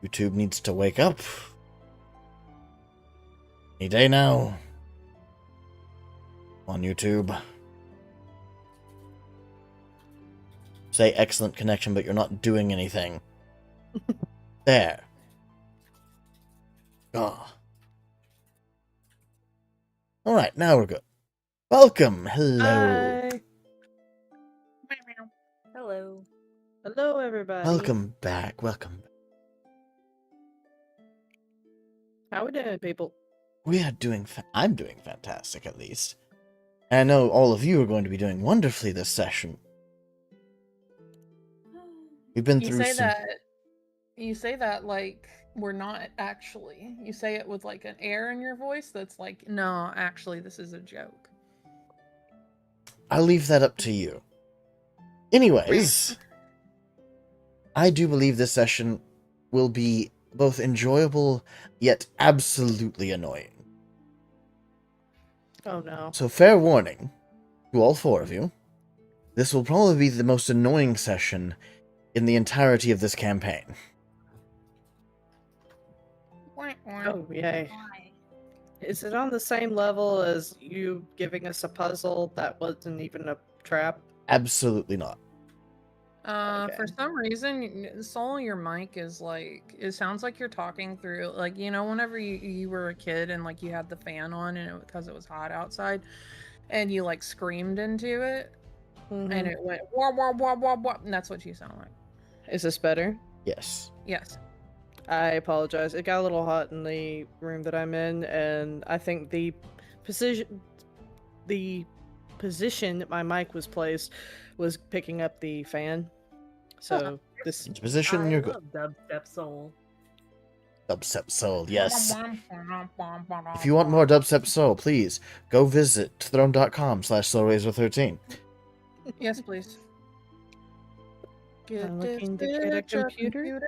YouTube needs to wake up. Any day now. On YouTube. Say excellent connection, but you're not doing anything. There. Ah. Alright, now we're good. Welcome! Hello. Hi. Hello. Hello, everybody. Welcome back. Welcome back. How we doing, people? We are doing... I'm doing fantastic, at least. And I know all of you are going to be doing wonderfully this session. We've been through some... You say that like we're not actually. You say it with like an air in your voice that's like, no, actually, this is a joke. I'll leave that up to you. Anyways, I do believe this session will be both enjoyable, yet absolutely annoying. Oh, no. So fair warning to all four of you, this will probably be the most annoying session in the entirety of this campaign. Oh, yay. Is it on the same level as you giving us a puzzle that wasn't even a trap? Absolutely not. Okay. For some reason, Soul, your mic is like, it sounds like you're talking through, like, you know, whenever you were a kid and like you had the fan on and because it was hot outside and you like screamed into it and it went wah wah wah wah wah, and that's what you sound like. Is this better? Yes. Yes. I apologize. It got a little hot in the room that I'm in, and I think the position my mic was placed was picking up the fan. So this Into position, you're good. Dubstep Soul. Dubstep Soul, yes. If you want more Dubstep Soul, please go visit throne.com/soulraiser13. Yes, please. I'm looking to get a computer.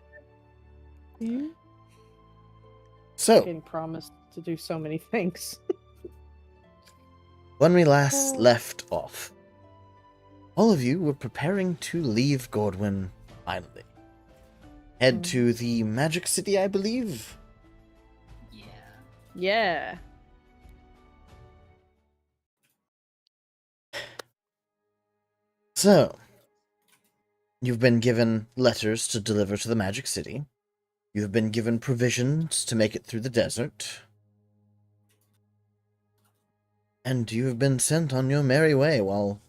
So, Getting promised to do so many things. when we last left off, all of you were preparing to leave Gordwin, finally. Head to the Magic City, I believe? Yeah. So, you've been given letters to deliver to the Magic City. You've been given provisions to make it through the desert. And you have been sent on your merry way while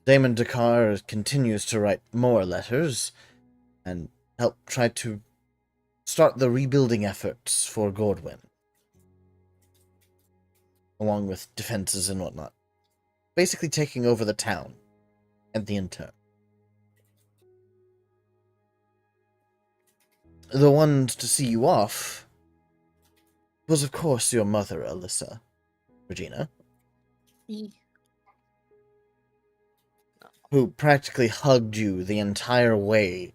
Damon Dakar continues to write more letters and help try to start the rebuilding efforts for Gordwin, along with defenses and whatnot. Basically taking over the town and the intern. The one to see you off was, of course, your mother, Alyssa. Regina. Who practically hugged you the entire way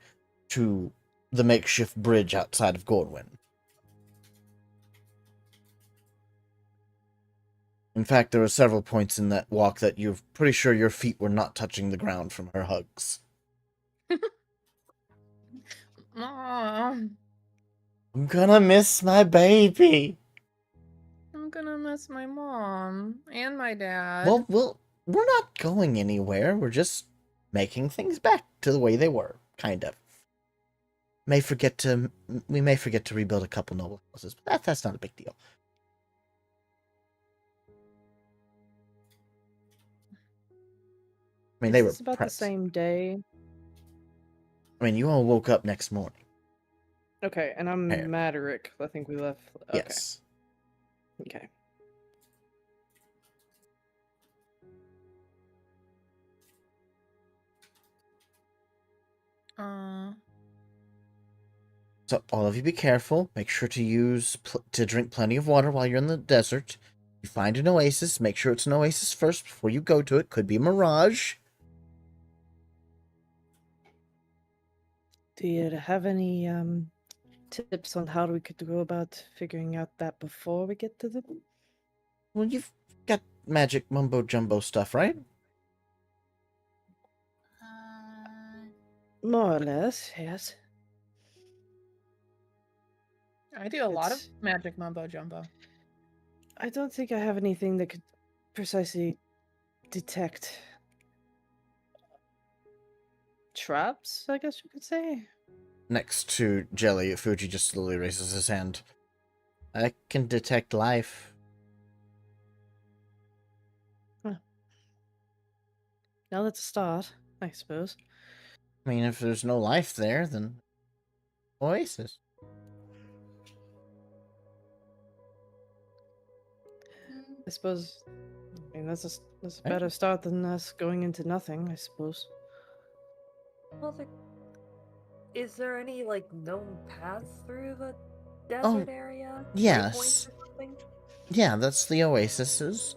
to the makeshift bridge outside of Gordwin. In fact, there were several points in that walk that you're pretty sure your feet were not touching the ground from her hugs. Mom. I'm gonna miss my baby. I'm gonna miss my mom and my dad. Well, we're not going anywhere. We're just making things back to the way they were, kind of. We may forget to rebuild a couple noble houses, but that's not a big deal. I mean, they were about pressed. the same day. I mean, you all woke up next morning. Okay, and I'm Fair. Maderick. I think we left. Okay. Yes. Okay. So all of you be careful. Make sure to drink plenty of water while you're in the desert. You find an oasis. Make sure it's an oasis first before you go to it. Could be a mirage. Do you have any tips on how we could go about figuring out that before we get to the... Well, you've got magic mumbo jumbo stuff, right? More or less, yes. I do a lot of It's- magic mumbo jumbo. I don't think I have anything that could precisely detect traps, I guess you could say. Next to Jelly, Fuji just slowly raises his hand. I can detect life. Now that's a start, I suppose. I mean, if there's no life there, then oasis. I suppose. I mean, that's a Right. better start than us going into nothing, I suppose. Well, is there any like known paths through the desert area? yes. Waypoints or something? Yeah, that's the oasis is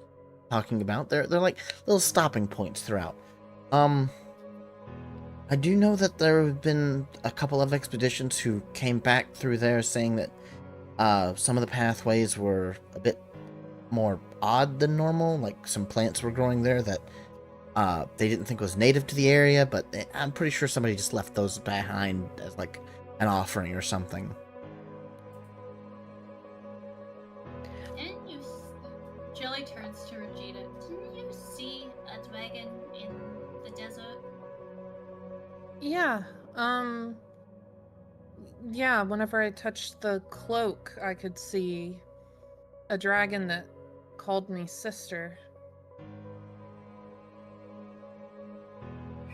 talking about. They're like little stopping points throughout. I do know that there have been a couple of expeditions who came back through there saying that some of the pathways were a bit more odd than normal. Like some plants were growing there that they didn't think was native to the area, but I'm pretty sure somebody just left those behind as like an offering or something. Didn't you? Jelly turns to Regina. Didn't you see a dragon in the desert? Yeah. Yeah, whenever I touched the cloak, I could see a dragon that called me sister.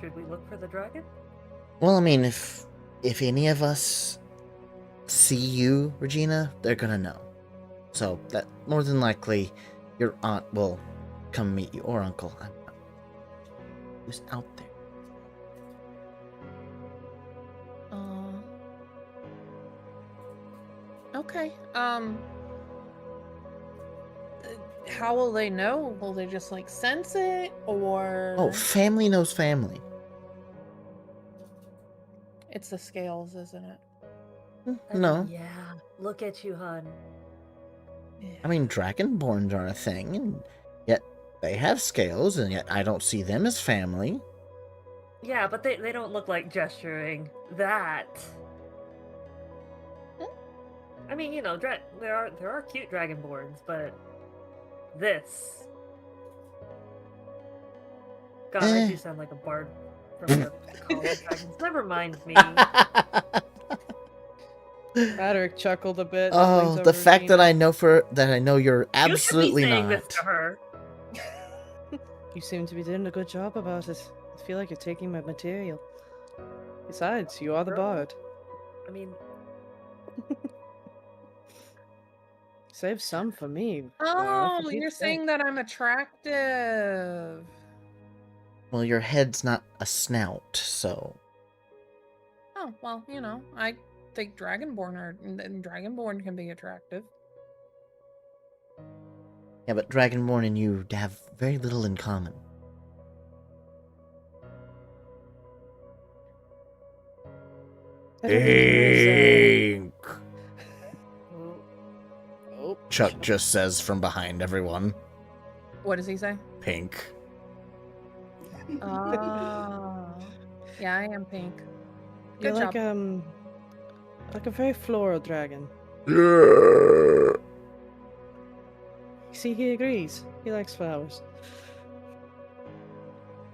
Should we look for the dragon? Well, I mean, if any of us see you, Regina, they're gonna know. So that more than likely, your aunt will come meet you, or uncle. I'm not who's out there. Okay. How will they know? Will they just like sense it, or? Oh, family knows family. It's the scales, isn't it? No, Yeah. Look at you, hun. Yeah. I mean dragonborns are a thing, and yet they have scales, and yet I don't see them as family. Yeah, but they don't look like gesturing that. I mean, you know, there are cute dragonborns, but this. God, I do sound like a bard from the Call of Dragons. Never mind me. Patrick chuckled a bit. Oh, the fact that I know you're absolutely you should be saying not. this to her. You seem to be doing a good job about it. I feel like you're taking my material. Besides, you are the Girl. bard. I mean, Save some for me. Oh, for you're Pete's sake. saying that I'm attractive. Well, your head's not a snout, so Oh, well, you know, I think Dragonborn can be attractive. yeah. But Dragonborn and you have very little in common. I don't think he was, Pink. Oh, Chuck just says from behind everyone. What does he say? Pink. Oh, yeah, I am pink. You're Good job. like a very floral dragon. Yeah. You see, he agrees. He likes flowers.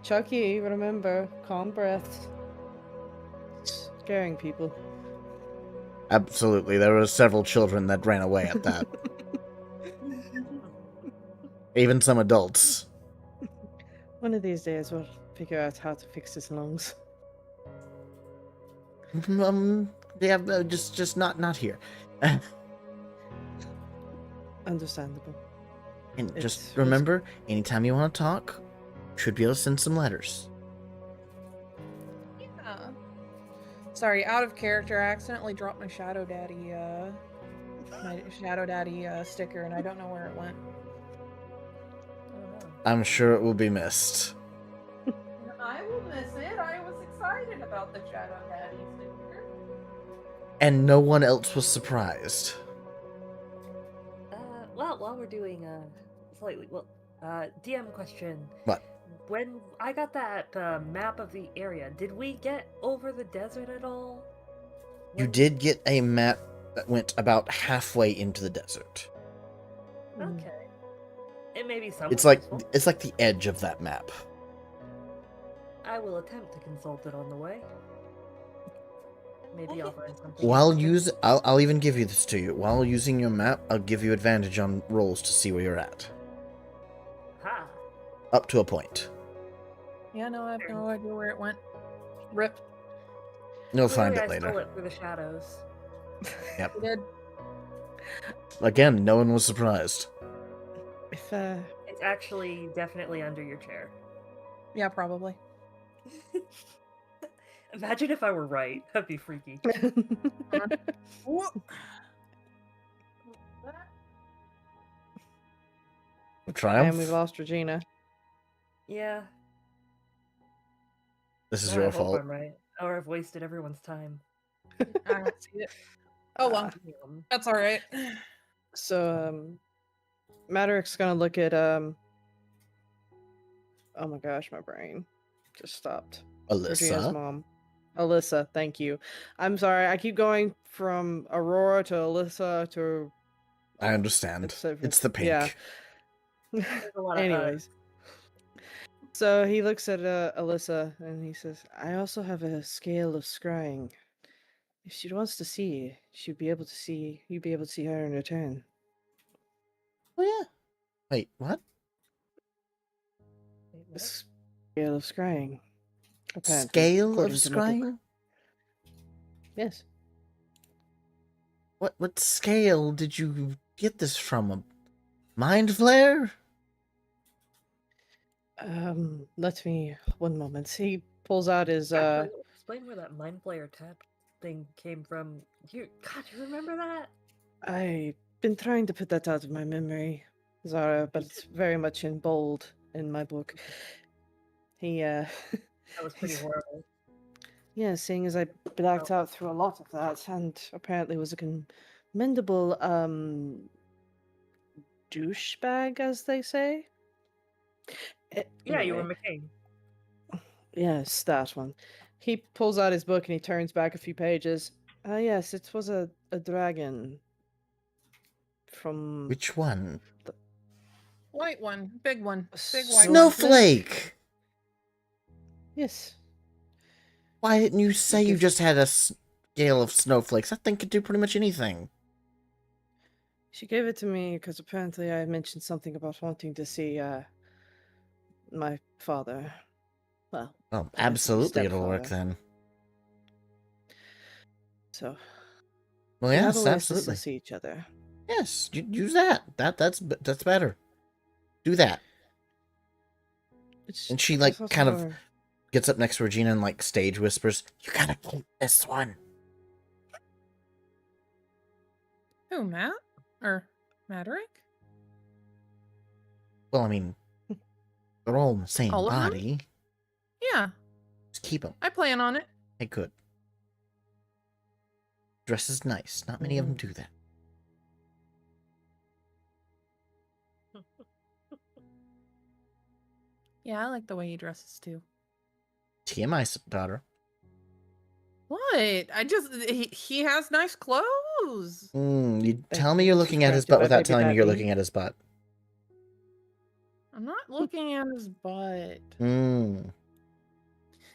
Chucky, remember, calm breath. Scaring people. Absolutely, there were several children that ran away at that. Even some adults. One of these days we'll figure out how to fix his lungs. Yeah, just not here. Understandable. And It's just remember, anytime you want to talk, should be able to send some letters. Yeah. Sorry, out of character, I accidentally dropped my Shadow Daddy, sticker, and I don't know where it went. I'm sure it will be missed. I will miss it. I was excited about the Shadow Daddy sticker. And no one else was surprised. Well, while we're doing DM question. What? When I got that map of the area, did we get over the desert at all? You did get a map. went about halfway into the desert. Okay. It may be somewhat It's like useful. the edge of that map. I will attempt to consult it on the way. Maybe I'll find something. While interesting. I'll even give you this to you. While using your map, I'll give you advantage on rolls to see where you're at. Ha! Up to a point. Yeah, no, I have no idea where it went. Rip. You'll Clearly find it I stole later. it through the shadows. Yep. It did. Again, no one was surprised. If It's actually definitely under your chair. Yeah, probably. Imagine if I were right. That'd be freaky. Triumph. and we've lost Regina. Yeah. This is Now I your hope fault. I'm right. Or I've wasted everyone's time. I don't see it. Oh well, Damn. that's all right. So Maderick's gonna look at oh my gosh, my brain just stopped. Regina's Alyssa. mom. Alyssa, thank you. I'm sorry, I keep going from Aurora to Alyssa to I understand. It's the pink. Yeah. There's a lot of Anyways. So he looks at Alyssa and he says, I also have a scale of scrying. If she wants to see, she'd be able to see you'd be able to see her in return. Oh yeah. Wait, what? Wait, A what? scale of scrying. Apparently, Scale of according to my book. scrying? Yes. What scale did you get this from? A mind flare? Let me one moment. He pulls out his Actually, explain where that mind flayer tab thing came from. You remember that? I've been trying to put that out of my memory, Zara, but it's very much in bold in my book. He That was pretty he's- horrible. Yeah, seeing as I blacked out through a lot of that, and apparently was a commendable douchebag, as they say. Yeah, you were Anyway, McCain. yes, that one. He pulls out his book and he turns back a few pages. Yes, it was a dragon from Which one? White one, big one, big white one. Snowflake! Yes. Why didn't you say you Give- just had a scale of snowflakes? That thing could do pretty much anything. She gave it to me because apparently I mentioned something about wanting to see my father. Well, Well, I guess absolutely it'll work stepfather. then. So Well, we have yes, a ways to absolutely. still see each other. Yes, use that. That's better. Do that. It's, And she, there's like, kind of also- gets up next to Regina and, like, stage whispers, "You gotta keep this one." Who, Matt? Or Maderick? Well, I mean, they're all in the same All of them? body. Yeah, Just keep them. I plan on it. Hey, good. Dress is nice. Not many of them do that. Yeah, I like the way he dresses too. TMI, daughter. What? He has nice clothes. You Thank tell me you. you're looking at his butt Distracted by without baby telling me you're daddy. looking at his butt. I'm not looking at his butt.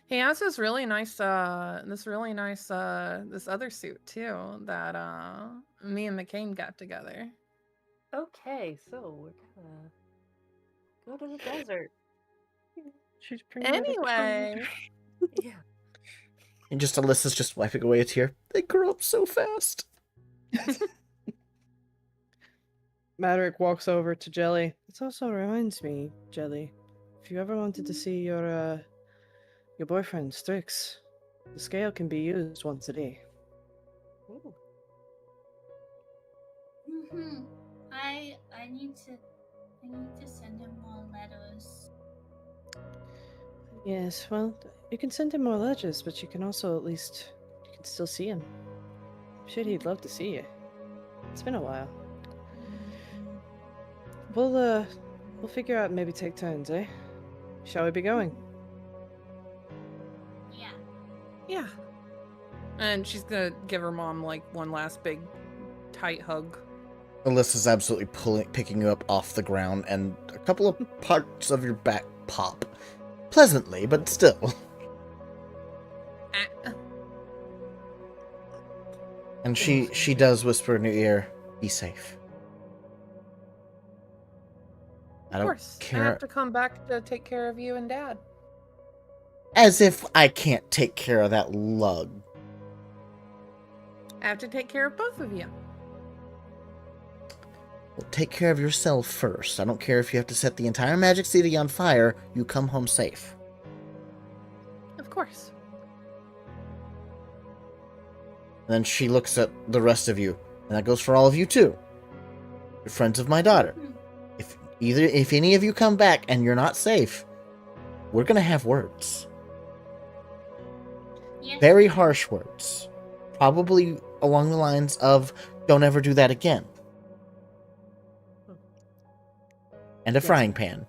He has this really nice this other suit too that me and McCain got together. Okay, so we're gonna go to the desert. She's bringing out a Anyway, Yeah. And just Alyssa's just wiping away a tear. They grow up so fast. Maderick walks over to Jelly. This also reminds me, Jelly, if you ever wanted to see your boyfriend, Strix, the scale can be used once a day. Ooh. I need to send him more letters. Yes, well, you can send him more letters, but you can also you can still see him. I'm sure he'd love to see you. It's been a while. We'll figure out and maybe take turns, eh? Shall we be going? Yeah. yeah. And she's gonna give her mom like one last big tight hug. Alyssa's absolutely picking you up off the ground, and a couple of parts of your back pop. Pleasantly, but still. Ah, And she does whisper in your ear, be safe. I Of don't course. I care. have to come back to take care of you and Dad. As if I can't take care of that lug. I have to take care of both of you. Well, take care of yourself first. I don't care if you have to set the entire Magic City on fire, you come home safe. Of course. And then she looks at the rest of you, and that goes for all of you too. You're friends of my daughter. If any of you come back and you're not safe, we're gonna have words. Yes. Very harsh words. Probably along the lines of, don't ever do that again. And a Yes. frying pan.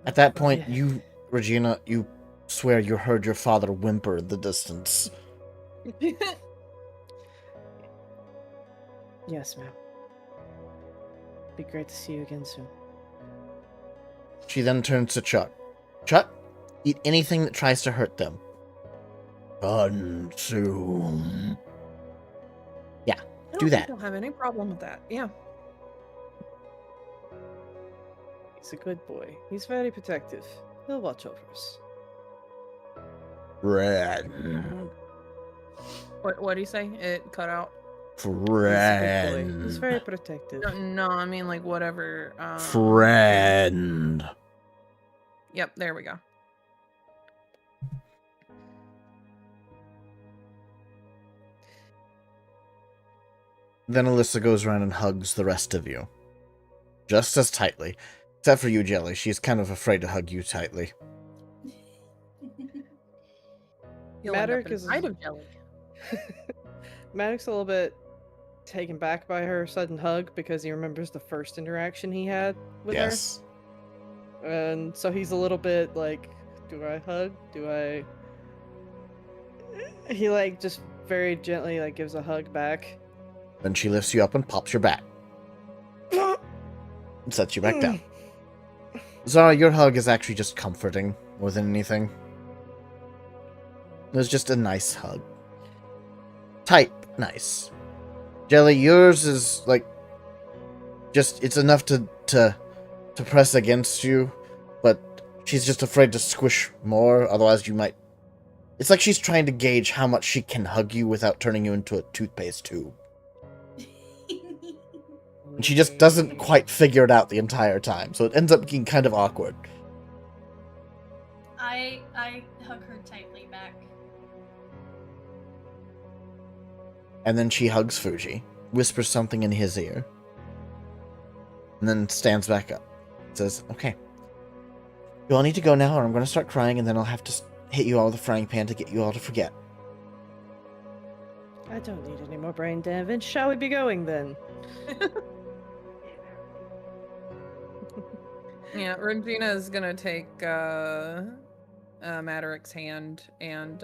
At that point, you, Regina, you swear you heard your father whimper in the distance. Yes, ma'am. Be great to see you again soon. She then turns to Chuck. Chuck, eat anything that tries to hurt them. Consume. Yeah, I do don't that. think I'll have any problem with that. Yeah. He's a good boy. He's very protective. He'll watch over us. Friend. What do you say? It cut out. He's a good boy. He's Friend. very protective. No, I mean like whatever. Friend. Yep, there we go. Then Alyssa goes around and hugs the rest of you. Just as tightly. Except for you, Jelly. She's kind of afraid to hug you tightly. You'll end up Maddox is- inside of Jelly. Maddox's a little bit taken back by her sudden hug because he remembers the first interaction he had with Yes. her. And so he's a little bit like, do I hug? Do I... He like just very gently like gives a hug back. Then she lifts you up and pops your back. And sets you back down. Zara, your hug is actually just comforting more than anything. It was just a nice hug. Tight, nice. Jelly, yours is like just it's enough to press against you, but she's just afraid to squish more, otherwise you might. It's like she's trying to gauge how much she can hug you without turning you into a toothpaste tube. And she just doesn't quite figure it out the entire time, so it ends up being kind of awkward. I hug her tightly back. And then she hugs Fuji, whispers something in his ear, and then stands back up. Says, okay. You all need to go now, or I'm going to start crying, and then I'll have to hit you all with a frying pan to get you all to forget. I don't need any more brain damage. Shall we be going then? Yeah, Regina is gonna take Madderic's hand and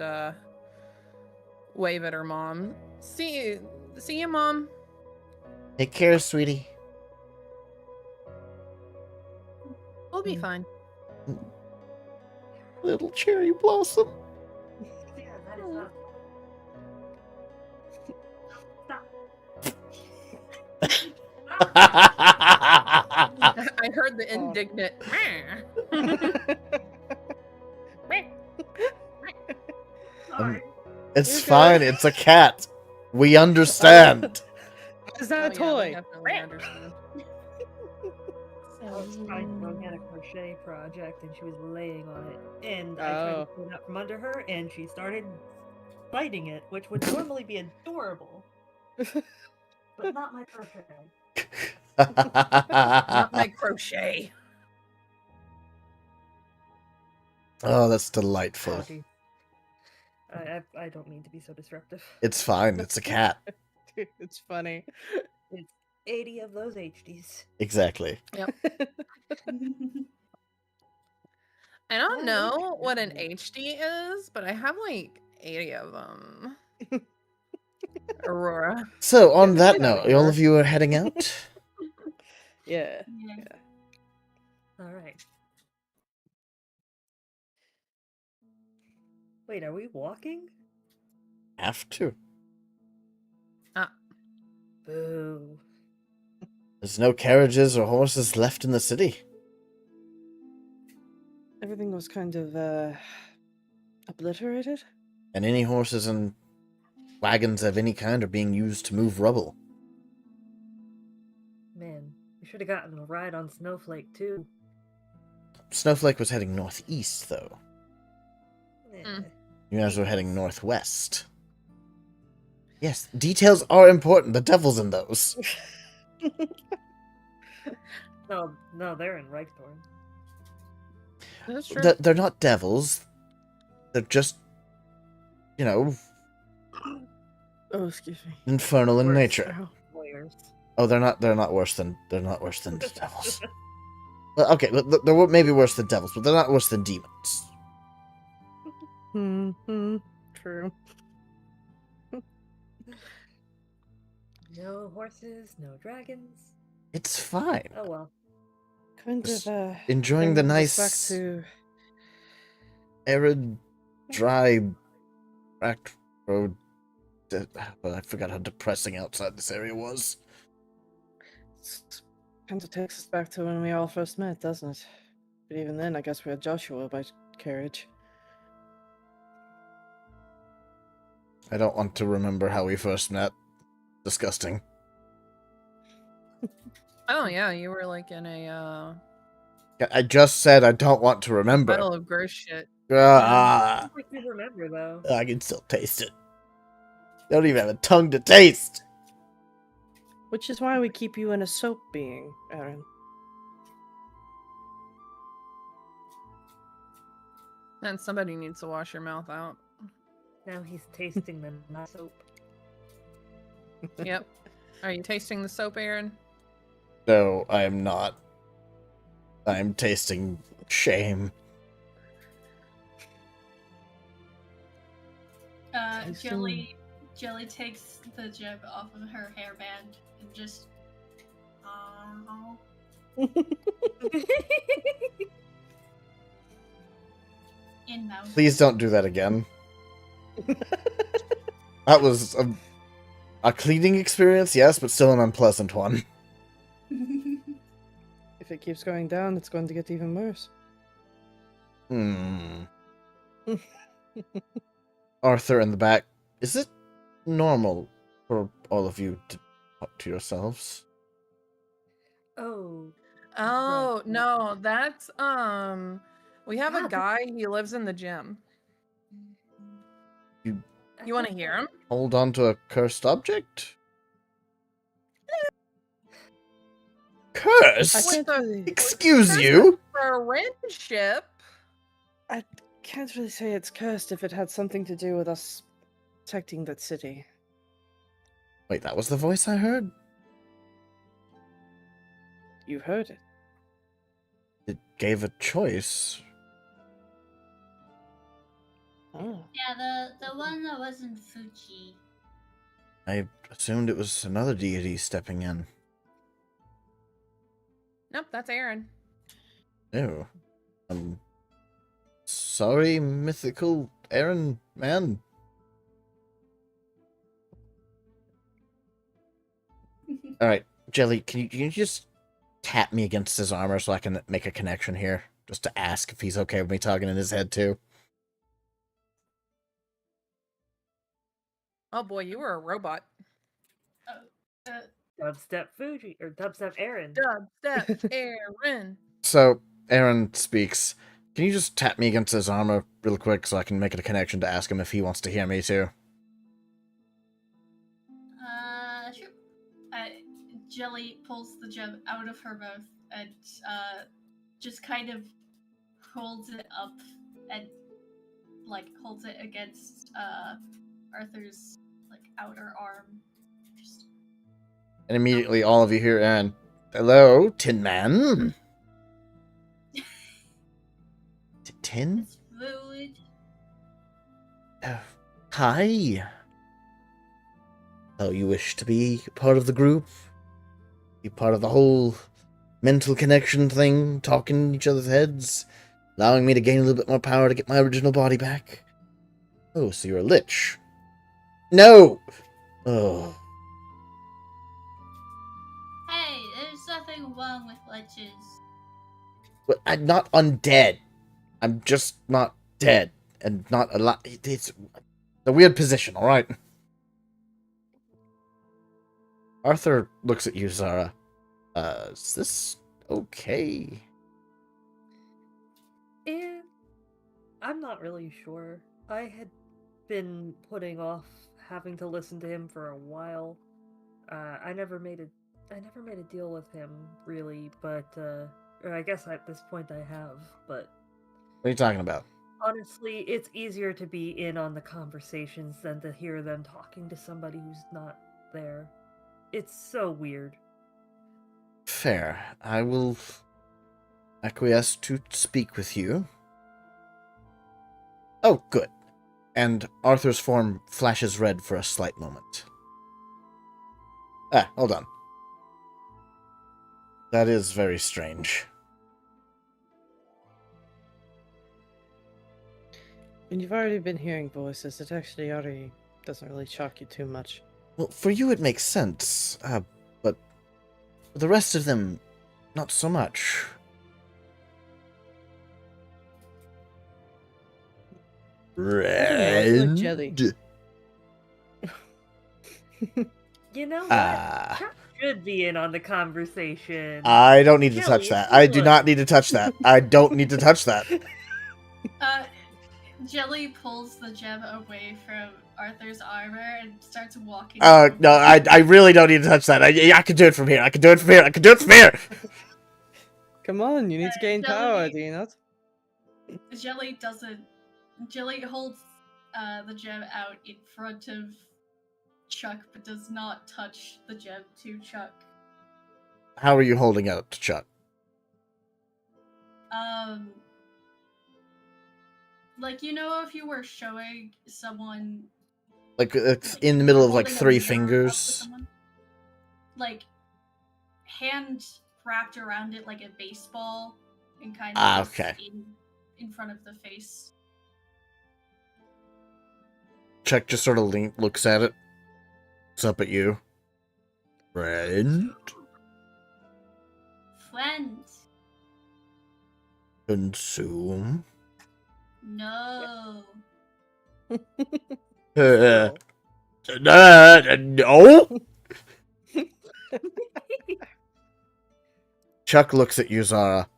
wave at her mom. See you, Mom. Take care, sweetie. We'll be fine. Little cherry blossom. Yeah, that is not. I heard the indignant. Sorry. It's You're good. fine, it's a cat. We understand. It's not a Oh, yeah, they toy. definitely understand. I was trying to work at a crochet project and she was laying on it. And I tried to pull it out from under her and she started biting it, which would normally be adorable. But not my crochet. Not my crochet. Oh, that's delightful. Apologies. I don't mean to be so disruptive. It's fine, it's a cat. Dude, it's funny. It's 80 of those HDs. Exactly. I don't Oh, know what an okay. HD is, but I have like 80 of them. Aurora. So, on we that get out note, of here. all of you are heading out? Yeah. Yeah. All right. Wait, are we walking? Have to. Boo. There's no carriages or horses left in the city. Everything was kind of obliterated. And any horses and wagons of any kind are being used to move rubble. Man, we should have gotten a ride on Snowflake too. Snowflake was heading northeast, though. Eh. You guys were heading northwest. Yes, details are important. The devil's in those. No, they're in Reichthorn. That's true. They're not devils. They're just, you know, Oh, excuse me. infernal in Worse. nature. Ow. Lawyers. Oh, they're not worse than the devils. Well, okay, they're maybe worse than devils, but they're not worse than demons. True. No horses, no dragons. It's fine. Oh well. Kind Just of enjoying the brings us nice, back to arid, dry, back road. Well, I forgot how depressing outside this area was. kind of takes us back to when we all first met, doesn't it? But even then, I guess we had Joshua by carriage. I don't want to remember how we first met. Disgusting. Oh yeah, you were like in a I just said I don't want to remember. pile of gross shit. Ah, I do remember though. I can still taste it. You don't even have a tongue to taste. Which is why we keep you in a soap being, Aaron. And somebody needs to wash your mouth out. Now he's tasting the not soap. Yep. Are you tasting the soap, Aaron? No, I am not. I am tasting shame. Jelly takes the jib off of her hairband and just in mouth. Please don't do that again. That was a cleaning experience, yes, but still an unpleasant one. If it keeps going down, it's going to get even worse. Arthur in the back. Is it normal for all of you to talk to yourselves? Oh. Oh Right. no, that's we have a God, guy, he lives in the gym. You wanna hear him? Hold on to a cursed object? Cursed? I can't the- really, Excuse Cursed you? Friendship. I can't really say it's cursed if it had something to do with us protecting that city. Wait, that was the voice I heard? You heard it. It gave a choice. Oh. Yeah, the one that wasn't Fuji. I assumed it was another deity stepping in. Nope, that's Aaron. Ew. Sorry, mythical Aaron man. Alright, Jelly, can you just tap me against his armor so I can make a connection here? Just to ask if he's okay with me talking in his head too. Oh boy, you were a robot. Dubstep Fuji or Dubstep Aaron. Dubstep Aaron. So, Aaron speaks. Can you just tap me against his armor real quick so I can make it a connection to ask him if he wants to hear me too? Sure. Jelly pulls the gem out of her mouth and just kind of holds it up and holds it against Arthur's outer arm. Just And immediately all of you hear Aaron. Hello, Tin Man? Tin? it's fluid. Hi. how you wish to be part of the group, be part of the whole mental connection thing, talking in each other's heads, allowing me to gain a little bit more power to get my original body back. Oh, so you're a lich. No! Oh. Hey, there's nothing wrong with liches. But I'm not undead. I'm just not dead. And not alive. It's a weird position, alright? Arthur looks at you, Zara. Is this okay? And I'm not really sure. I had been putting off having to listen to him for a while. I never made a deal with him really, but or I guess at this point I have, but What are you talking about? honestly, it's easier to be in on the conversations than to hear them talking to somebody who's not there. It's so weird. Fair. I will acquiesce to speak with you. Oh, good. And Arthur's form flashes red for a slight moment. Ah, hold on. That is very strange. And you've already been hearing voices. It actually already doesn't really shock you too much. Well, for you it makes sense, but for the rest of them, not so much. It's like jelly. You know what? Ah. Chuck should be in on the conversation. I don't need to touch Jelly, that. I do look. not need to touch that. I don't need to touch that. Jelly pulls the gem away from Arthur's armor and starts walking. No, I really don't need to touch that. I can do it from here. I can do it from here. I can do it from here. Come on, you need to gain power, Jelly- do you not? Jelly doesn't. Jelly holds the gem out in front of Chuck, but does not touch the gem to Chuck. How are you holding it up to Chuck? Like, you know, if you were showing someone Like in the middle of like holding a 3 mirror up to fingers. someone, like hand wrapped around it like a baseball and kind of just okay. in front of the face. Chuck just sort of looks at it. Looks up at you. Friend? Friend. Consume? No. No? Chuck looks at you, Zara.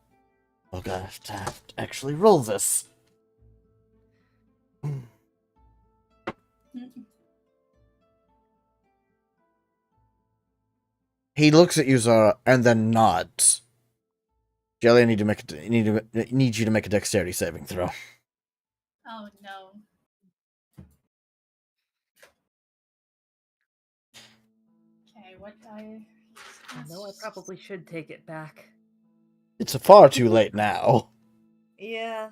Oh god, I have to actually roll this. He looks at you, Zara, and then nods. Jelly, I need you to make a dexterity saving throw. Oh no. Okay, what die? I know I probably should take it back. It's far too late now. Yeah.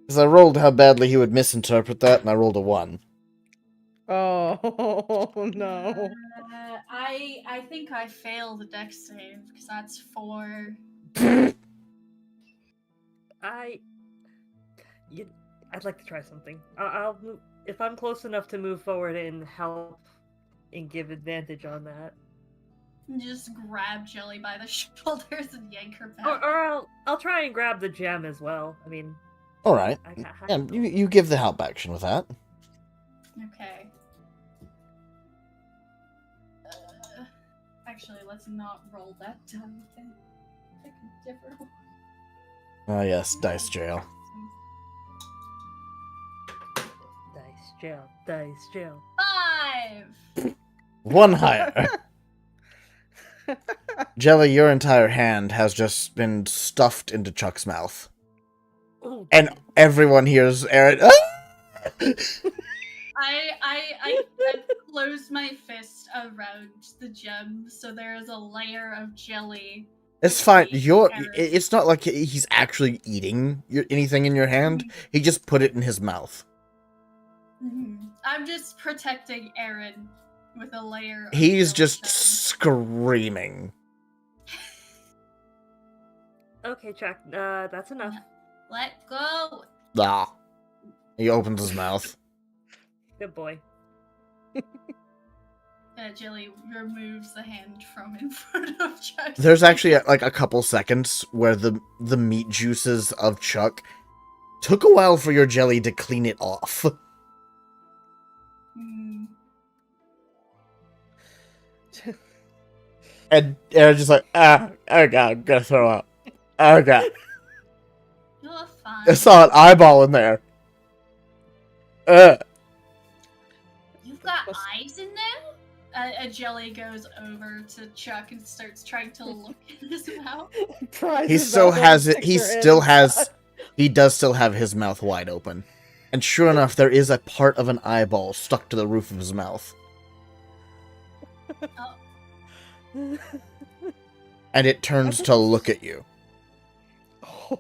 Because I rolled how badly he would misinterpret that, and I rolled a 1. Oh no. I think I failed the dex save because that's 4. I'd like to try something. I'll move, if I'm close enough to move forward and help and give advantage on that. Just grab Jelly by the shoulders and yank her back. Or I'll try and grab the gem as well. I mean, Alright. I Yeah, you give the help action with that. Okay. Actually, let's not roll that die then. Pick a different one. Oh yes, dice jail. Dice jail. 5! 1 higher. Jelly, your entire hand has just been stuffed into Chuck's mouth. Ooh. And everyone hears Aaron. I closed my fist around the gem, so there is a layer of jelly. It's fine. It's not like he's actually eating anything in your hand. He just put it in his mouth. I'm just protecting Aaron with a layer of He's just gelatin. screaming. Okay, Chuck, that's enough. Let go. Ah. He opens his mouth. Good boy. Jelly removes the hand from in front of Chuck. There's actually like a couple seconds where the meat juices of Chuck took a while for your jelly to clean it off. And Aaron's just like, oh god, I'm gonna throw up. Oh god. You're fine. I saw an eyeball in there. You've got eyes in there? A jelly goes over to Chuck and starts trying to look in his mouth. He still has it. He still has. He does still have his mouth wide open. And sure enough, there is a part of an eyeball stuck to the roof of his mouth. Oh, And it turns to look at you. oh.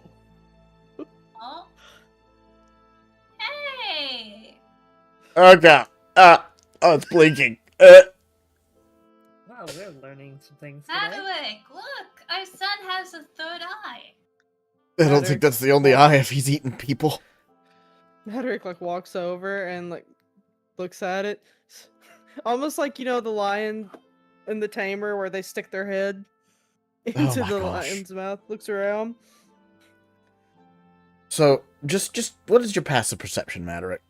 Hey! Oh god. Oh, it's blinking. Wow, we're learning some things today. Hadwick, look! Our son has a third eye. I don't think that's the only eye if he's eating people. Hedrick like walks over and like looks at it, almost like, you know, the lion in the tamer where they stick their head into my the gosh. lion's mouth. Looks around. So, just what is your passive perception, Maderick?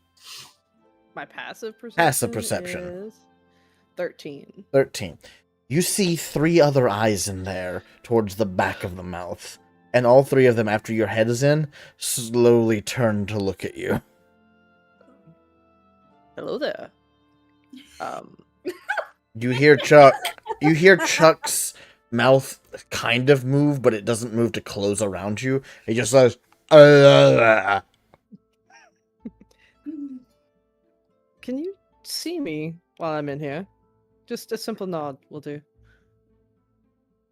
My passive perception. Passive perception. Is 13. 13. You see 3 other eyes in there towards the back of the mouth. And all 3 of them, after your head is in, slowly turn to look at you. Hello there. You hear Chuck. You hear Chuck's mouth kind of move, but it doesn't move to close around you. He just says, Can you see me while I'm in here? Just a simple nod will do.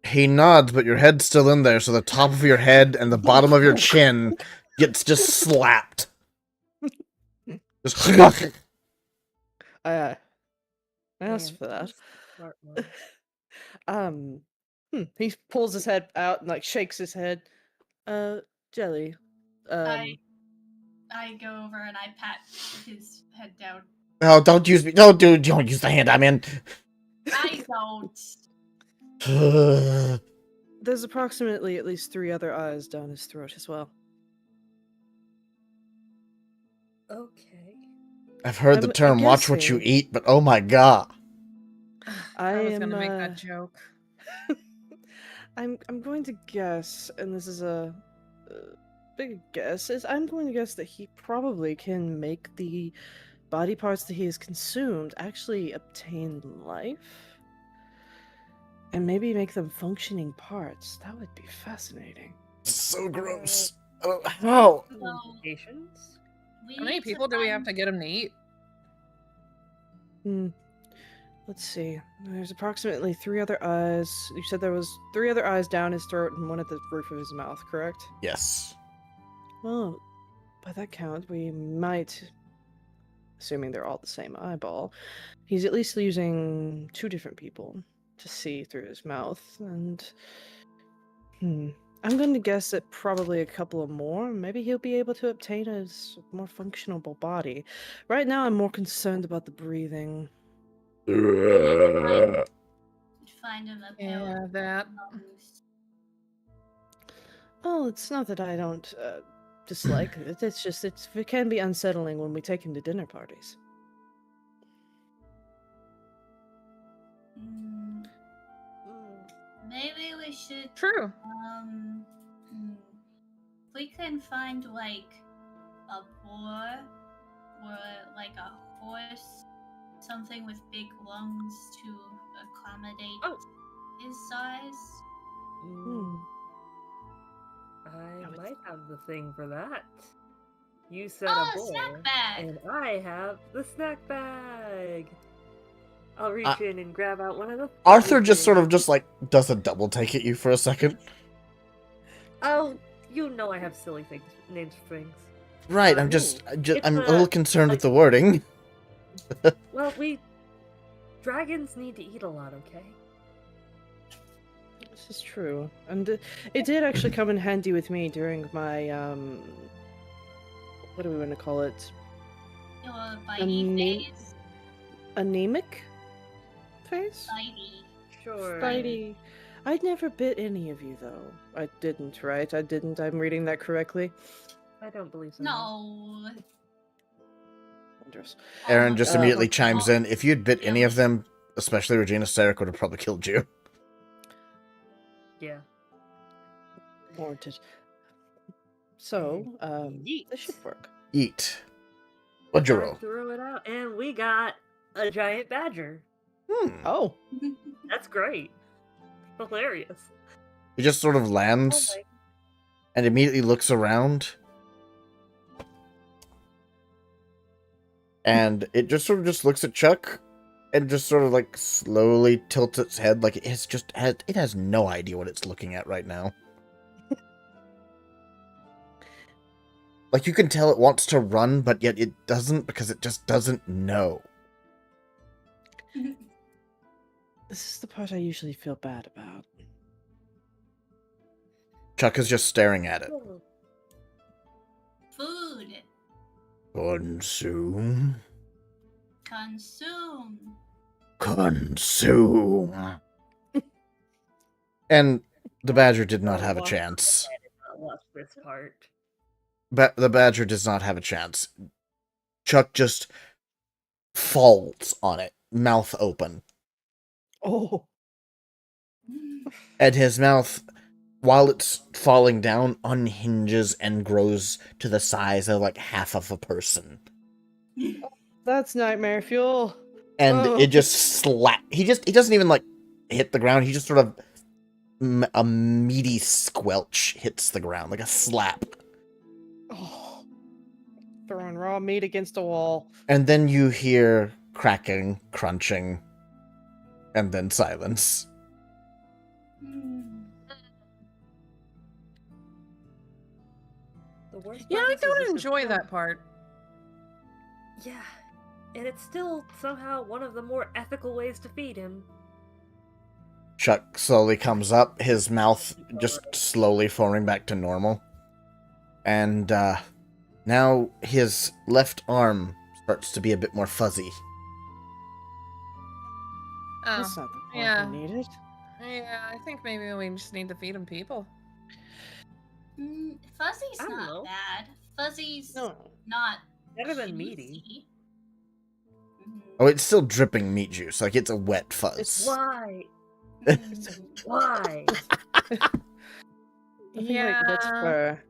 He nods, but your head's still in there, so the top of your head and the bottom of your chin gets just slapped. Just I asked for that. Smart one. He pulls his head out and like shakes his head. Jelly. I go over and I pat his head down. Oh, don't use me. Don't use the hand I'm in. I don't. There's approximately at least 3 other eyes down his throat as well. Okay. I've heard the I'm term "watch what you guessing- eat," but oh my god. I was am gonna make that joke. I'm going to guess, and this is a big guess, is I'm going to guess that he probably can make the body parts that he has consumed actually obtain life. And maybe make them functioning parts. That would be fascinating. So gross. How? Implications? We How many need to people do we have find- to get him to eat? Let's see. There's approximately 3 other eyes. You said there was 3 other eyes down his throat and 1 at the roof of his mouth, correct? Yes. Well, by that count, we might, assuming they're all the same eyeball, he's at least using 2 different people to see through his mouth, and I'm going to guess that probably a couple of more. Maybe he'll be able to obtain a more functional body. Right now, I'm more concerned about the breathing. Find him a pill. Yeah, that. Well, it's not that I don't dislike it. It's just it can be unsettling when we take him to dinner parties. Maybe we should True. we can find like a boar or like a horse, something with big lungs to accommodate his size. I might have the thing for that. You said Oh, a boy, snack bag! and I have the snack bag. I'll reach in and grab out one of the. Arthur just sort of just like does a double take at you for a second. Oh, you know I have silly things, names for things. Right, I'm It's I'm a little concerned with the wording. Well, dragons need to eat a lot, okay? This is true, and it did actually come in handy with me during my what do we want to call it? Your bitey phase. Anemic phase? Bitey. Sure. Spidey. I never bit any of you, though. I didn't, right? I didn't. I'm reading that correctly. I don't believe so. No. Wondrous. Aaron just immediately okay. chimes in. If you'd bit any of them, especially Regina Sarek, would have probably killed you. Yeah. Warranted. So, Yeet. this should work. Eat. What'd you I roll? threw it out, and we got a giant badger. Oh, That's great. Hilarious. He just sort of lands and immediately looks around. And it just sort of just looks at Chuck and just sort of like slowly tilts its head like it has no idea what it's looking at right now. Like you can tell it wants to run, but yet it doesn't because it just doesn't know. this is the part I usually feel bad about. Chuck is just staring at it. Food. Consume. Consume. Consume. And the badger did not have a chance. I did not watch this part. The badger does not have a chance. Chuck just falls on it, mouth open. Oh, And his mouth, while it's falling down, unhinges and grows to the size of like half of a person. that's nightmare fuel. And Oh. it just he doesn't even like hit the ground. He just sort of a meaty squelch hits the ground, like a slap. Oh, throwing raw meat against a wall. And then you hear cracking, crunching, and then silence. The worst Yeah, part I is don't this is enjoy still- that part. Yeah. And it's still somehow one of the more ethical ways to feed him. Chuck slowly comes up, his mouth just slowly forming back to normal. And now his left arm starts to be a bit more fuzzy. Oh, That's not the part yeah. we needed. Yeah, I think maybe we just need to feed him people. Fuzzy's I don't not know. bad. Fuzzy's No. not Better than meaty. juicy. Oh, it's still dripping meat juice, like it's a wet fuzz. Why? Mhm. Why? I think like that's Yeah. where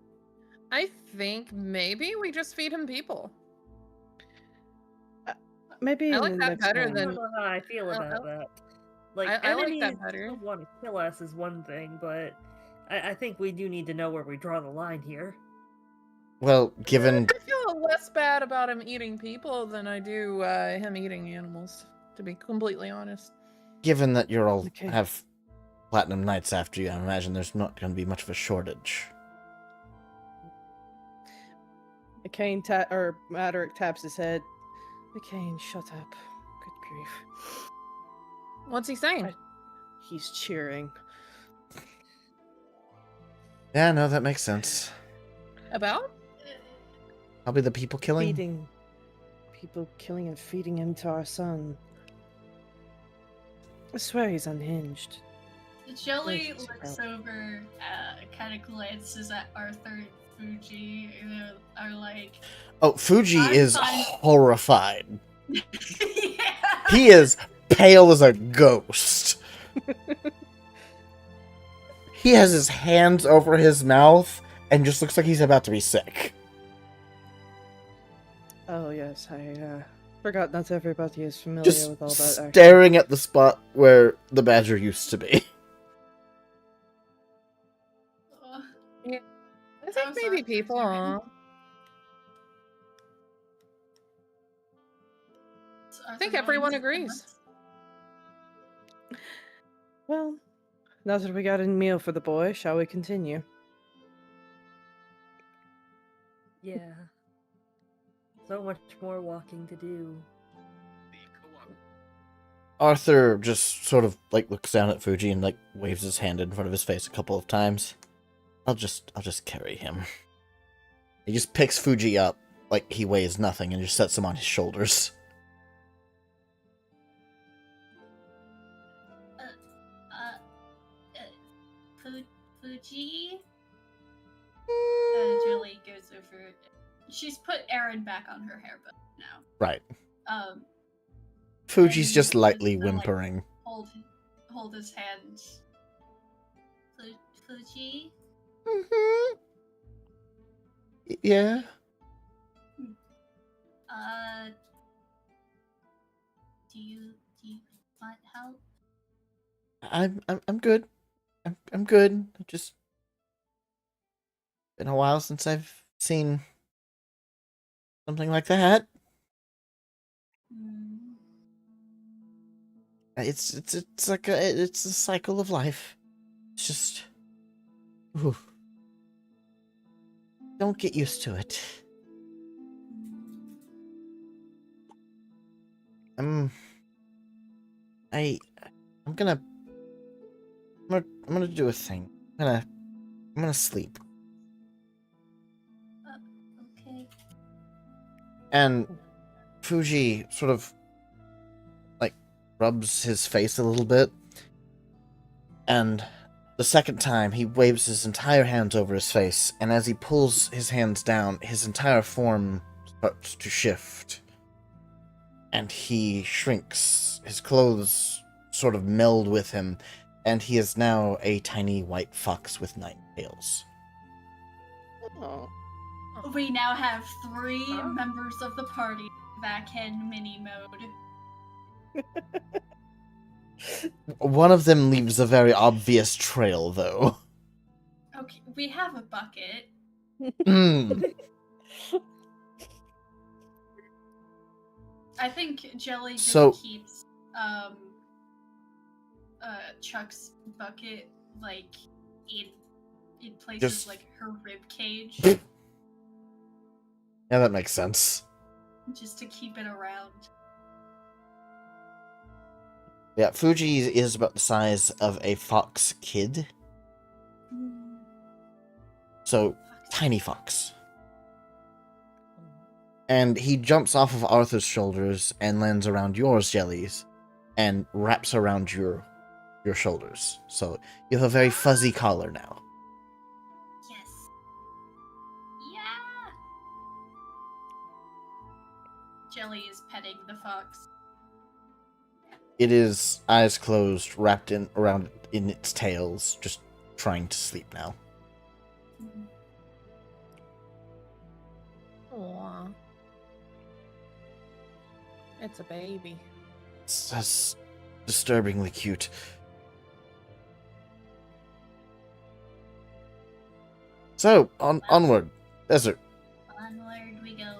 I think maybe we just feed him people. maybe I in like the that next better I one. than- don't know how I feel I- about that. Like, I like enemies that better. who want to kill us is one thing, but I think we do need to know where we draw the line here. Well, given I feel less bad about him eating people than I do him eating animals, to be completely honest. that you're all Okay. have platinum knights after you, I imagine there's not going to be much of a shortage. McCain Maderick taps his head. McCain, shut up. Good grief. What's he saying? He's cheering. Yeah, no, that makes sense. About? Probably the people killing. Feeding. People killing and feeding him to our son. I swear he's unhinged. Jelly Gracious looks God. over, kind of glances at Arthur and Fuji, and are like, Oh, Fuji I'm is fine. horrified. yeah. He is pale as a ghost. He has his hands over his mouth and just looks like he's about to be sick. Oh yes, I forgot not everybody is familiar Just with all that. Actually. staring at the spot where the badger used to be. Yeah. I think I'm maybe sorry, people. Arthur. I think everyone agrees. Well, now that we got a meal for the boy, shall we continue? Yeah. So much more walking to do. Arthur just sort of like looks down at Fuji and like waves his hand in front of his face a couple of times. I'll just carry him. He just picks Fuji up like he weighs nothing and just sets him on his shoulders. Fuji? Julie goes over. She's put Erin back on her hairband now. Right. Um, Fuji's and just lightly to, like, whimpering. hold his hand. Fuji? Mm-hmm. Yeah. Do you want help? I'm good. I'm good. Just been a while since I've seen something like that. It's like it's a cycle of life. It's just, ooh, don't get used to it. I'm gonna do a thing. I'm gonna sleep. Okay. And Fuji sort of like rubs his face a little bit, and the second time he waves his entire hands over his face, and as he pulls his hands down, his entire form starts to shift, and he shrinks. His clothes sort of meld with him, and he is now a tiny white fox with 9 tails. Oh. We now have 3 members of the party back in mini mode. One of them leaves a very obvious trail, though. Okay, we have a bucket. I think Jelly just keeps Chuck's bucket like in places just... like her rib cage. Yeah, that makes sense. Just to keep it around. Yeah, Fuji is about the size of a fox kid. So, tiny fox. And he jumps off of Arthur's shoulders and lands around yours, Jellies, and wraps around your shoulders. So, you have a very fuzzy collar now. Yes. Yeah! Jelly is petting the fox. It is eyes closed, wrapped around in its tails, just trying to sleep now. Aww. It's a baby. That's disturbingly cute. So, onward. Desert. Onward we go.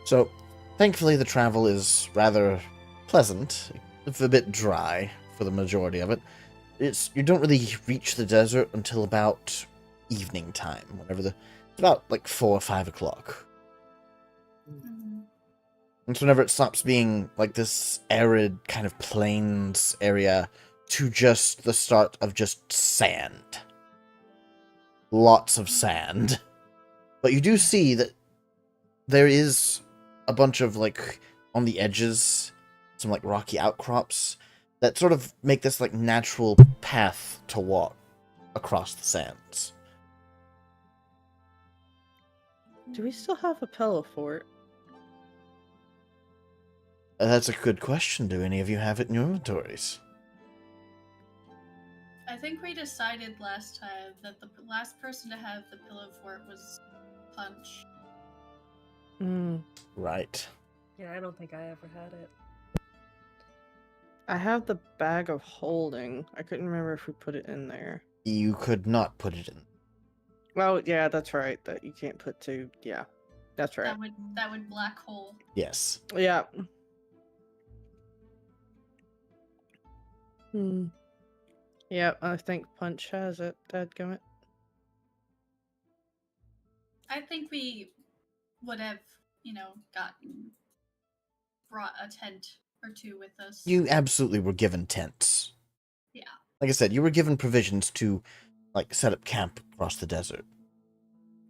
So, thankfully the travel is rather pleasant. It's a bit dry for the majority of it. You don't really reach the desert until about evening time, it's about like 4 or 5 o'clock. And so whenever it stops being like this arid kind of plains area to just the start of just sand. Lots of sand. But you do see that there is a bunch of, like, on the edges, some, like, rocky outcrops that sort of make this, like, natural path to walk across the sands. Do we still have a pillow fort? That's a good question. Do any of you have it in your inventories? I think we decided last time that the last person to have the pillow fort was Punch. Right. Yeah, I don't think I ever had it. I have the bag of holding. I couldn't remember if we put it in there. You could not put it in. Well, yeah, that's right. That you can't put 2. Yeah, that's right. That would black hole. Yes. Yeah. Yeah, I think Punch has it. Dadgummit. I think we would have, brought a tent or two with us. You absolutely were given tents. Yeah. Like I said, you were given provisions to, like, set up camp across the desert.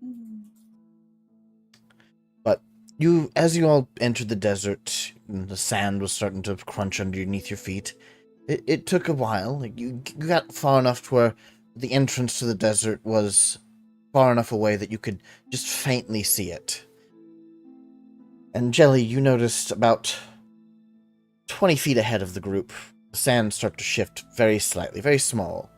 Mm. But as you all entered the desert, and the sand was starting to crunch underneath your feet, it took a while. Like, you got far enough to where the entrance to the desert was far enough away that you could just faintly see it. And Jelly, you noticed about 20 feet ahead of the group, the sand start to shift very slightly, very small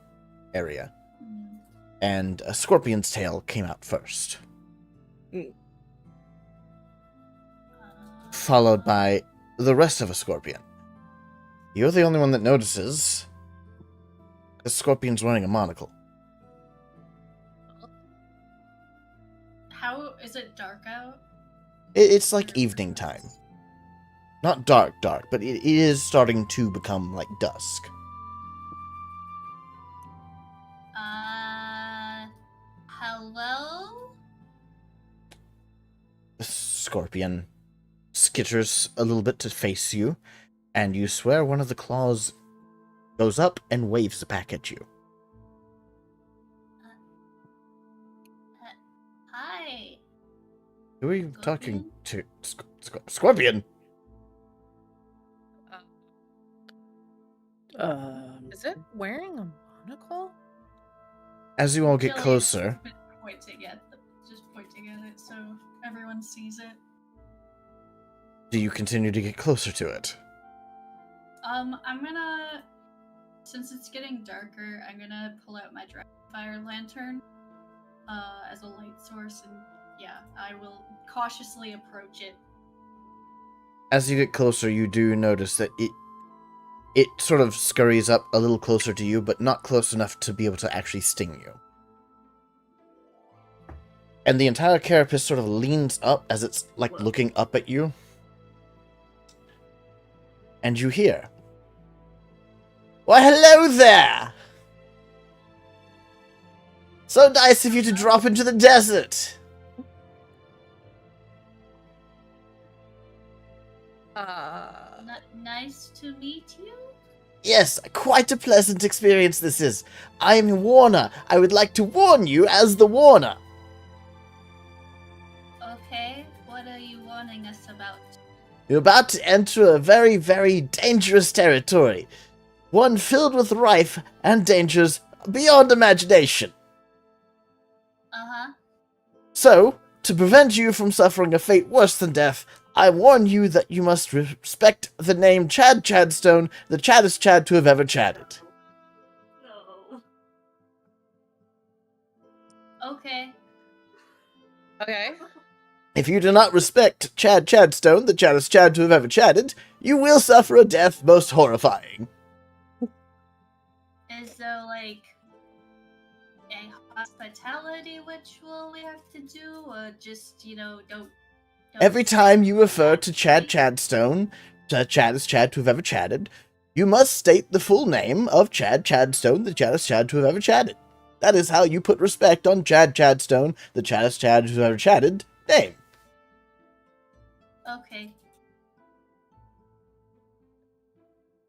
area. Mm. And a scorpion's tail came out first, followed by the rest of a scorpion. You're the only one that notices the scorpion's wearing a monocle. How is it dark out? It's like evening time. Not dark, but it is starting to become like dusk. Hello? The scorpion skitters a little bit to face you, and you swear one of the claws goes up and waves back at you. Hi. Who are you talking to? Scorpion? Is it wearing a monocle? As you all get Jillian's closer, just pointing at it so everyone sees it. do you continue to get closer to it? I'm gonna, since it's getting darker, I'm gonna pull out my fire lantern as a light source, and yeah, I will cautiously approach it. As you get closer, you do notice that it sort of scurries up a little closer to you, but not close enough to be able to actually sting you. And the entire carapace sort of leans up as it's like looking up at you. And you hear, "Why, hello there! So nice of you to drop into the desert!" Nice to meet you. Yes, quite a pleasant experience this is. I am Warner. I would like to warn you as the Warner. Okay, what are you warning us about? You're about to enter a very, very dangerous territory. One filled with rife and dangers beyond imagination. Uh-huh. So, to prevent you from suffering a fate worse than death, I warn you that you must respect the name Chad Chadstone, the chaddest Chad to have ever chatted. No. Okay. Okay. If you do not respect Chad Chadstone, the chaddest Chad to have ever chatted, you will suffer a death most horrifying. Is there like a hospitality ritual we have to do, or just don't Every time you refer to Chad Chadstone, the chaddest Chad to have ever chatted, you must state the full name of Chad Chadstone, the chaddest Chad to have ever chatted. That is how you put respect on Chad Chadstone, the chaddest Chad to have ever chatted, name. Okay.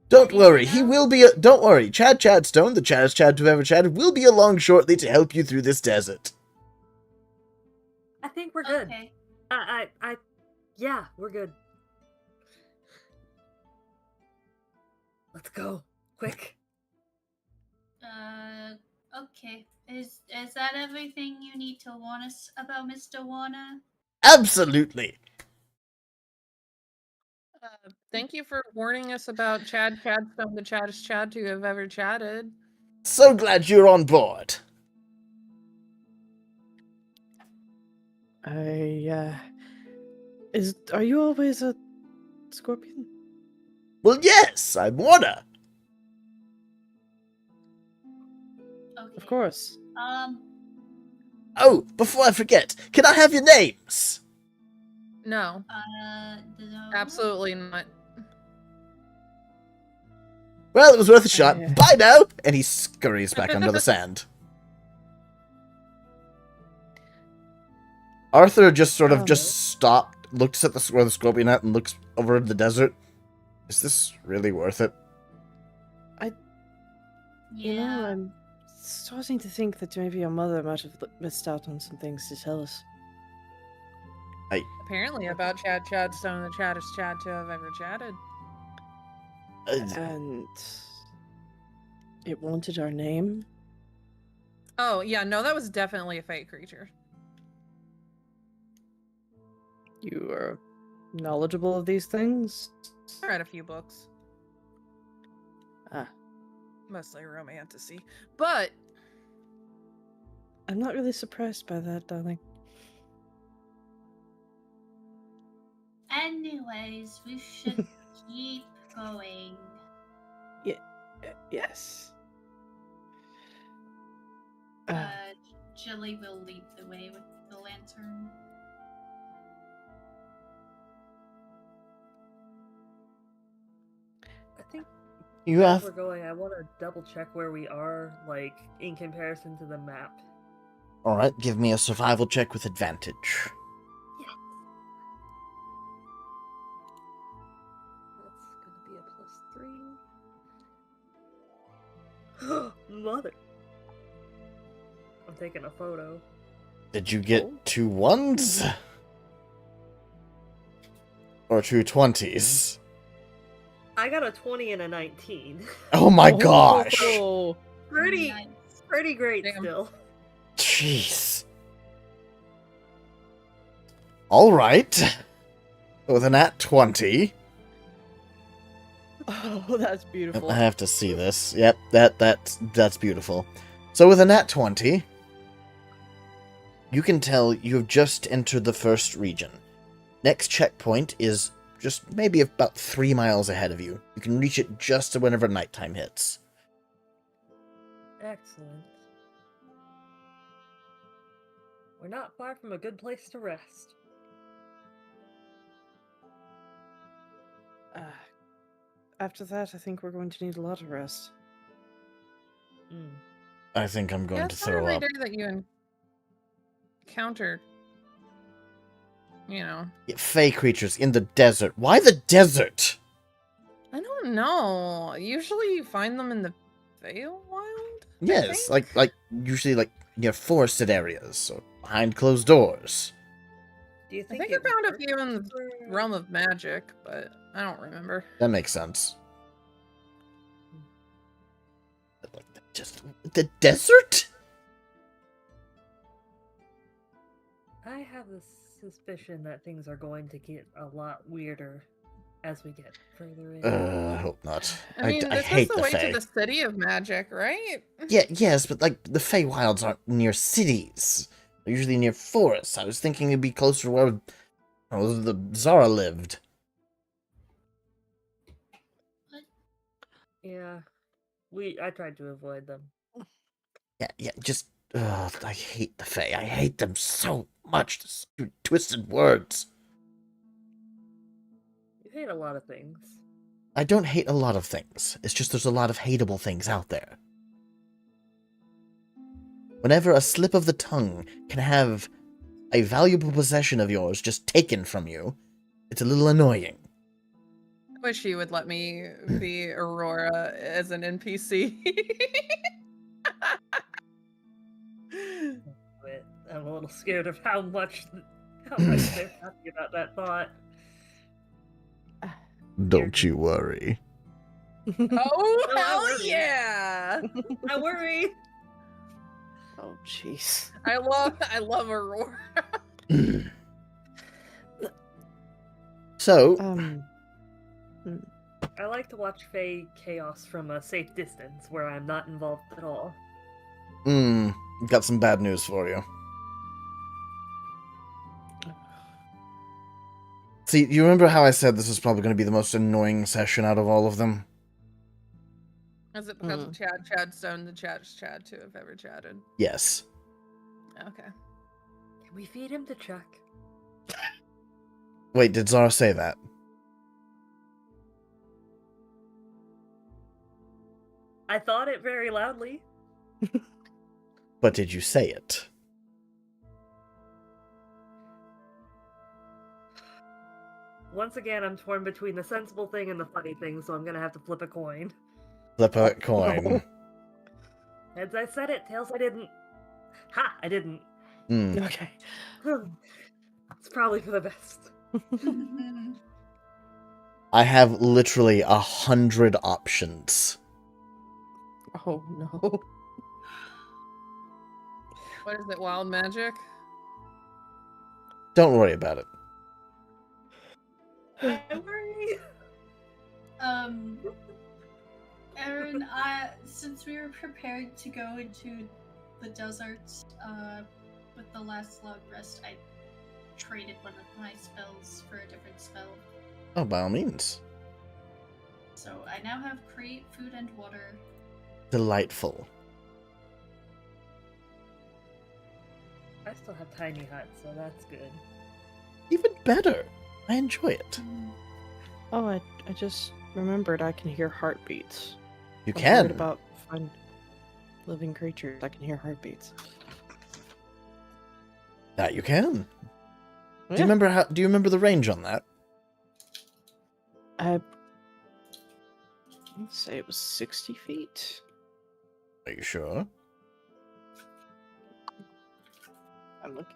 Don't worry, don't worry, Chad Chadstone, the chaddest Chad to have ever chatted, will be along shortly to help you through this desert. I think we're good. Okay. Yeah, we're good. Let's go. Quick. Okay. Is that everything you need to warn us about, Mr. Warner? Absolutely. Thank you for warning us about Chad Chadstone, the chaddest Chad to have ever chatted. So glad you're on board. Are you always a scorpion? Well, yes, I'm Warner. Okay. Of course. Oh, before I forget, can I have your names? No, No. absolutely not. Well, it was worth a shot. Yeah. Bye now! And he scurries back under the sand. Arthur just sort of Um, just stopped, looks at where the scorpion at, and looks over at the desert. Is this really worth it? You know, Yeah. I'm starting to think that maybe your mother might have missed out on some things to tell us. Apparently about Chad Chadstone, the chattest Chad to have ever chatted. And it wanted our name. Oh, yeah, no, that was definitely a fake creature. You are knowledgeable of these things? I read a few books. Ah, Mostly romantasy. But I'm not really surprised by that, darling. Anyways, we should keep going. Yes. Jilly will lead the way with the lantern. I think You as have we're going, I want to double check where we are, like, in comparison to the map. all right. Give me a survival check with advantage. That's gonna be a +3. Mother! I'm taking a photo. Did you get 2 1s? Or 2 20s? I got a 20 and a 19. Oh my gosh! Oh, Pretty Nice. great Damn. still. Jeez. All right. With an at 20. oh, that's beautiful. I have to see this. Yep, that's beautiful. So with a nat 20, you can tell you have just entered the first region. Next checkpoint is just maybe about 3 miles ahead of you. You can reach it just whenever nighttime hits. Excellent. We're not far from a good place to rest. After that, I think we're going to need a lot of rest. Mm. I think I'm going yeah, to it's not throw really up. rare that you encounter, you know. Fey creatures in the desert. Why the desert? I don't know. Usually you find them in the Feywild? Yes, think? like usually like near forested areas or behind closed doors. Do you I think think I found a works few in the for- realm of magic, but I don't remember. That makes sense. Just the desert? I have the suspicion that things are going to get a lot weirder as we get further in. I hope not. I mean, I this hate is the the way Fae. to the city of magic, right? Yeah, yes, but like the Feywilds aren't near cities. They're usually near forests. I was thinking it'd be closer to where the Zara lived. Yeah, I tried to avoid them. Yeah, just I hate the Fae. I hate them so much. The twisted words. You hate a lot of things. I don't hate a lot of things. It's just there's a lot of hateable things out there. Whenever a slip of the tongue can have a valuable possession of yours just taken from you, it's a little annoying. I wish you would let me be Aurora as an NPC. But I'm a little scared of how much they're happy about that thought. Don't you worry. Oh, No, I hell worry. yeah! I worry. Oh, jeez. I love Aurora. So, I like to watch Fae chaos from a safe distance where I'm not involved at all. got some bad news for you. See, you remember how I said this is probably going to be the most annoying session out of all of them? Is it because of Chadstone, the chattest Chad to have ever chatted? Yes. Okay. Can we feed him to Chuck? Wait, did Zara say that? I thought it very loudly. But did you say it? once again, I'm torn between the sensible thing and the funny thing, so I'm gonna have to flip a coin. Flip a coin. Heads, I said it. Tails, I didn't. Ha! I didn't. Hmm. Okay. It's probably for the best. I have literally 100 options. Oh no. What is it? Wild magic? Don't worry about it. I worry. Aaron, since we were prepared to go into the desert, with the last long rest, I traded one of my spells for a different spell. Oh, by all means. So I now have create food and water. Delightful. I still have tiny hut, so that's good. Even better. I enjoy it. Oh, I just remembered I can hear heartbeats. You I'm can. worried about finding living creatures. I can hear heartbeats. That you can. Yeah. Do you remember the range on that? Let's say it was 60 feet. Are you sure? I'm looking.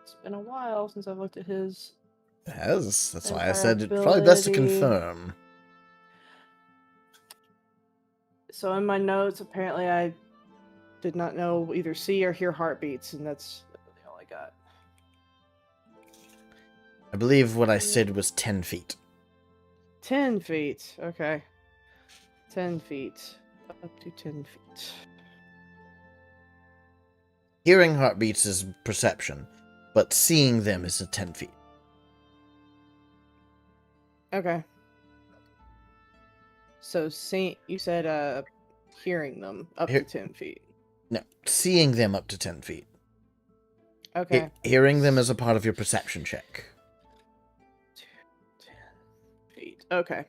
It's been a while since I've looked at his. It has. That's why I said it's probably best to confirm. So in my notes, apparently I did not know either see or hear heartbeats, and that's all I got. I believe what I said was 10 feet. 10 feet. Okay. 10 feet. Up to 10 feet. Hearing heartbeats is perception, but seeing them is at 10 feet. Okay. So you said hearing them up to 10 feet. No, seeing them up to 10 feet. Okay. Hearing them is a part of your perception check. 10 feet. Okay.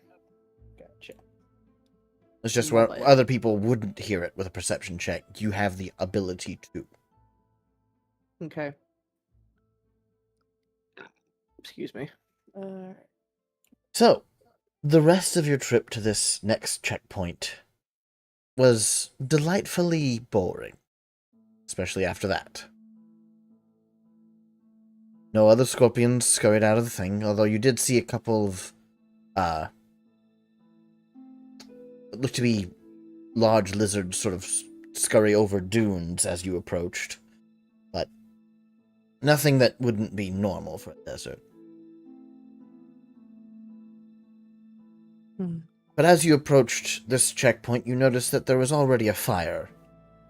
Gotcha. It's just Well, where other people wouldn't hear it with a perception check. You have the ability to. Okay. Excuse me. So, the rest of your trip to this next checkpoint was delightfully boring. Especially after that. No other scorpions scurried out of the thing, although you did see a couple of, what looked to be large lizards sort of scurry over dunes as you approached. But nothing that wouldn't be normal for a desert. But as you approached this checkpoint, you noticed that there was already a fire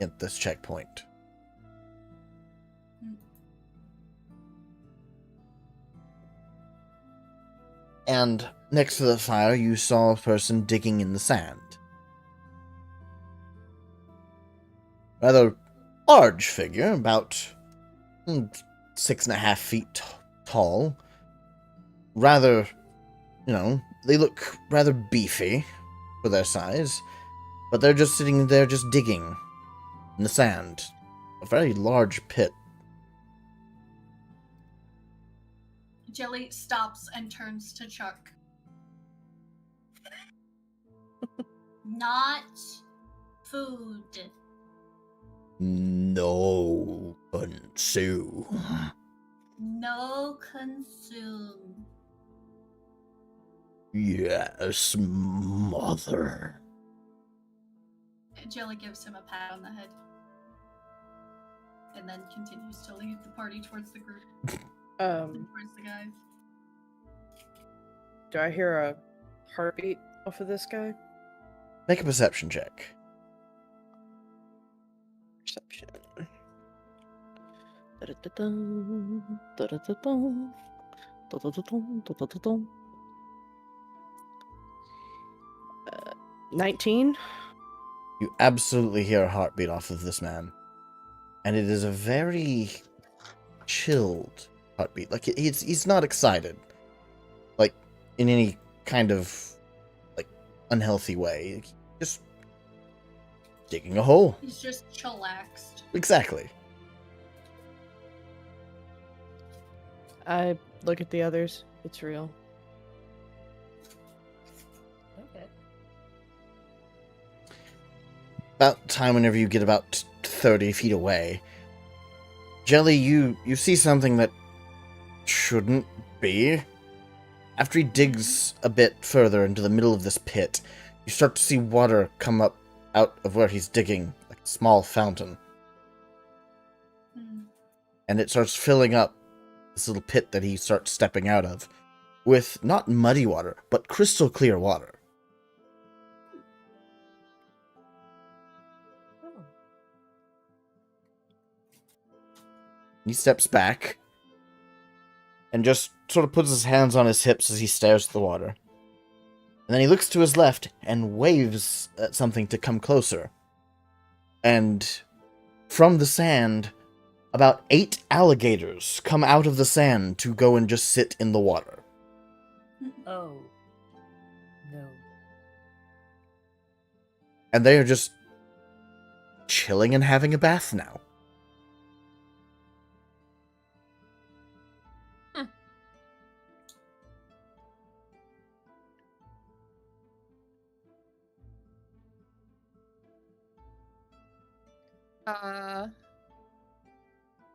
at this checkpoint. And next to the fire, you saw a person digging in the sand. Rather large figure, about 6.5 feet tall. Rather, they look rather beefy for their size, but they're just sitting there just digging in the sand. A very large pit. Jelly stops and turns to Chuck. Not food. No consume. No consume. Yes, mother. Jelly gives him a pat on the head. And then continues to lead the party towards the group. Towards the guys. Do I hear a heartbeat off of this guy? Make a perception check. Perception. Da-da-da-dum, da-da-da-dum, da-da-da-dum, da-da-da-dum. 19? You absolutely hear a heartbeat off of this man. And it is a very chilled heartbeat. Like, he's not excited. Like, in any kind of, like, unhealthy way. Just digging a hole. He's just chillaxed. Exactly. I look at the others. It's real. about time whenever you get about 30 feet away. Jelly, you see something that shouldn't be. After he digs a bit further into the middle of this pit, you start to see water come up out of where he's digging, like a small fountain. And it starts filling up this little pit that he starts stepping out of with not muddy water, but crystal clear water. He steps back and just sort of puts his hands on his hips as he stares at the water. And then he looks to his left and waves at something to come closer. And from the sand, about 8 alligators come out of the sand to go and just sit in the water. Oh. No. And they are just chilling and having a bath now.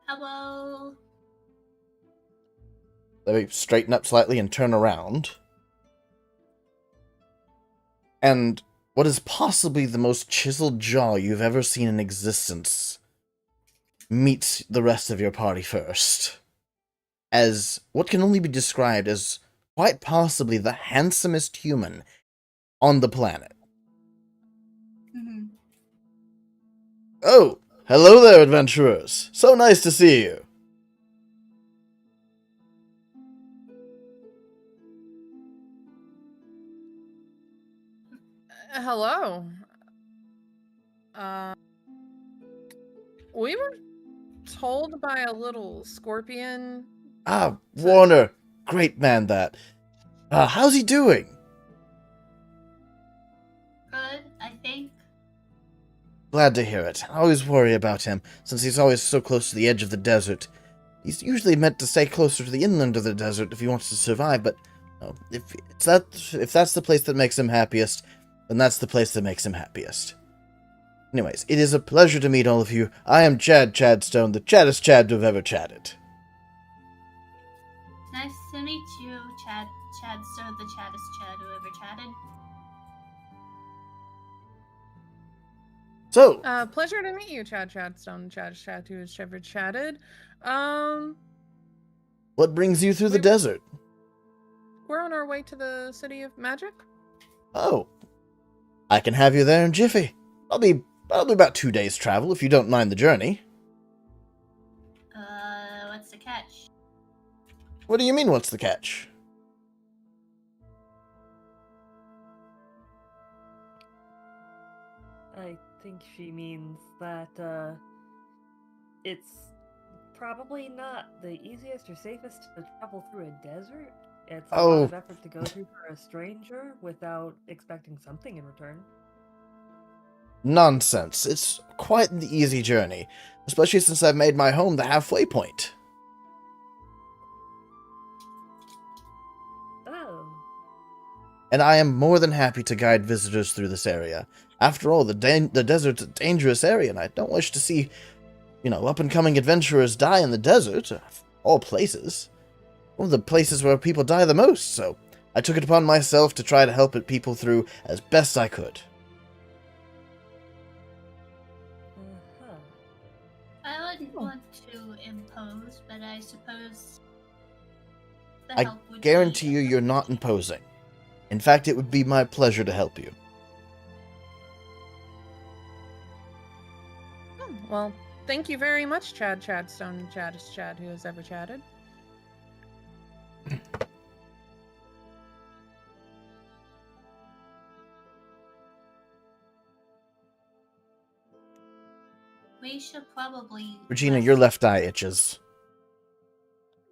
Hello. They straighten up slightly and turn around. And what is possibly the most chiseled jaw you've ever seen in existence meets the rest of your party first. As what can only be described as quite possibly the handsomest human on the planet. Oh, hello there, adventurers. So nice to see you. Hello. We were told by a little scorpion. Ah, Warner. Great man, that. How's he doing? Good, I think. Glad to hear it. I always worry about him, since he's always so close to the edge of the desert. He's usually meant to stay closer to the inland of the desert if he wants to survive, but if that's the place that makes him happiest, then that's the place that makes him happiest. Anyways, it is a pleasure to meet all of you. I am Chad Chadstone, the chattest Chad to have ever chatted. Nice to meet you, Chadstone, the chattest Chad who ever chatted. So, Pleasure to meet you, Chad Chadstone, chattest Chad who has ever chatted. what brings you through the desert? We're on our way to the City of Magic. Oh, I can have you there in jiffy. I'll be about 2 days' travel if you don't mind the journey. What's the catch? What do you mean, what's the catch? I think she means that, it's probably not the easiest or safest to travel through a desert. It's a lot of effort to go through for a stranger without expecting something in return. Nonsense. It's quite an easy journey, especially since I've made my home the halfway point. Oh. And I am more than happy to guide visitors through this area. After all, the desert's a dangerous area, and I don't wish to see, up-and-coming adventurers die in the desert, of all places. One of the places where people die the most, so I took it upon myself to try to help people through as best I could. I wouldn't want to impose, but I suppose the I help would guarantee be... you you're not imposing. In fact, it would be my pleasure to help you. Well, thank you very much, Chad Chadstone, chattest Chad who has ever chatted. We should probably... Regina, your left eye itches.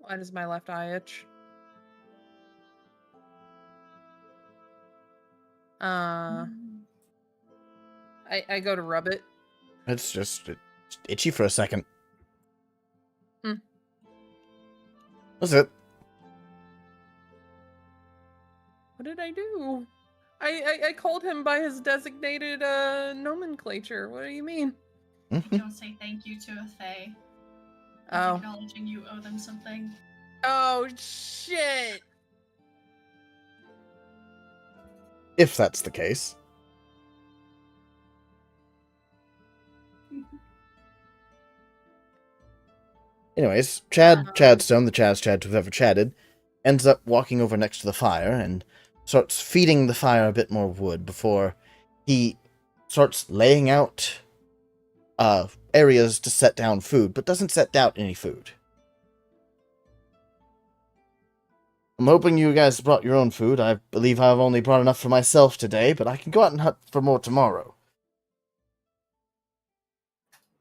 Why does my left eye itch? I go to rub it. It's just itchy for a second. That's it. What did I do? I called him by his designated nomenclature. What do you mean? You don't say thank you to a fae. Oh. Acknowledging you owe them something. Oh shit. If that's the case. Anyways, Chadstone, the Chad who've ever chatted, ends up walking over next to the fire and starts feeding the fire a bit more wood before he starts laying out areas to set down food, but doesn't set down any food. I'm hoping you guys brought your own food. I believe I've only brought enough for myself today, but I can go out and hunt for more tomorrow.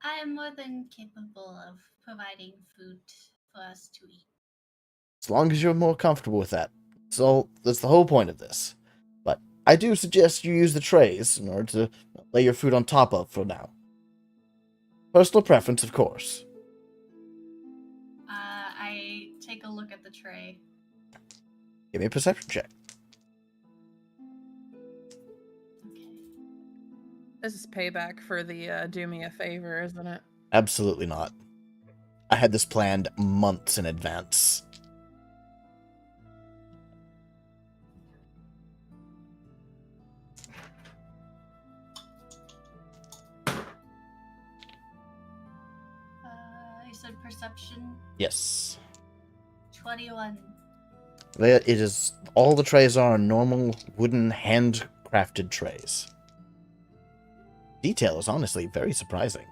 I am more than capable of providing food for us to eat. As long as you're more comfortable with that. So that's the whole point of this. But I do suggest you use the trays in order to lay your food on top of for now. Personal preference, of course. I take a look at the tray. Give me a perception check. Okay. This is payback for the do me a favor, isn't it? Absolutely not. I had this planned months in advance. You said perception? Yes. 21. It is. All the trays are normal wooden handcrafted trays. Detail is honestly very surprising.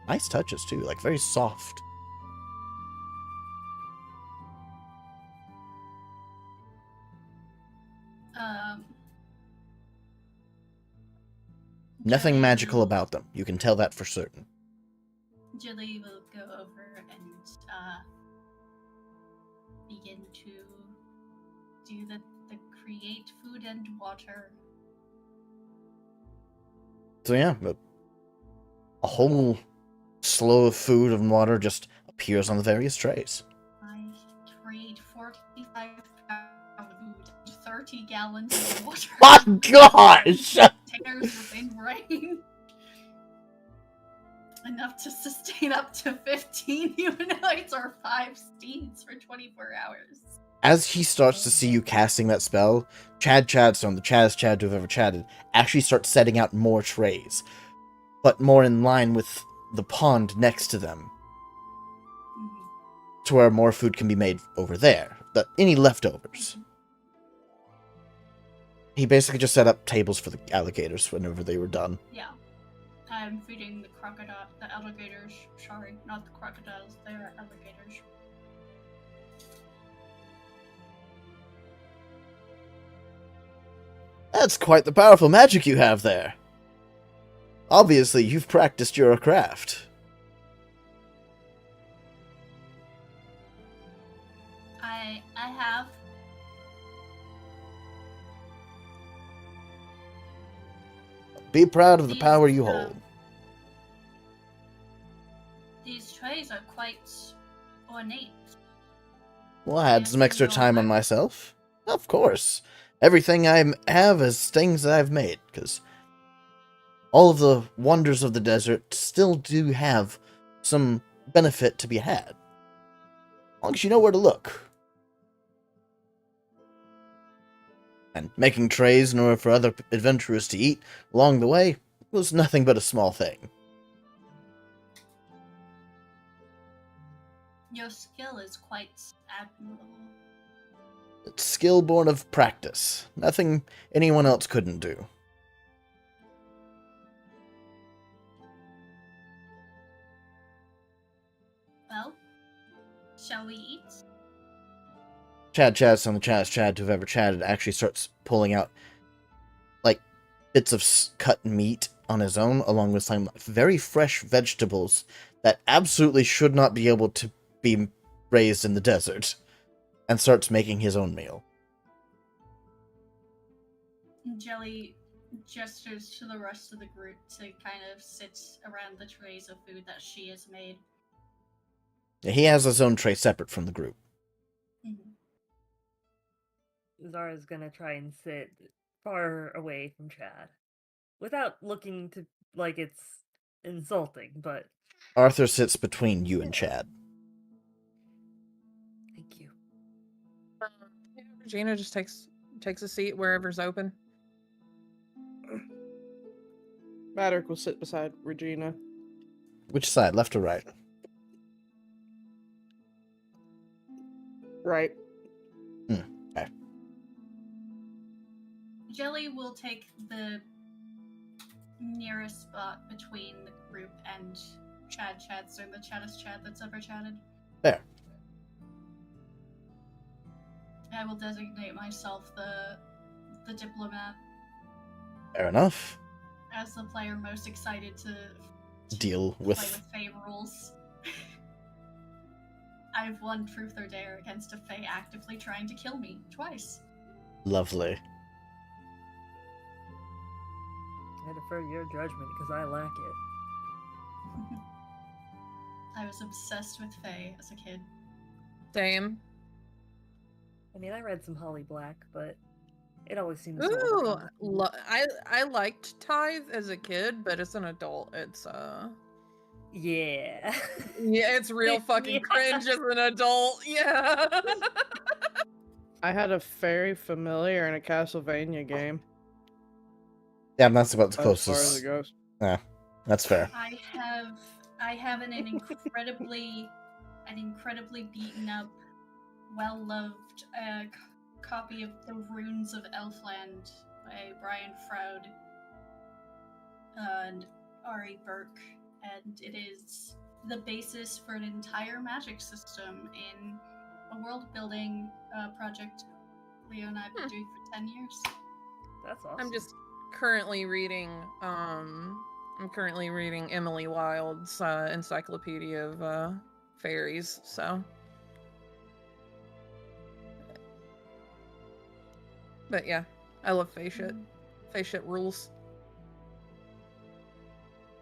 Nice touches too, like very soft. Nothing Jilly magical will- about them. You can tell that for certain. Jilly will go over and begin to do the create food and water. So yeah, a whole slow of food and water just appears on the various trays. I create 45 pounds of food and 30 gallons of water. My gosh! Containers within rain. Enough to sustain up to 15 humanoids or 5 steeds for 24 hours. As he starts to see you casting that spell, Chadstone, the Chad who've ever chatted, actually starts setting out more trays, but more in line with the pond next to them, to where more food can be made over there. Any leftovers. He basically just set up tables for the alligators whenever they were done. Yeah. I'm feeding the alligators. Sorry, not the crocodiles, they're alligators. That's quite the powerful magic you have there. Obviously, you've practiced your craft. I have. Be proud of the power you hold. These trays are quite ornate. Well, I had some extra time on myself. Of course. Everything I have is things that I've made, because all of the wonders of the desert still do have some benefit to be had. As long as you know where to look. And making trays in order for other adventurers to eat along the way was nothing but a small thing. Your skill is quite admirable. It's skill born of practice. Nothing anyone else couldn't do. Well, shall we eat? Chadstone, the Chad who've ever chatted, actually starts pulling out, like, bits of cut meat on his own, along with some very fresh vegetables that absolutely should not be able to be raised in the desert, and starts making his own meal. Jelly gestures to the rest of the group to kind of sit around the trays of food that she has made. He has his own tray separate from the group. Mm-hmm. Zara's gonna try and sit far away from Chad. Without looking to like it's insulting, but Arthur sits between you and Chad. thank you. Yeah, Regina just takes a seat wherever's open. Maddox will sit beside Regina. Which side, left or right? Right. Okay. Jelly will take the nearest spot between the group and Chad, so the chattest Chad that's ever chatted. There. I will designate myself the diplomat Fair enough. as the player most excited to Deal play with... with Fae rules. I've won Truth or Dare against a Fae actively trying to kill me twice. Lovely. I defer to your judgment because I lack it. I was obsessed with Fae as a kid. Same. I mean, I read some Holly Black, but it always seems Ooh, so I liked Tithe as a kid, but as an adult, it's yeah. yeah, it's real fucking Yeah. cringe as an adult. Yeah. I had a fairy familiar in a Castlevania game. Yeah, that's about the As far as closest. it goes. Yeah, that's fair. I have an incredibly beaten up, well loved copy of The Runes of Elfland by Brian Froud and Ari Burke, and it is the basis for an entire magic system in a world building project Leo and I have been doing for 10 years. That's awesome. I'm just currently reading Emily Wilde's Encyclopedia of Fairies, so. But yeah, I love Fae shit. Fae shit rules.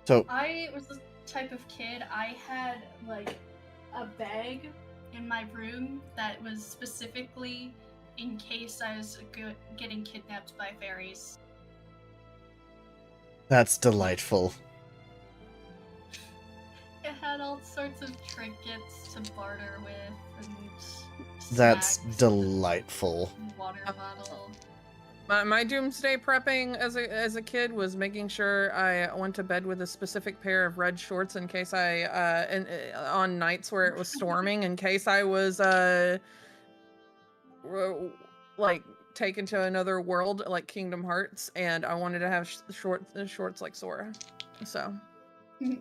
So, I was the type of kid, I had like a bag in my room that was specifically in case I was getting kidnapped by fairies. that's delightful. It had all sorts of trinkets to barter with and That's snacks delightful. and water bottle. My doomsday prepping as a kid was making sure I went to bed with a specific pair of red shorts in case on nights where it was storming, in case I was like taken to another world like Kingdom Hearts, and I wanted to have shorts like Sora. So. Back to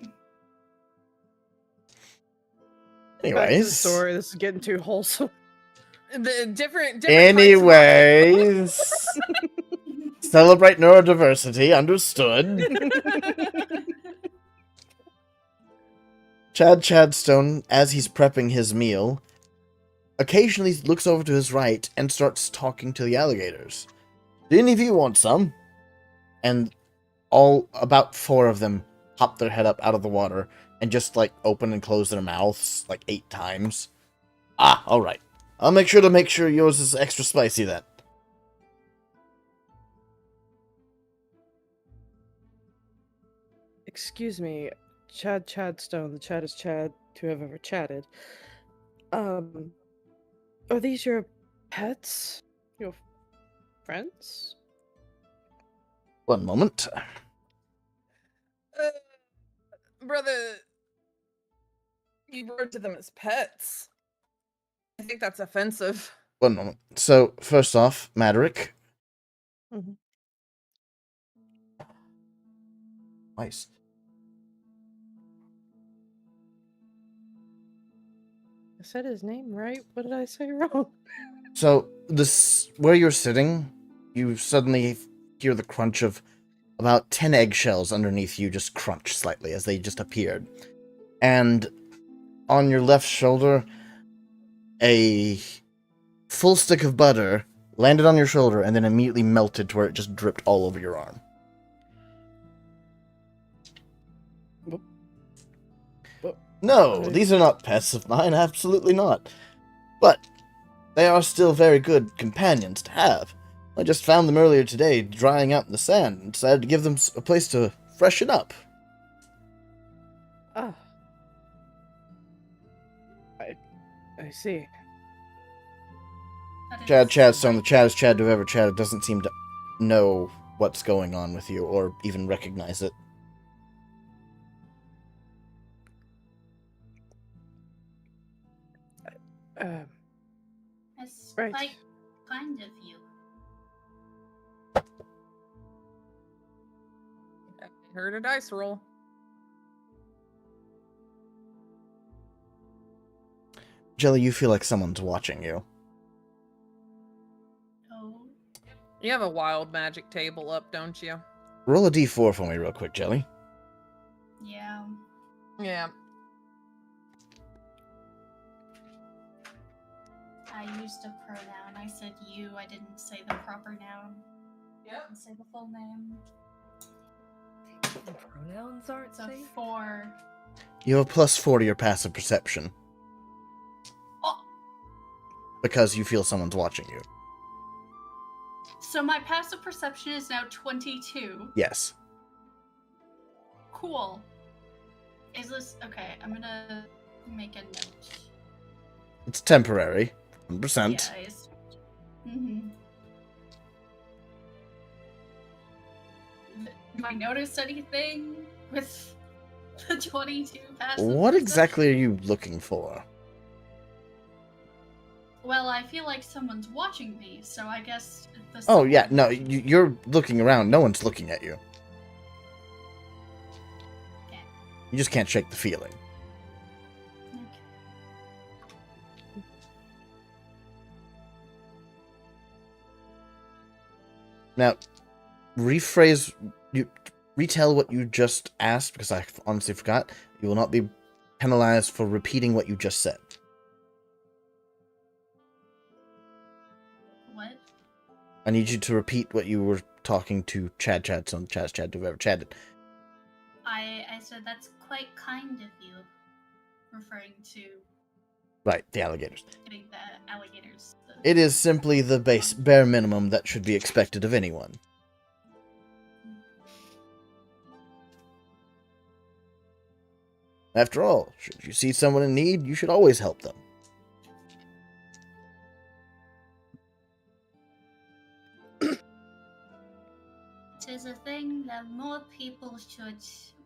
the Anyways. story. This is getting too wholesome. The different Anyways. Celebrate neurodiversity, understood. Chadstone, as he's prepping his meal, occasionally looks over to his right and starts talking to the alligators. Do any of you want some? And about 4 of them pop their head up out of the water and just, like, open and close their mouths, like, 8 times. Ah, alright. I'll make sure yours is extra spicy then. Excuse me, Chadstone, the chattest Chad to have ever chatted. Are these your pets? Your friends? One moment. Brother, you referred to them as pets. I think that's offensive. One moment. So, first off, Maderick. Mhm. Nice. I said his name right. What did I say wrong? So, where you're sitting, you suddenly hear the crunch of about 10 eggshells underneath you just crunch slightly as they just appeared. And on your left shoulder, a full stick of butter landed on your shoulder and then immediately melted to where it just dripped all over your arm. No, these are not pests of mine, absolutely not. But they are still very good companions to have. I just found them earlier today, drying out in the sand, and decided to give them a place to freshen up. Ah. I see. That is Chad Chadstone, the like- Chaddest Chad who ever chatted, doesn't seem to know what's going on with you, or even recognize it. That's Right. quite kind of you. I heard a dice roll. Jelly, you feel like someone's watching you. Oh, You have a wild magic table up, don't you? Roll a d4 for me real quick, Jelly. yeah. Yeah. I used a pronoun. I said you. I didn't say the proper noun. I Yep. didn't say the full name. The pronouns aren't It's a safe. 4. You have a +4 to your passive perception, Oh, because you feel someone's watching you. so my passive perception is now 22. Yes. Cool. Is this okay? I'm gonna make a note. It's temporary. 100%. Yeah, it's. Mm-hmm. Do I notice anything with the 22 passive? What perception? exactly are you looking for? Well, I feel like someone's watching me, so I guess. Oh, yeah, no, you're looking around. No one's looking at you. Okay. You just can't shake the feeling. Okay. Now, retell what you just asked, because I honestly forgot. You will not be penalized for repeating what you just said. What? I need you to repeat what you were talking to Chad, whoever chatted. I said that's quite kind of you, referring to Right, the alligators. getting the alligators. It is simply the bare minimum that should be expected of anyone. After all, should you see someone in need, you should always help them. Tis a thing that more people should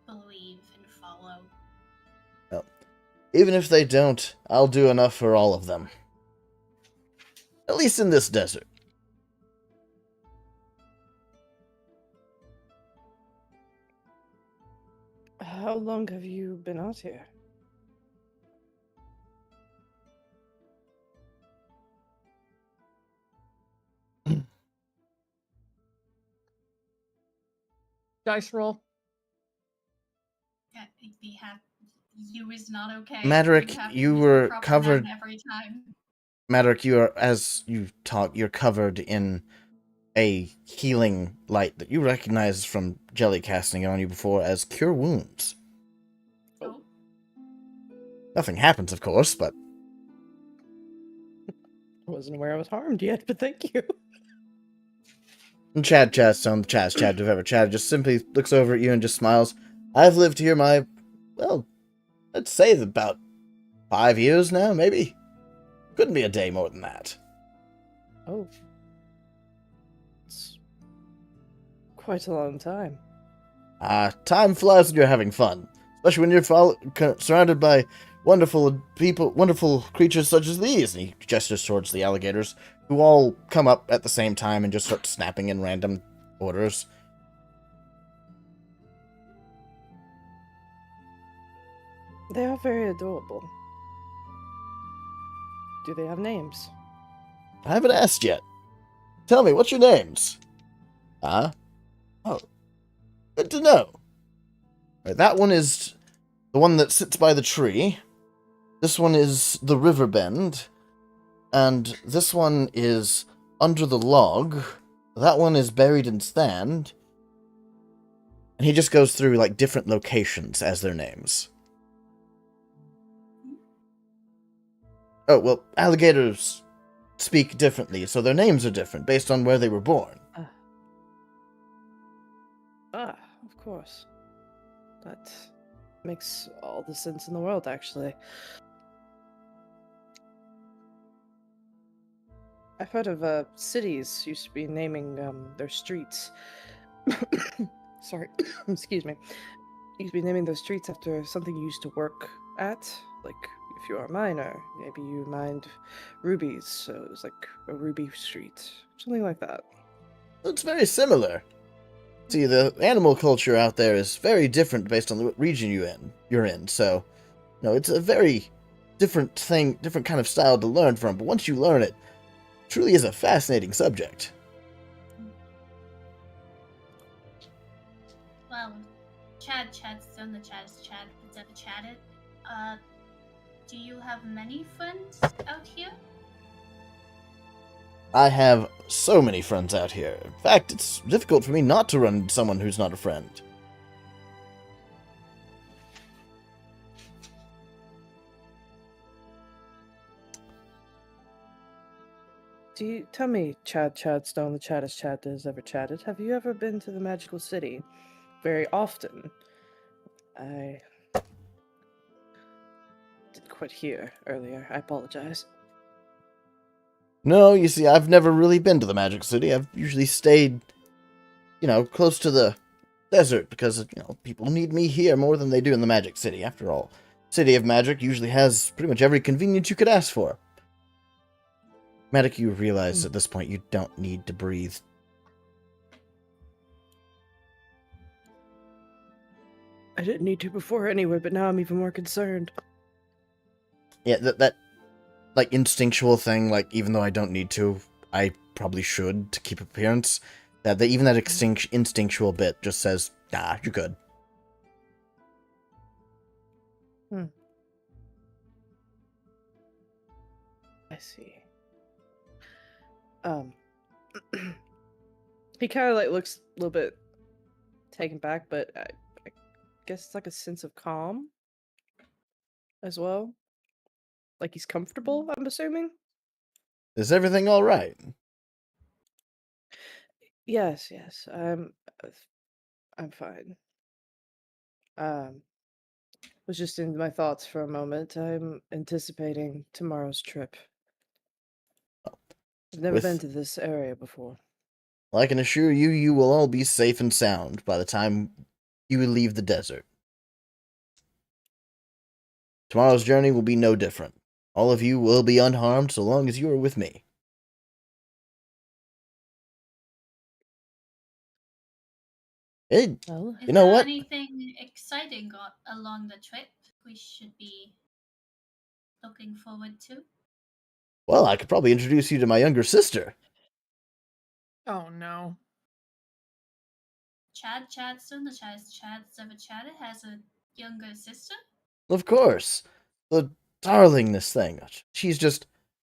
believe and follow. Even if they don't, I'll do enough for all of them. At least in this desert. How long have you been out here? Dice roll. Yeah, be happy. You is not okay. Maverick, Be happy you with the were proper covered- noun every time. Maderick, you are, as you talk, you're covered in a healing light that you recognize from Jelly casting it on you before as Cure Wounds. Oh, Nothing happens, of course, but I wasn't aware I was harmed yet, but thank you. and Chadstone, the Chad who've ever chatted, just simply looks over at you and just smiles. I've lived here well, let's say about 5 years now, maybe. Couldn't be a day more than that. Oh. It's quite a long time. Time flies when you're having fun. Especially when you're surrounded by wonderful people, wonderful creatures such as these. And he gestures towards the alligators, who all come up at the same time and just start snapping in random orders. They are very adorable. Do they have names? I haven't asked yet. Tell me, what's your names? Oh, good to know. Right, that one is the one that sits by the tree. This one is the river bend. And this one is under the log. That one is buried in sand. And he just goes through, like, different locations as their names. Oh, well, alligators speak differently, so their names are different based on where they were born. Of course. That makes all the sense in the world, actually. I've heard of cities used to be naming their streets. Sorry, excuse me. Used to be naming those streets after something you used to work at. Like, if you are a miner, maybe you mined rubies, so it was like a ruby street. Something like that. It's very similar. See, the animal culture out there is very different based on the region you're in, so, it's a very different thing, different kind of style to learn from, but once you learn it, it truly is a fascinating subject. Well, Chad's done the Chad's Chad that's ever chatted. Do you have many friends out here? I have so many friends out here. In fact, it's difficult for me not to run into someone who's not a friend. Do you tell me, Chadstone, the Chaddest Chad that has ever chatted, have you ever been to the magical city very often? I didn't quite hear earlier. I apologize. No, you see, I've never really been to the Magic City. I've usually stayed, close to the desert because, people need me here more than they do in the Magic City. After all, City of Magic usually has pretty much every convenience you could ask for. Magic, you realize at this point you don't need to breathe. I didn't need to before anyway, but now I'm even more concerned. Yeah, that like instinctual thing, like even though I don't need to, I probably should to keep appearance. Even that instinctual bit just says, nah, you're good. I see. He kind of like looks a little bit taken back, but I guess it's like a sense of calm as well. Like he's comfortable, I'm assuming. Is everything all right? Yes, I'm fine. Was just in my thoughts for a moment. I'm anticipating tomorrow's trip. I've never been to this area before. Well, I can assure you, you will all be safe and sound by the time you leave the desert. Tomorrow's journey will be no different. All of you will be unharmed so long as you are with me. Well, you know what? Anything exciting along the trip we should be looking forward to? Well, I could probably introduce you to my younger sister. Oh no. Chadstone, the Chad's ever chatted, has a younger sister? Of course. The darlingness thing. She's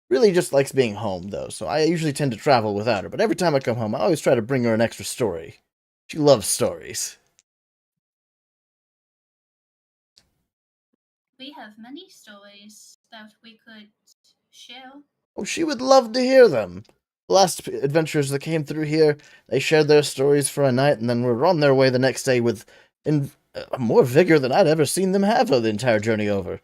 really just likes being home, though, so I usually tend to travel without her, but every time I come home, I always try to bring her an extra story. She loves stories. We have many stories that we could share. Oh, she would love to hear them. The last adventurers that came through here, they shared their stories for a night, and then were on their way the next day with more vigor than I'd ever seen them have the entire journey over.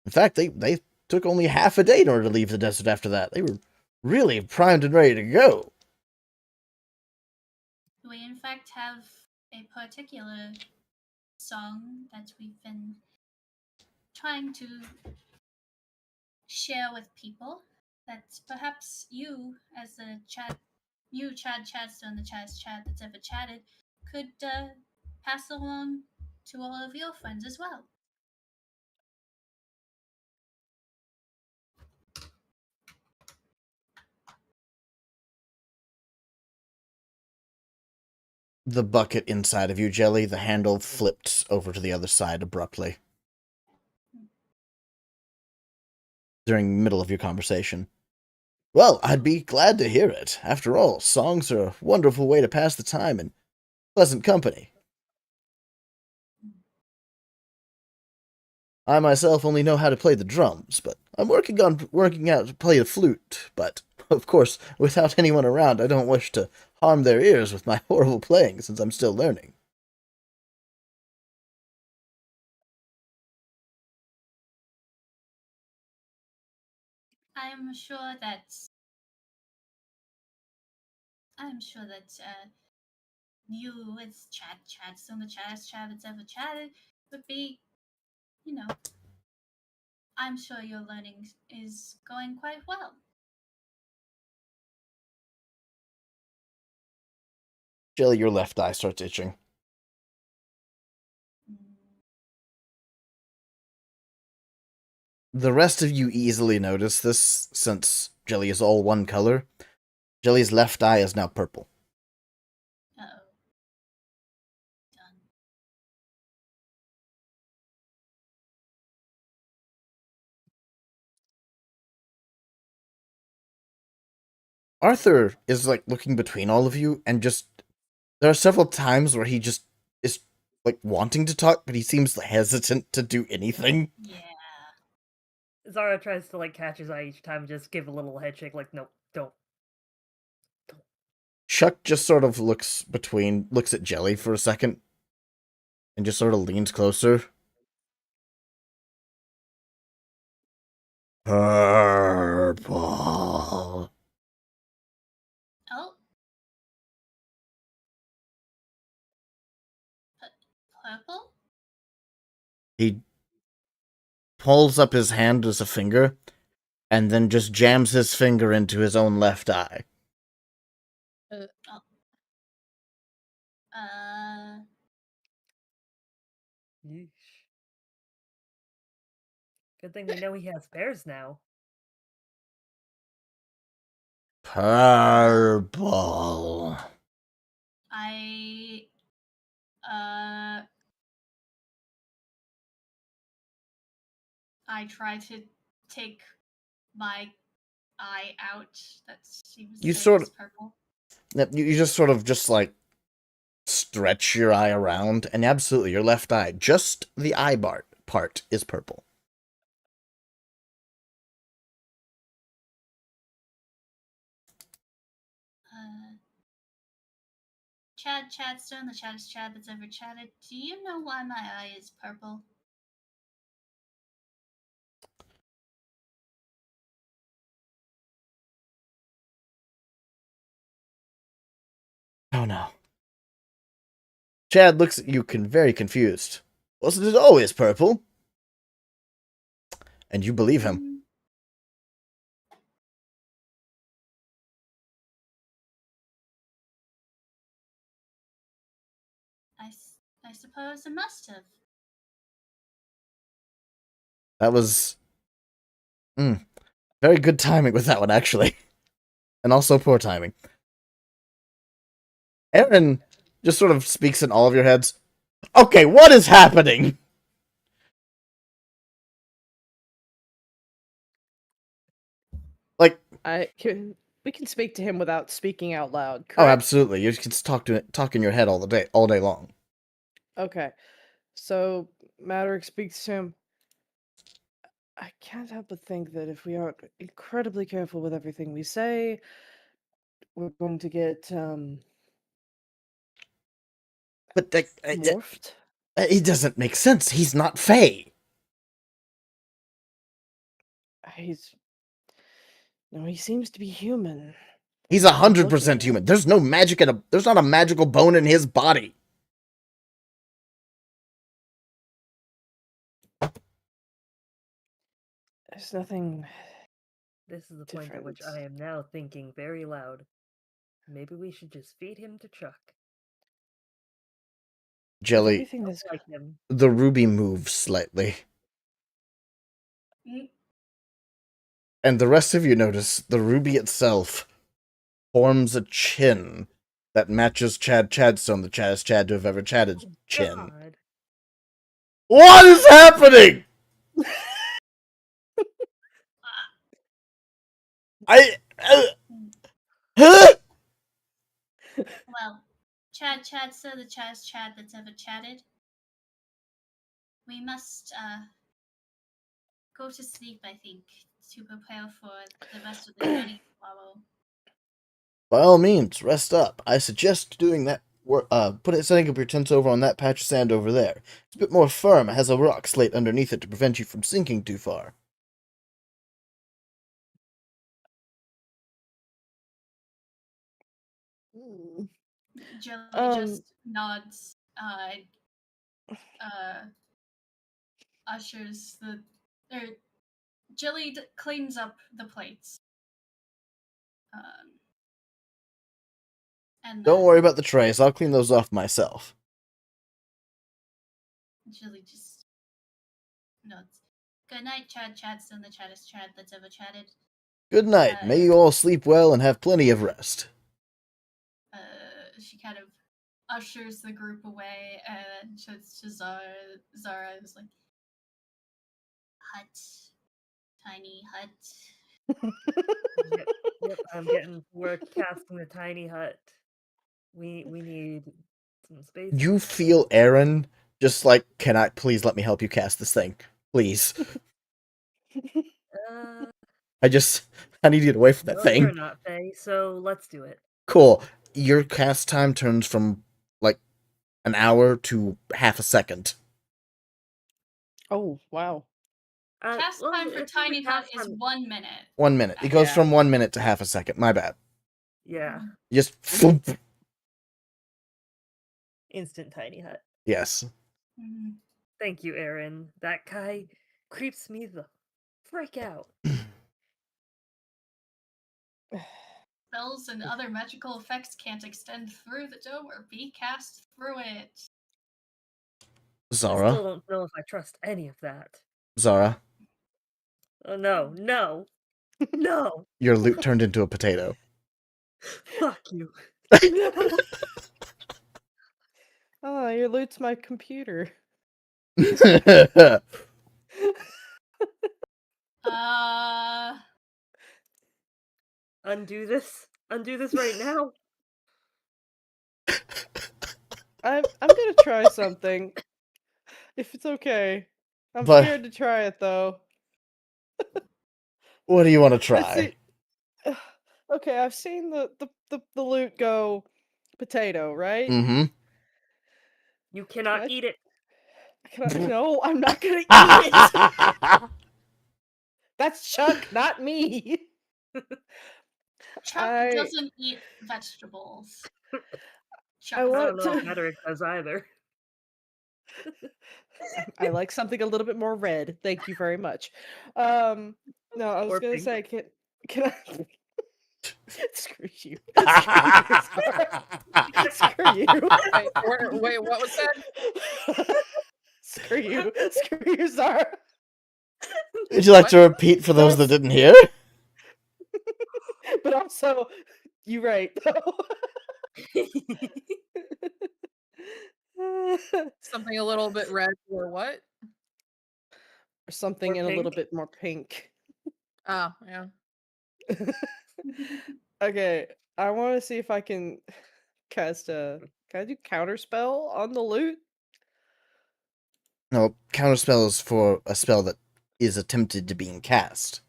In fact, they took only half a day in order to leave the desert after that. They were really primed and ready to go. We, in fact, have a particular song that we've been trying to share with people that perhaps you, as the Chadstone, the Chad's Chad that's ever chatted, could pass along to all of your friends as well. The bucket inside of you, Jelly, the handle flipped over to the other side abruptly. During the middle of your conversation. Well, I'd be glad to hear it. After all, songs are a wonderful way to pass the time in pleasant company. I myself only know how to play the drums, but I'm working out to play the flute, but of course, without anyone around, I don't wish to harm their ears with my horrible playing since I'm still learning. I'm sure that you with Chad's on the chattest chat that's ever chatted would be, you know, I'm sure your learning is going quite well. Jelly, your left eye starts itching. The rest of you easily notice this, since Jelly is all one color. Jelly's left eye is now purple. Uh-oh. Done. Arthur is like looking between all of you, and just there are several times where he just is like wanting to talk, but he seems hesitant to do anything. Yeah. Zara tries to like catch his eye each time and just give a little head shake, like, nope, don't. Chuck just sort of looks at Jelly for a second, and just sort of leans closer. Purple. Oh. Purple? He pulls up his hand as a finger, and then just jams his finger into his own left eye. Yeesh. Good thing we know he has bears now. Purple. I try to take my eye out. That seems You to say sort it's of- purple. You just sort of just like stretch your eye around, and absolutely, your left eye, just the eye part is purple. Chadstone, the chattest Chad that's ever chatted. Do you know why my eye is purple? Oh no. Chad looks at you very confused. Wasn't it always purple? And you believe him. I suppose it must have. That was very good timing with that one, actually. And also poor timing. Aaron just sort of speaks in all of your heads. Okay, what is happening? Like, we can speak to him without speaking out loud, correct? oh, absolutely. You can talk in your head all day long. Okay. So, Maverick speaks to him. I can't help but think that if we aren't incredibly careful with everything we say, we're going to get, But morphed? it doesn't make sense. He's not Fae. No, he seems to be human. He's That's what I'm 100% looking human. at. There's no magic there's not a magical bone in his body. There's nothing. This is the point at which I am now thinking very loud. Maybe we should just feed him to Chuck. Jelly, Everything that's Like him. the ruby moves slightly. And the rest of you notice the ruby itself forms a chin that matches Chadstone, the chattest Chad to have ever chatted chin. God. What is happening? Huh? Well, Chad, sir, the chattest Chad that's ever chatted. We must go to sleep, I think, to prepare for the rest of the journey. follow. By all means, rest up. I suggest doing that. Setting up your tents over on that patch of sand over there. It's a bit more firm. It has a rock slate underneath it to prevent you from sinking too far. Jelly just nods. Ushers the. Jelly cleans up the plates. And Don't worry about the trays. I'll clean those off myself. Jelly just nods. Good night, Chad's done the chattest chat that's ever chatted. Good night. May you all sleep well and have plenty of rest. She kind of ushers the group away and shows to Zara. Zara is like, hut. Tiny hut. Yep, I'm getting work casting the tiny hut. We need some space. You feel Aaron just like, can I please let me help you cast this thing? Please. I need to get away from that Well, thing. you're not Faye, so let's do it. Cool. Your cast time turns from like an hour to half a second. Oh, wow. Cast time for Tiny Hut is 1 minute. 1 minute. It goes Yeah. from 1 minute to half a second. My bad. Yeah, Just thump. instant tiny hut. Yes. Mhm. Thank you, Aaron. That guy creeps me the frick out. Spells and other magical effects can't extend through the dome or be cast through it. I still Zara. don't know if I trust any of that. Zara. Oh no, no, no! Your loot turned into a potato. Fuck you. Oh, your loot's my computer. Undo this. Undo this right now. I'm gonna try something. If it's okay. I'm But- scared to try it though. What do you want to I try? see. Okay, I've seen the loot go potato, right? Mm-hmm. You cannot What? eat it. No, I'm not gonna eat it. That's Chuck, not me. Chuck doesn't eat vegetables. Chuck I I want don't know if to. Medric does either. I like something a little bit more red. Thank you very much. No, I was Or gonna pink. say, can I? Screw you. Screw you. Sorry. Screw you. Wait, what was said? Screw you. Screw you, Zara. Would you like to What? repeat for those that didn't hear? But also, you right though. Something a little bit red or what? Or something Or in a little pink. bit more pink. Oh, yeah. Okay, I want to see if I can cast a. Can I do counterspell on the loot? No, counterspell is for a spell that is attempted to being cast.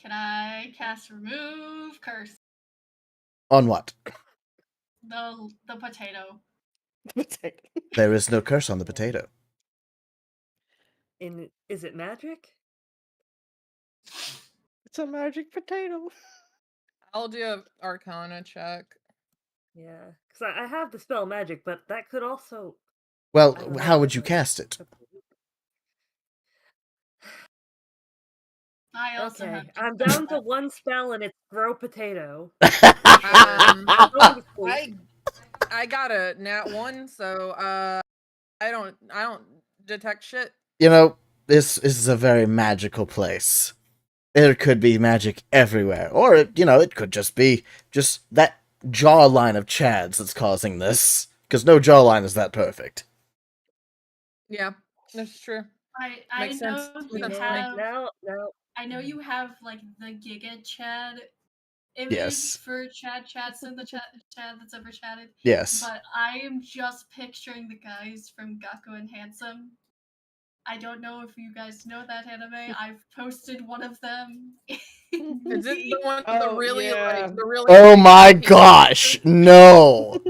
Can I cast remove curse? On what? The potato. There is no curse on the potato. Is it magic? It's a magic potato. I'll do an Arcana check. Yeah, because I have the spell magic, but that could also. Well, I don't know how if would I you know. cast it? I also Okay, have. I'm down to one spell and it's grow potato. I got a nat 1, so I don't detect shit. You know, this is a very magical place. There could be magic everywhere. Or, it could just be just that jawline of Chad's that's causing this. Because no jawline is that perfect. Yeah, that's true. I Makes know sense. you Makes sense to me. have. No. I know you have like the Giga Chad image Yes. for Chad chats in the chat that's ever chatted. Yes. But I am just picturing the guys from Gakko and Handsome I don't know if you guys know that anime. I've posted one of them. Is it the one Oh, the really yeah. like the really Oh big my penis gosh, picture? no.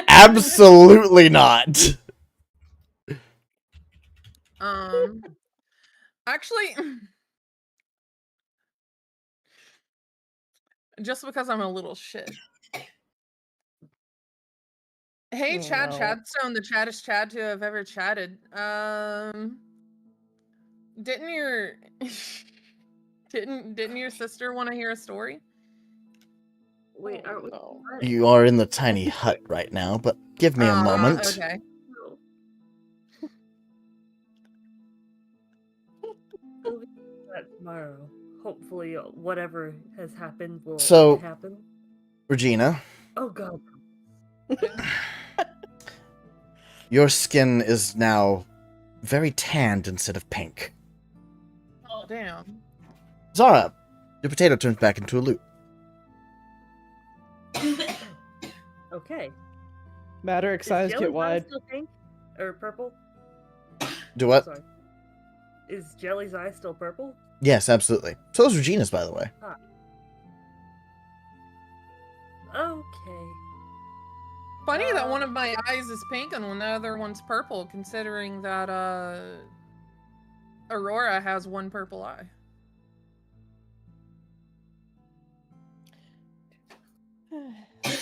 Absolutely not. Actually, just because I'm a little shit. Hey, Oh, Chad no. Chadstone, the chattest Chad to have ever chatted. Didn't your didn't your sister want to hear a story? Wait, are we? No. What? You are in the tiny hut right now, but give me a moment. Okay. No. We'll be back tomorrow. Hopefully, whatever has happened will So- happen. Regina, Oh God. your skin is now very tanned instead of pink. Oh damn. Zara, your potato turns back into a loot. Okay. Maderick's Is eyes Jelly's get eye wide. still pink or purple? Do what? Sorry. Is Jelly's eye still purple? Yes, absolutely. So is Regina's, by the way. Okay. Funny that one of my eyes is pink and the other one's purple, considering that Aurora has one purple eye.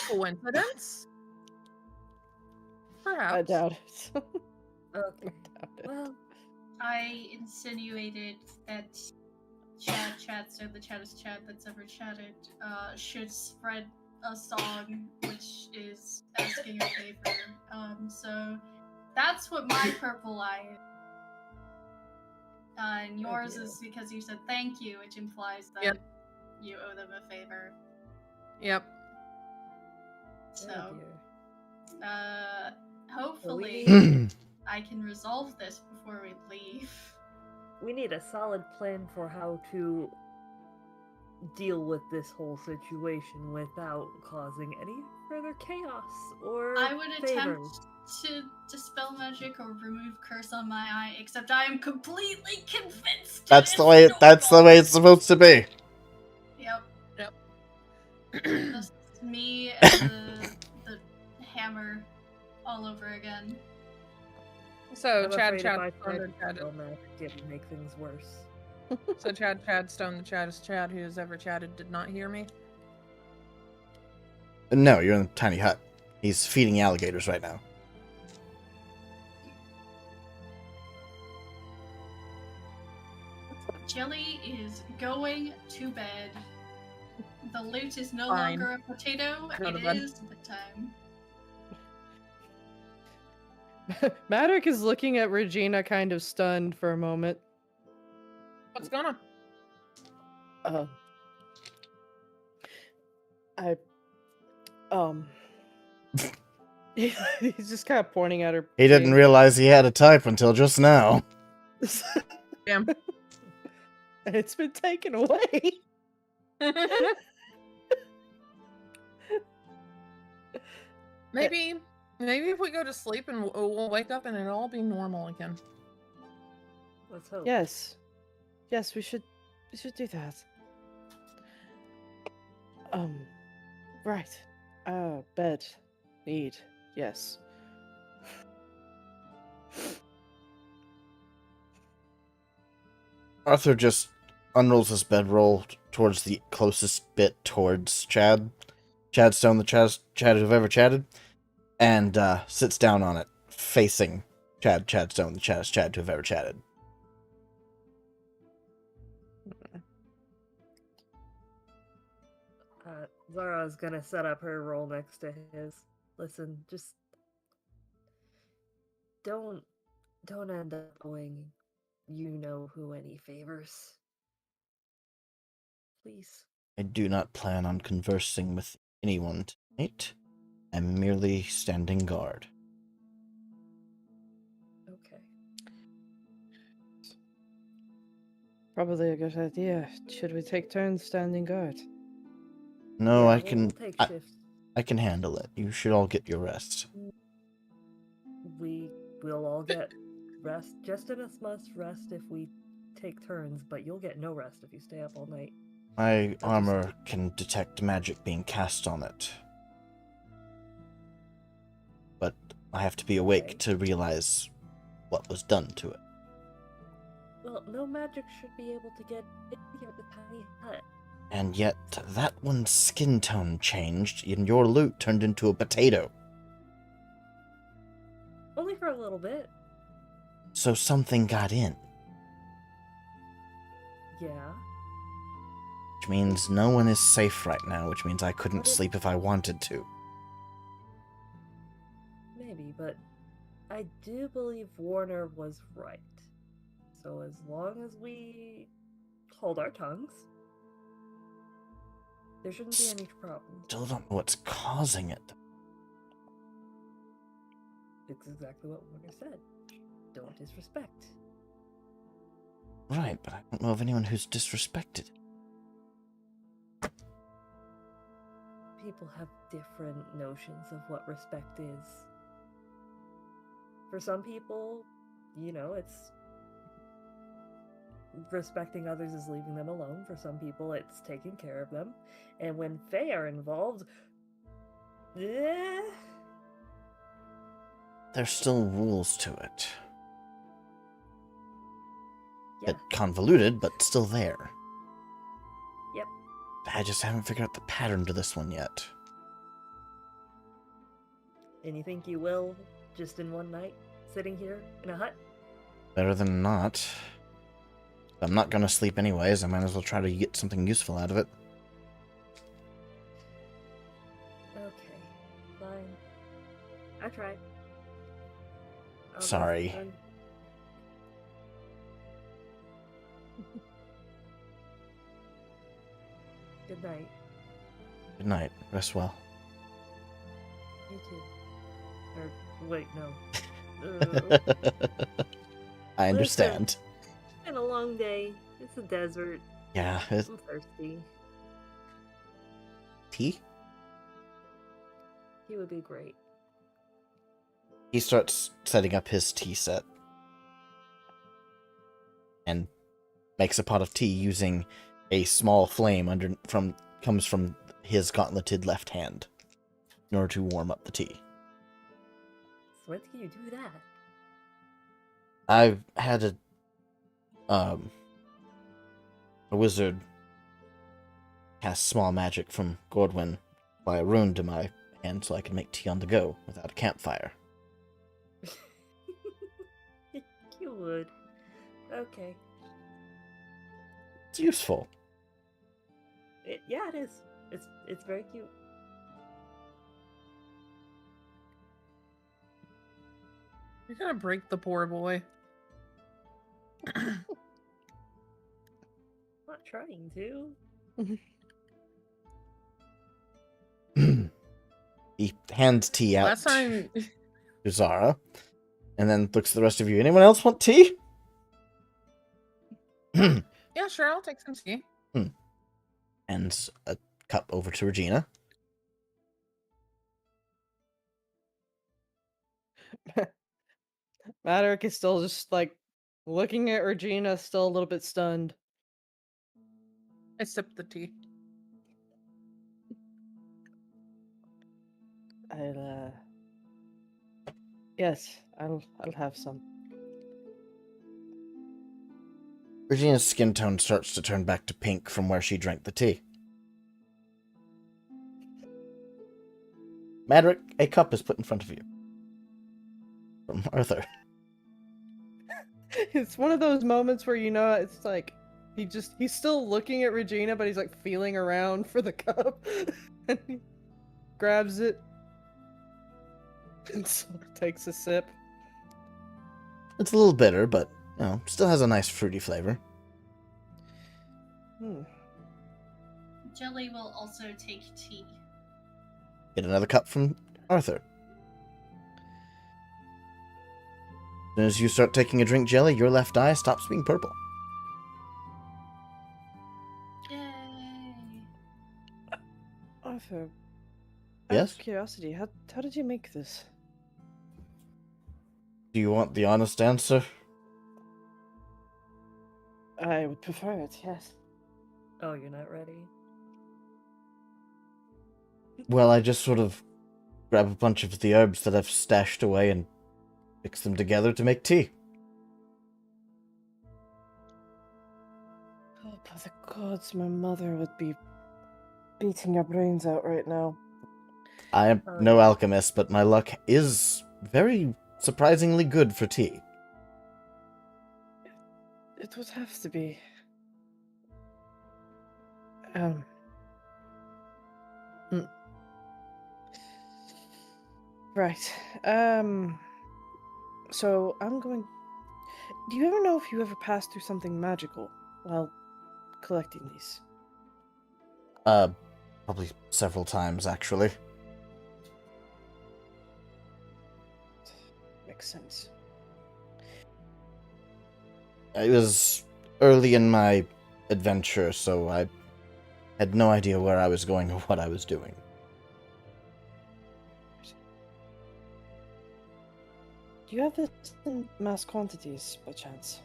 Coincidence? Perhaps. I doubt it. Okay. Doubt it. Well, I insinuated that Chad, so the chattest Chad that's ever chatted, should spread a song which is asking a favor. So that's what my purple eye is. And yours dear. is because you said thank you, which implies that Yep. you owe them a favor. Yep. So, dear. hopefully Hmm. I can resolve this before we leave. We need a solid plan for how to deal with this whole situation without causing any further chaos or I would favors. attempt to dispel magic or remove curse on my eye, except I am completely convinced. That's that the it's way. That's the normal. way it's supposed to be. Yep. Yep. Just me and the hammer all over again. So I'm Chad afraid if I Chadstone tried the to Chad. dispel magic, it would make things worse. So Chad Chadstone, the chattest Chad who has ever chatted, did not hear me. No, you're in the tiny hut. He's feeding alligators right now. Jelly is going to bed. The loot is no Fine. longer a potato. Go to It bed. is bedtime. Maderick is looking at Regina kind of stunned for a moment. What's going on? I he's just kind of pointing at her. He didn't realize he had a type until just now. Damn. And it's been taken away. Maybe if we go to sleep and we'll wake up and it'll all be normal again. Let's hope. Yes, we should do that. Right. Bed. Need. Yes. Arthur just unrolls his bedroll towards the closest bit towards Chad. Chadstone, the Chad who've ever chatted. And sits down on it, facing Chadstone, the chattest Chad to have ever chatted. Zara's gonna set up her roll next to his. Listen, just don't end up owing you know who any favors. Please. I do not plan on conversing with anyone tonight. I'm merely standing guard. Okay. Probably a good idea. Should we take turns standing guard? No, Yeah, I we'll can. take shifts. I can handle it. You should all get your rest. We'll all get rest. Justice must rest if we take turns, but you'll get no rest if you stay up all night. My armor can detect magic being cast on it. But I have to be awake Okay. to realize what was done to it. Well, no magic should be able to get in here at the tiny hut. And yet, that one's skin tone changed, and your loot turned into a potato. Only for a little bit. So something got in. Yeah. Which means no one is safe right now, which means I couldn't What if- sleep if I wanted to. Maybe, but I do believe Warner was right. So as long as we hold our tongues, there shouldn't be any problems. Still don't know what's causing it. It's exactly what Warner said. Don't disrespect. Right, but I don't know of anyone who's disrespected it. People have different notions of what respect is. For some people, it's respecting others is leaving them alone. For some people, it's taking care of them. And when Fae are involved, There's still rules to it. yeah. Bit convoluted, but still there. Yep. I just haven't figured out the pattern to this one yet. And you think you will, just in one night, sitting here in a hut? Better than not. I'm not gonna sleep anyways, I might as well try to get something useful out of it. Okay, fine. I tried. I'll go Sorry. sometime. Good night. Good night. Rest well. You too. Or, wait, no. I understand. It's been a long day. It's a desert. Yeah. I'm thirsty. Tea? He would be great. He starts setting up his tea set. And makes a pot of tea using a small flame comes from his gauntleted left hand in order to warm up the tea. So when can you do that? I've had a wizard cast small magic from Gordwin by a rune to my hand so I can make tea on the go without a campfire. You would. Okay. It's useful. Yeah, it is. It's very cute. You're gonna break the poor boy. I'm not trying to. He hands tea out Last time, to Zara, and then looks at the rest of you. Anyone else want tea? yeah, sure, I'll take some tea. Hands a cup over to Regina. Maderick is still just like looking at Regina, still a little bit stunned. I sipped the tea. Yes, I'll have some. Regina's skin tone starts to turn back to pink from where she drank the tea. Maderick, a cup is put in front of you. From Arthur. It's one of those moments where it's like he's still looking at Regina, but he's like feeling around for the cup. And he grabs it and sort of takes a sip. It's a little bitter, but still has a nice fruity flavor. Jelly will also take tea. Get another cup from Arthur. As soon as you start taking a drink, Jelly, your left eye stops being purple. Yay! Arthur, out Yes? of curiosity, how did you make this? Do you want the honest answer? I would prefer it, yes. Oh, you're not ready? Well, I just sort of grab a bunch of the herbs that I've stashed away and mix them together to make tea. Oh, by the gods, my mother would be beating her brains out right now. I am Oh, no yeah. alchemist, but my luck is very surprisingly good for tea. It would have to be. Mm. Right. So I'm going. Do you ever know if you ever passed through something magical while collecting these? Probably several times, actually. Makes sense. It was early in my adventure, so I had no idea where I was going or what I was doing. Do you have this in mass quantities, by chance?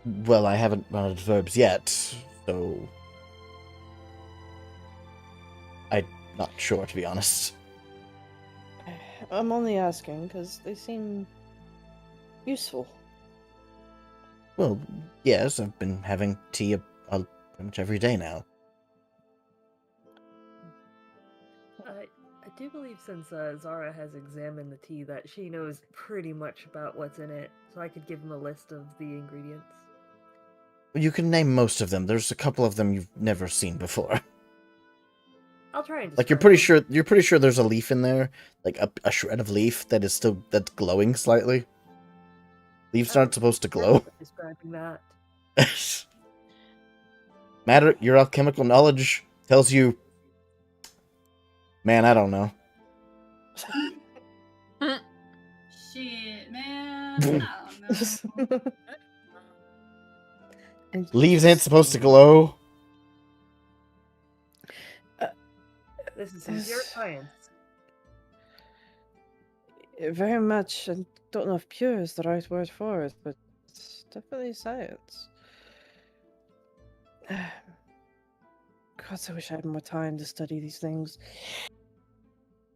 Well, I haven't run out of herbs yet, so I'm not sure, to be honest. I'm only asking because they seem useful. Well, yes, I've been having tea pretty much every day now. I do believe since Zara has examined the tea that she knows pretty much about what's in it, so I could give him a list of the ingredients. You can name most of them. There's a couple of them you've never seen before. I'll try and Like you're pretty sure there's a leaf in there, like a shred of leaf that's glowing slightly. Leaves aren't supposed to glow. Describing that. Matter, your alchemical knowledge tells you. Man, I don't know. Shit, man. I don't know. Leaves ain't supposed to glow. This is some pure science. Very much. I don't know if pure is the right word for it, but it's definitely science. God, I wish I had more time to study these things.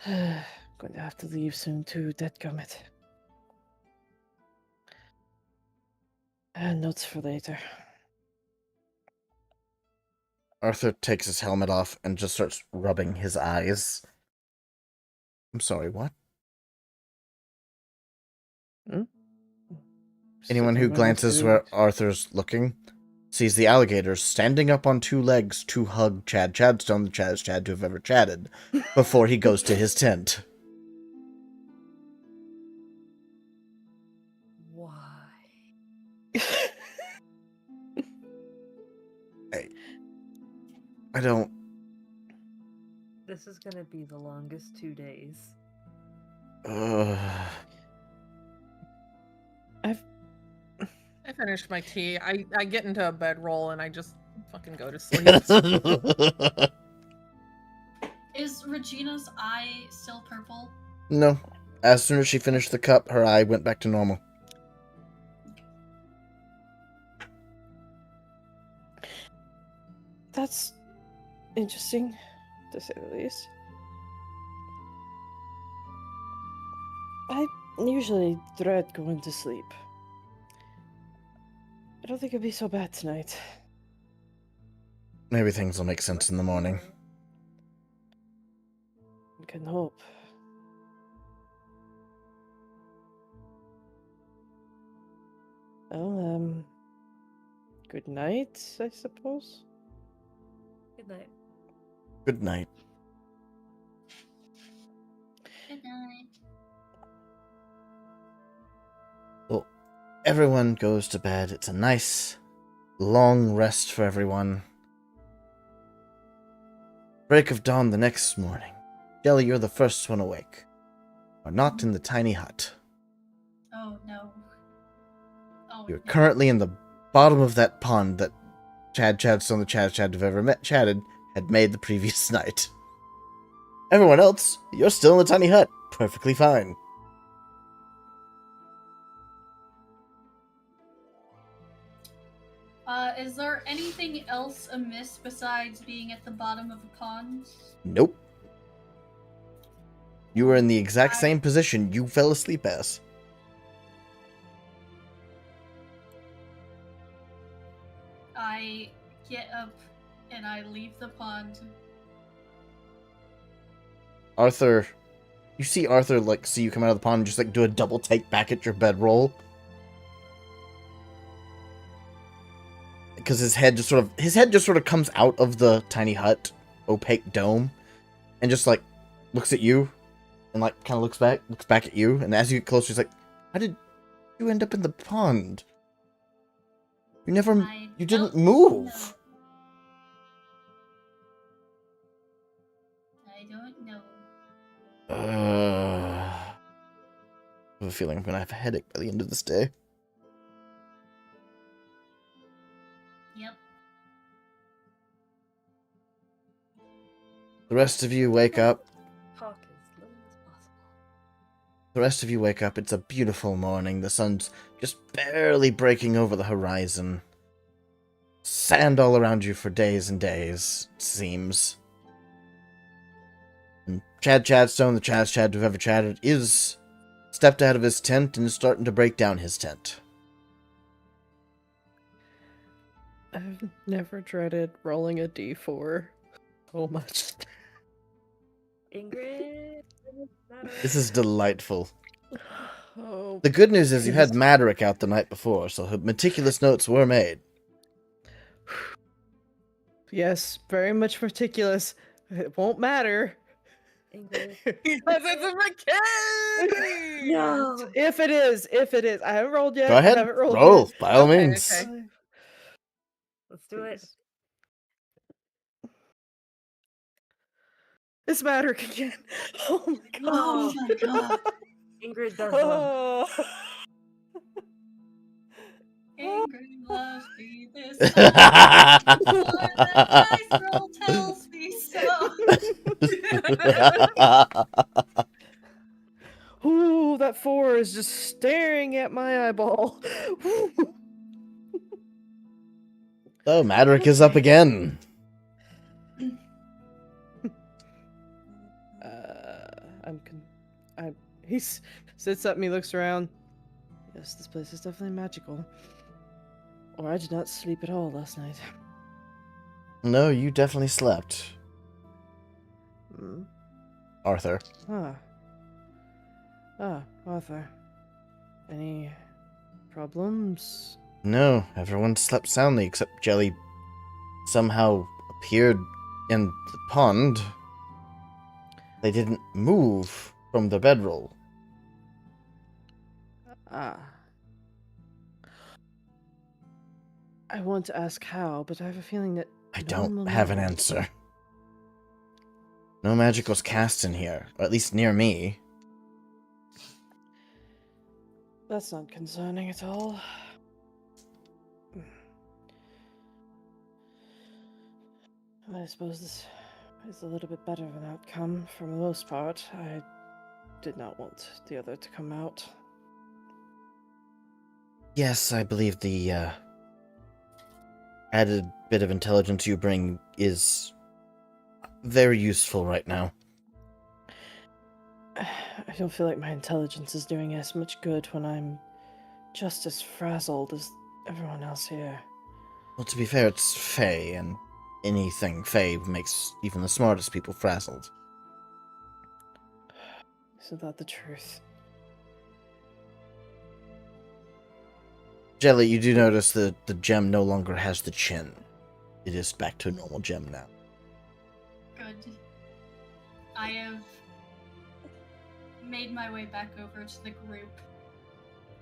Going to have to leave soon too, dadgummit. Notes for later. Arthur takes his helmet off and just starts rubbing his eyes. I'm sorry, what? Anyone who glances where Arthur's looking sees the alligator standing up on two legs to hug Chad. Chad's the chattest Chad to have ever chatted before he goes to his tent. Why? I don't... This is gonna be the longest 2 days. I finished my tea. I get into a bedroll and I just fucking go to sleep. Is Regina's eye still purple? No. As soon as she finished the cup, her eye went back to normal. That's interesting, to say the least. I usually dread going to sleep. I don't think it'd be so bad tonight. Maybe things will make sense in the morning. I can hope. Well, good night, I suppose. Good night. Good night. Good night. Well, everyone goes to bed. It's a nice, long rest for everyone. Break of dawn the next morning. Jelly, you're the first one awake. Are not in the tiny hut. Oh no. Oh, You're no. currently in the bottom of that pond that Chadstone the Chad have ever chatted had made the previous night. Everyone else, you're still in the tiny hut. Perfectly fine. Is there anything else amiss besides being at the bottom of a pond? Nope. You were in the exact same position you fell asleep as. I get up and I leave the pond. Arthur, you see Arthur, like, see you come out of the pond and just, like, do a double take back at your bedroll. Because his head just sort of comes out of the tiny hut, opaque dome, and just, like, looks at you, and, like, kind of looks back at you, and as you get closer, he's like, how did you end up in the pond? You didn't move. I don't know. I have a feeling I'm gonna have a headache by the end of this day. Yep. The rest of you wake up. Talk as little as possible. The rest of you wake up. It's a beautiful morning. The sun's just barely breaking over the horizon. Sand all around you for days and days, it seems. And Chadstone, the Chad who've ever chatted, is stepped out of his tent and is starting to break down his tent. I've never dreaded rolling a d4 so much. Ingrid. This is delightful. Oh, The good news is you had goodness. Maderick out the night before, so meticulous notes were made. Yes, very much meticulous. It won't matter. Ingrid. Because it's a McKay! No. If it is. I haven't rolled yet. Go ahead, I haven't rolled roll, yet. by all Okay, means. okay. Let's do it. Please. It's Maderick again. Oh my god. Oh my god. Ingrid does love. Oh. Angry loves me this much. That dice roll tells me so. Ooh, that 4 is just staring at my eyeball. So, Maderick is up again. He sits up and he looks around. Yes, this place is definitely magical. Or I did not sleep at all last night. No, you definitely slept, Hmm. Arthur. Arthur. Any problems? No, everyone slept soundly except Jelly somehow appeared in the pond. They didn't move from the bedroll. I want to ask how, but I have a feeling that I no one will don't have an know. answer. No magic was cast in here, or at least near me. That's not concerning at all. I suppose this is a little bit better of an outcome for the most part. I did not want the other to come out. Yes, I believe the added bit of intelligence you bring is very useful right now. I don't feel like my intelligence is doing as much good when I'm just as frazzled as everyone else here. Well, to be fair, it's Fae, and anything Fae makes even the smartest people frazzled. Isn't that the truth? Jelly, you do notice that the gem no longer has the chin. It is back to a normal gem now. Good. I have made my way back over to the group.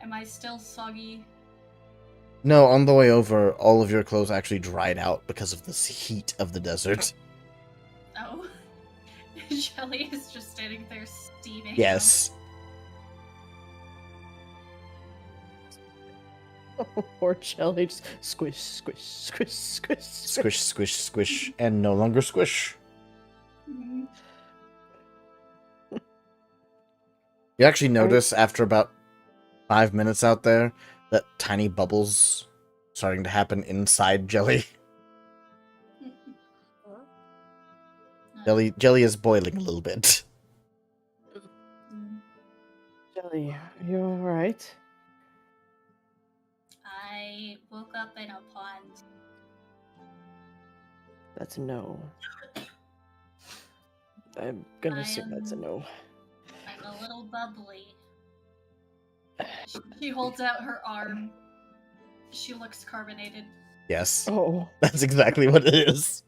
Am I still soggy? No, on the way over, all of your clothes actually dried out because of the heat of the desert. Oh. Shelly is just standing there steaming. Yes. Poor Jelly, just squish, squish, squish, squish, Squish, squish, squish, and no longer squish. Mhm. You actually notice after about 5 minutes out there that tiny bubbles starting to happen inside Jelly. Jelly is boiling a little bit. Jelly, you alright? I woke up in a pond. That's a no. I'm gonna assume that's a no. I'm a little bubbly. She holds out her arm. She looks carbonated. Yes. Oh. That's exactly what it is.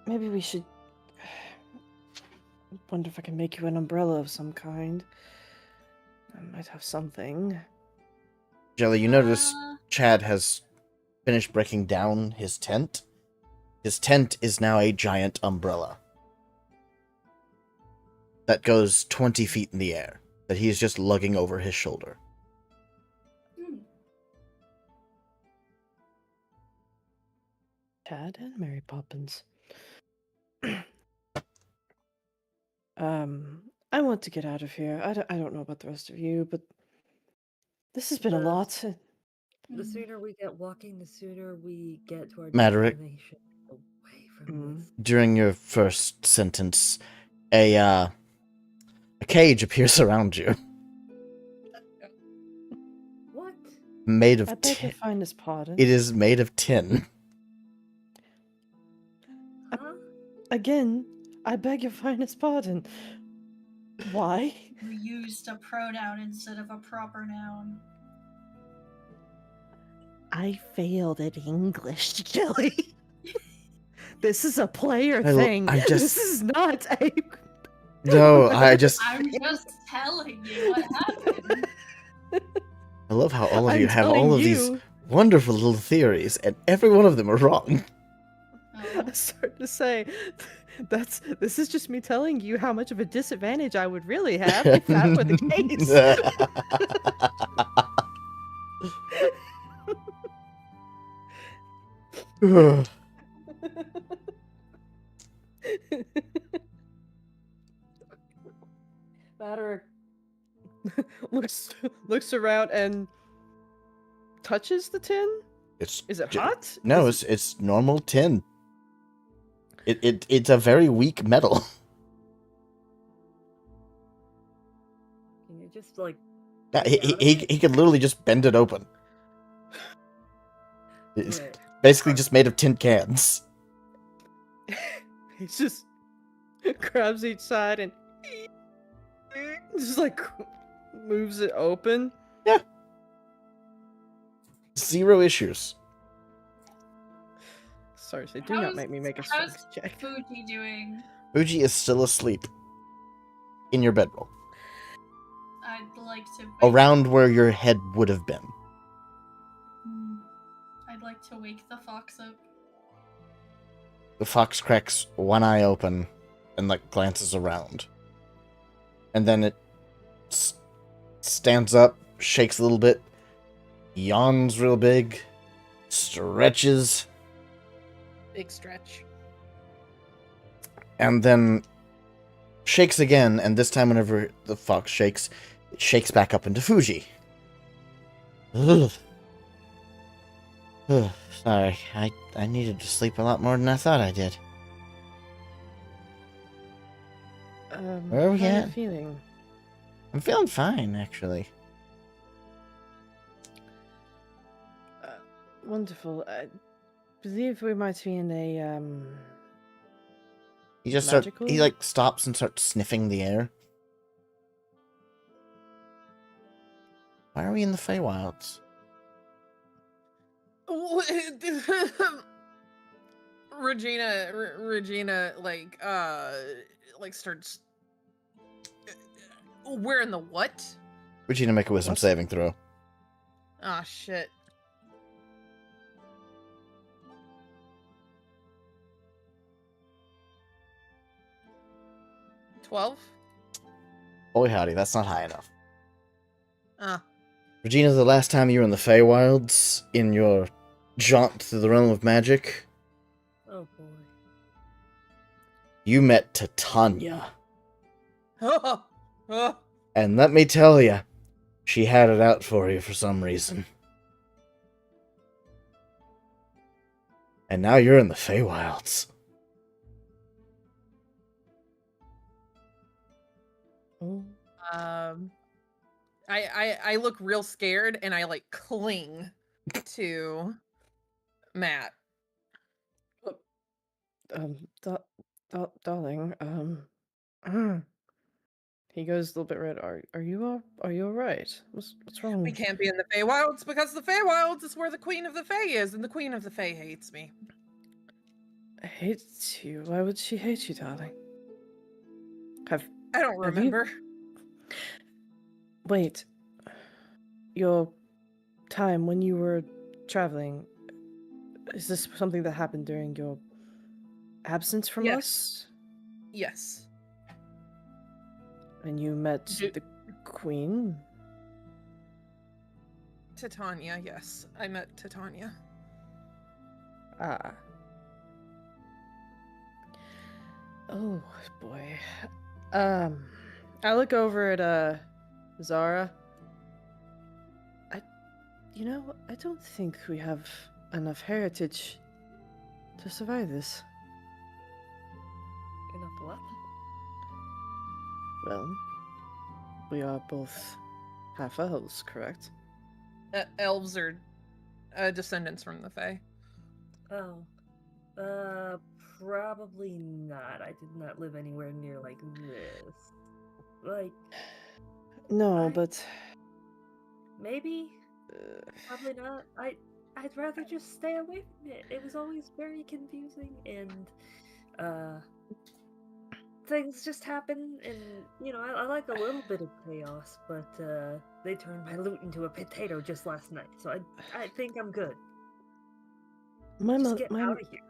Maybe we should... I wonder if I can make you an umbrella of some kind. I might have something. Jelly, you notice Chad has finished breaking down his tent. His tent is now a giant umbrella that goes 20 feet in the air, that he's just lugging over his shoulder. Chad and Mary Poppins. I want to get out of here. I don't know about the rest of you, but this has been a lot. The sooner we get walking, the sooner we get to our Maverick. destination. Away from this. During your first sentence, a cage appears around you. What? Made of I beg your tin. finest pardon. It is made of tin. Huh? Again, I beg your finest pardon. Why? You used a pronoun instead of a proper noun. I failed at English, Jelly. This is a player I thing. just- This is not a... No, I'm just telling you what happened. I love how all of I'm you have all telling of these you. wonderful little theories, and every one of them are wrong. I started to say, this is just me telling you how much of a disadvantage I would really have if that were the case. Matter looks around and touches the tin. Is it hot? No, Is it's normal tin. It's a very weak metal. Can you just like? Yeah, take it out of he it? could literally just bend it open. It's Right. basically just made of tin cans. He just grabs each side and just like moves it open. Yeah. 0 issues. Sorry, do not make me make a how's strength check. Fuji doing? Fuji is still asleep. In your bedroll. I'd like to Around where your head would have been. I'd like to wake the fox up. The fox cracks one eye open and like glances around. And then it stands up, shakes a little bit, yawns real big, stretches, Big stretch. and then shakes again, and this time whenever the fox shakes, it shakes back up into Fuji. Ugh. Ugh, sorry, I needed to sleep a lot more than I thought I did. Where are we how are you at? feeling? I'm feeling fine, actually. Wonderful. I believe we might be in a He just Magical? he like stops and starts sniffing the air. Why are we in the Feywilds? Regina, like starts. We're in the what? Regina, make a wisdom What? saving throw. Ah, shit. $12? Boy howdy, that's not high enough. Ah. Regina, the last time you were in the Feywilds, in your jaunt through the realm of magic, Oh boy. you met Titania. Oh. And let me tell you, She had it out for you for some reason. And now you're in the Feywilds. Oh. I look real scared and I like cling to Matt. Darling, he goes a little bit red. Are you all right? What's wrong? We can't be in the Feywilds because the Feywilds is where the Queen of the Fey is, and the Queen of the Fey hates me. Hates you? Why would she hate you, darling? I don't remember. Wait. Your time when you were traveling, is this something that happened during your absence from us? Yes. And you met the Queen? Titania, yes. I met Titania. Ah. Oh, boy. I look over at, Zara. I don't think we have enough heritage to survive this. Enough what? Well, we are both half elves, correct? Elves are descendants from the Fey. Oh. Probably not. I did not live anywhere near like this. Like, No, but maybe? Probably not. I'd rather just stay away from it. It was always very confusing and things just happen and I like a little bit of chaos, but they turned my loot into a potato just last night, so I think I'm good. Just get out of here.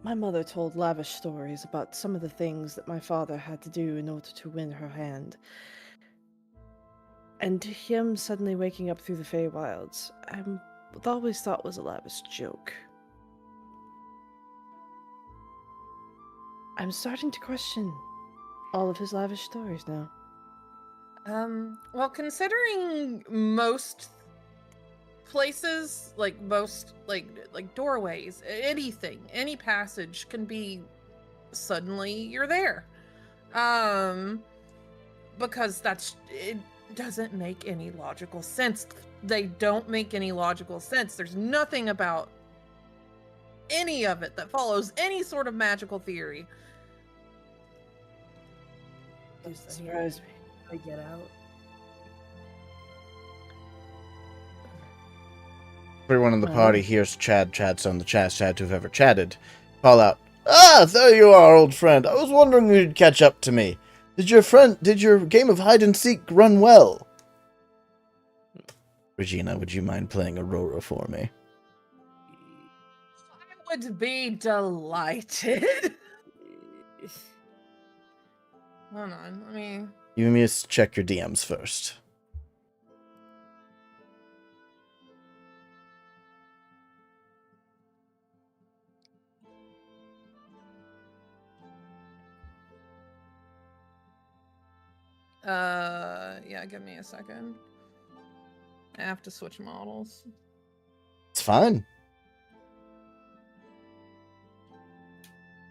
My mother told lavish stories about some of the things that my father had to do in order to win her hand. And him suddenly waking up through the Feywilds, I always thought was a lavish joke. I'm starting to question all of his lavish stories now. Well, considering most places, like most like doorways, anything, any passage can be suddenly you're there. Because it doesn't make any logical sense. They don't make any logical sense. There's nothing about any of it that follows any sort of magical theory. Doesn't surprise me. I get out. Everyone in the party hears Chadstone, the Chad who've ever chatted, call out, "Ah, there you are, old friend. I was wondering if you'd catch up to me. Did your game of hide-and-seek run well?" Regina, would you mind playing Aurora for me? I would be delighted. Hold on, let me... You must check your DMs first. Yeah, give me a second. I have to switch models. It's fine.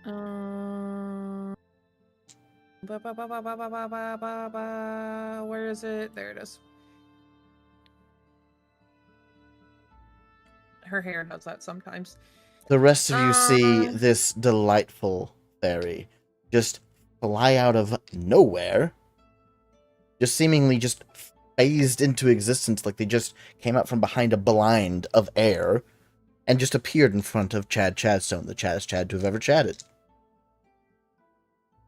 Where is it? There it is. Her hair does that sometimes. The rest of you see this delightful fairy just fly out of nowhere, just seemingly just phased into existence like they just came out from behind a blind of air and just appeared in front of Chadstone, the chattest Chad to have ever chatted.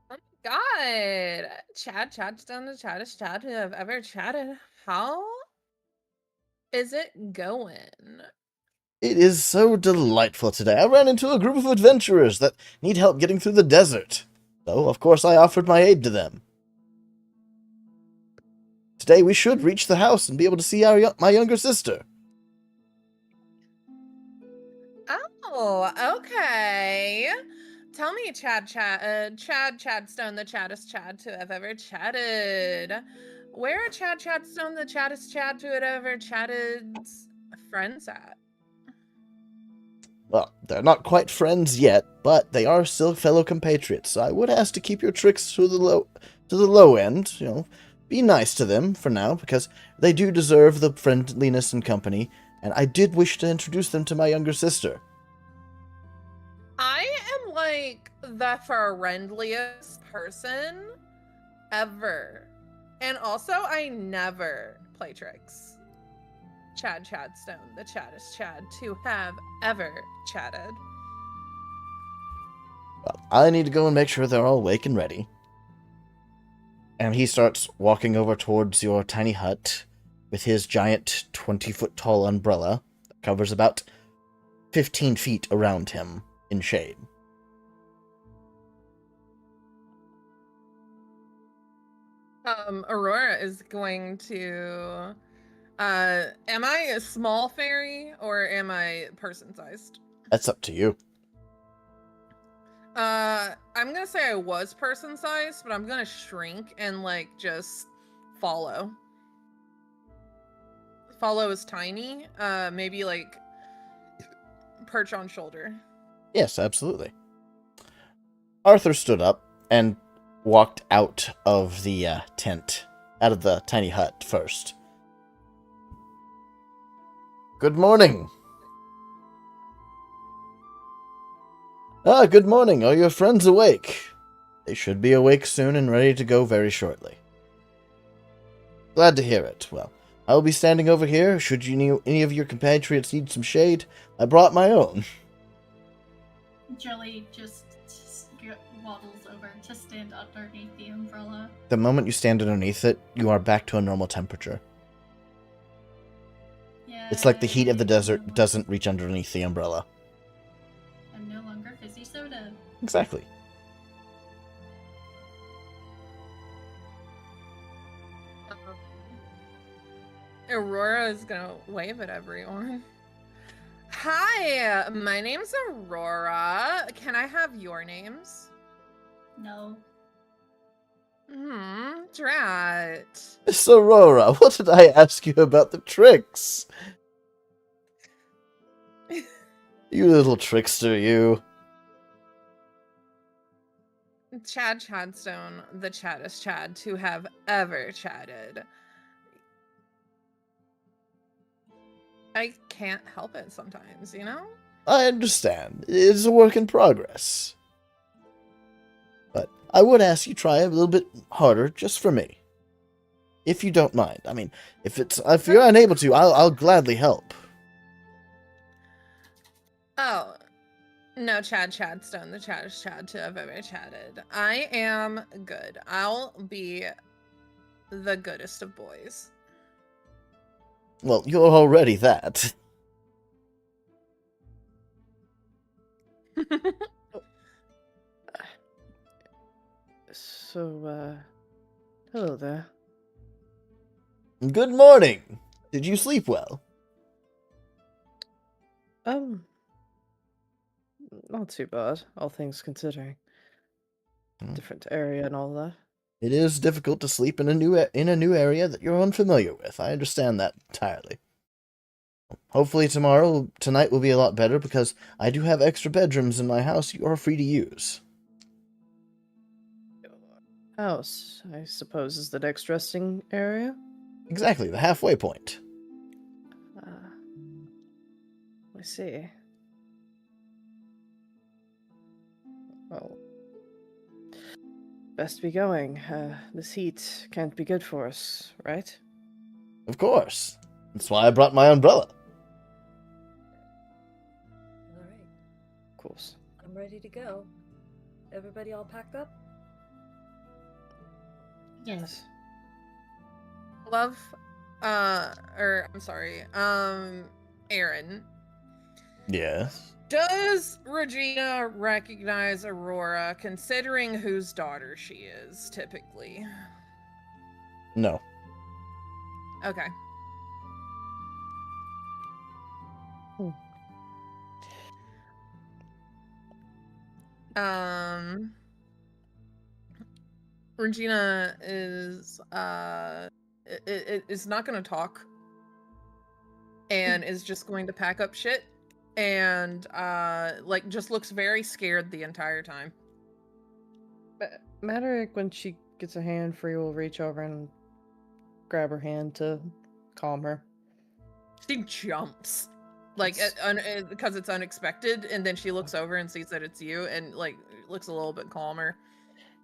Oh my god! Chadstone, the chattest Chad to have ever chatted. How is it going? It is so delightful today. I ran into a group of adventurers that need help getting through the desert. So, of course, I offered my aid to them. Today we should reach the house and be able to see my younger sister. Oh, okay. Tell me, Chadstone, the chattest Chad to have ever chatted. where are Chadstone, the chattest Chad to whatever Chatted's friends at? Well, they're not quite friends yet, but they are still fellow compatriots. So I would ask to keep your tricks to the low end. Be nice to them for now, because they do deserve the friendliness and company. And I did wish to introduce them to my younger sister. I am like the friendliest person ever. And also, I never play tricks. Chadstone, the chattest Chad to have ever chatted. Well, I need to go and make sure they're all awake and ready. And he starts walking over towards your tiny hut with his giant 20-foot-tall umbrella that covers about 15 feet around him in shade. Aurora is going to... am I a small fairy or am I person-sized? That's up to you. I'm gonna say I was person-sized, but I'm gonna shrink and, like, just follow. Follow is tiny. Maybe, like, perch on shoulder. Yes, absolutely. Arthur stood up and walked out of the tent, out of the tiny hut first. Good morning. Good morning. Are your friends awake? They should be awake soon and ready to go very shortly. Glad to hear it. Well, I will be standing over here. Should any of your compatriots need some shade, I brought my own. Jelly just waddles over to stand underneath the umbrella. The moment you stand underneath it, you are back to a normal temperature. Yeah. It's like the heat of the desert doesn't reach underneath the umbrella. I'm no longer fizzy soda. Exactly. Aurora is gonna wave at everyone. Hi, my name's Aurora. Can I have your names? No. Drat. Miss Aurora, what did I ask you about the tricks? You little trickster, you. Chadstone, the chattest Chad to have ever chatted. I can't help it sometimes, you know? I understand. It is a work in progress. But I would ask you try a little bit harder just for me. If you don't mind. I mean, if you're unable to, I'll gladly help. Oh, no, Chadstone, the chattest Chad to have ever chatted. I am good. I'll be the goodest of boys. Well, you're already that. So, hello there. Good morning. Did you sleep well? Not too bad, all things considering. Different area and all that. It is difficult to sleep in a new area that you're unfamiliar with. I understand that entirely. Hopefully tonight will be a lot better because I do have extra bedrooms in my house you are free to use. House, I suppose, is the next resting area? Exactly, the halfway point. I see. Well, best be going. This heat can't be good for us, right? Of course. That's why I brought my umbrella. All right, Of course. I'm ready to go. Everybody all packed up? Yes. Love, I'm sorry, Aaron. Yes. Does Regina recognize Aurora, considering whose daughter she is, typically? No. Okay. Regina is, is not going to talk and is just going to pack up shit and like just looks very scared the entire time. Maderick, when she gets a hand free, will reach over and grab her hand to calm her. She jumps like because it's unexpected, and then she looks over and sees that it's you and like looks a little bit calmer.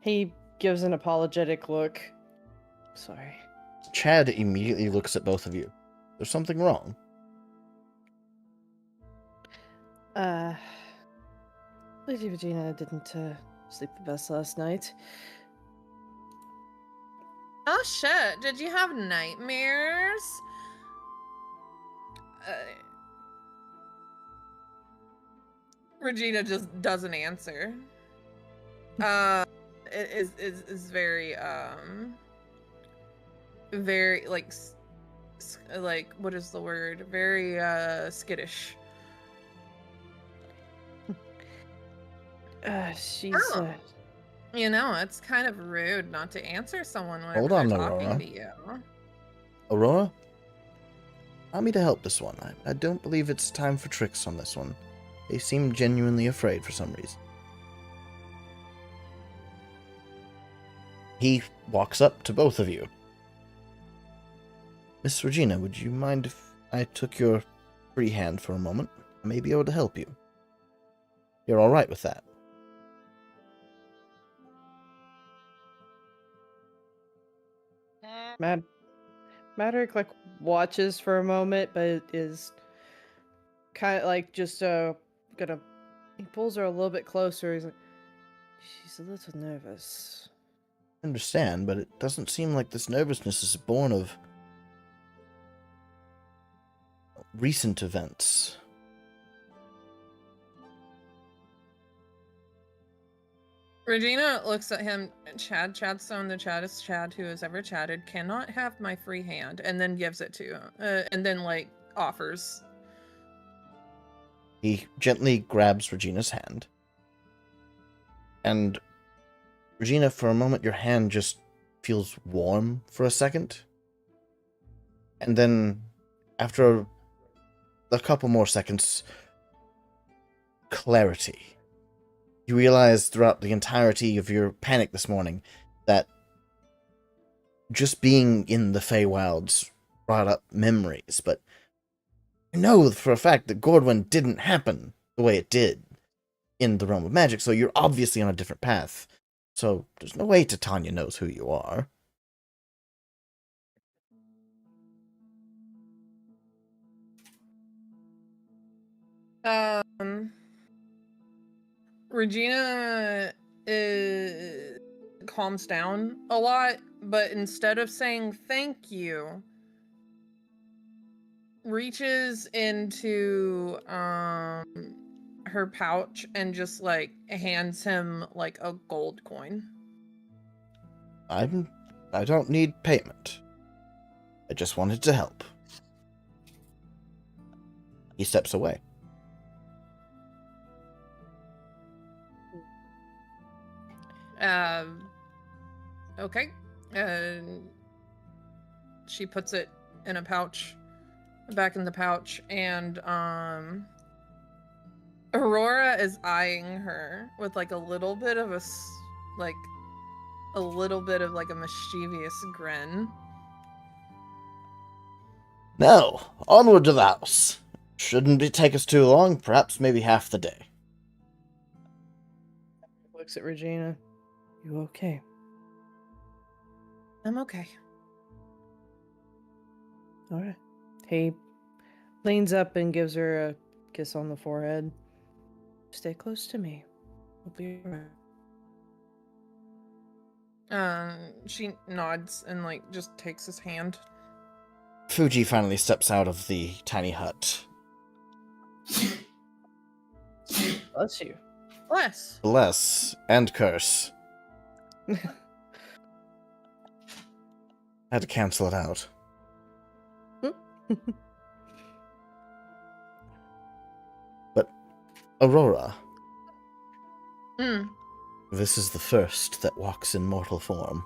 He gives an apologetic look. Sorry. Chad immediately looks at both of you. There's something wrong. Lady Regina didn't sleep the best last night. Oh shit, did you have nightmares? Regina just doesn't answer. It is very very like what is the word? Very skittish. She's You know, it's kind of rude not to answer someone whenever Hold on, they're talking Aurora. to you. Aurora? Allow me to help this one. I don't believe it's time for tricks on this one. They seem genuinely afraid for some reason. He walks up to both of you. Miss Regina, would you mind if I took your free hand for a moment? I may be able to help you. You're alright with that? Maderick like watches for a moment, but is kind of like just gonna. He pulls her a little bit closer. He's like, she's a little nervous. I understand, but it doesn't seem like this nervousness is born of recent events. Regina looks at him. Chadstone, the chattest Chad who has ever chatted, cannot have my free hand, and then gives it to him, and then like offers. He gently grabs Regina's hand. And Regina, for a moment, your hand just feels warm for a second. And then, after a couple more seconds, clarity. You realize throughout the entirety of your panic this morning that just being in the Feywilds brought up memories, but you know for a fact that Gordwin didn't happen the way it did in the realm of magic, so you're obviously on a different path. So there's no way Titania knows who you are. Regina calms down a lot, but instead of saying thank you, reaches into her pouch and just like hands him like a gold coin. I don't need payment. I just wanted to help. He steps away. Okay. She puts it in a pouch, back in the pouch, and Aurora is eyeing her with like a little bit of a mischievous grin. Now, onward to the house. Shouldn't take us too long, perhaps maybe half the day. Looks at Regina. You okay? I'm okay. Alright. He leans up and gives her a kiss on the forehead. Stay close to me. We'll be alright. She nods and like just takes his hand. Fuji finally steps out of the tiny hut. Bless you. Bless. Bless and curse. Had to cancel it out. But, Aurora, this is the first that walks in mortal form.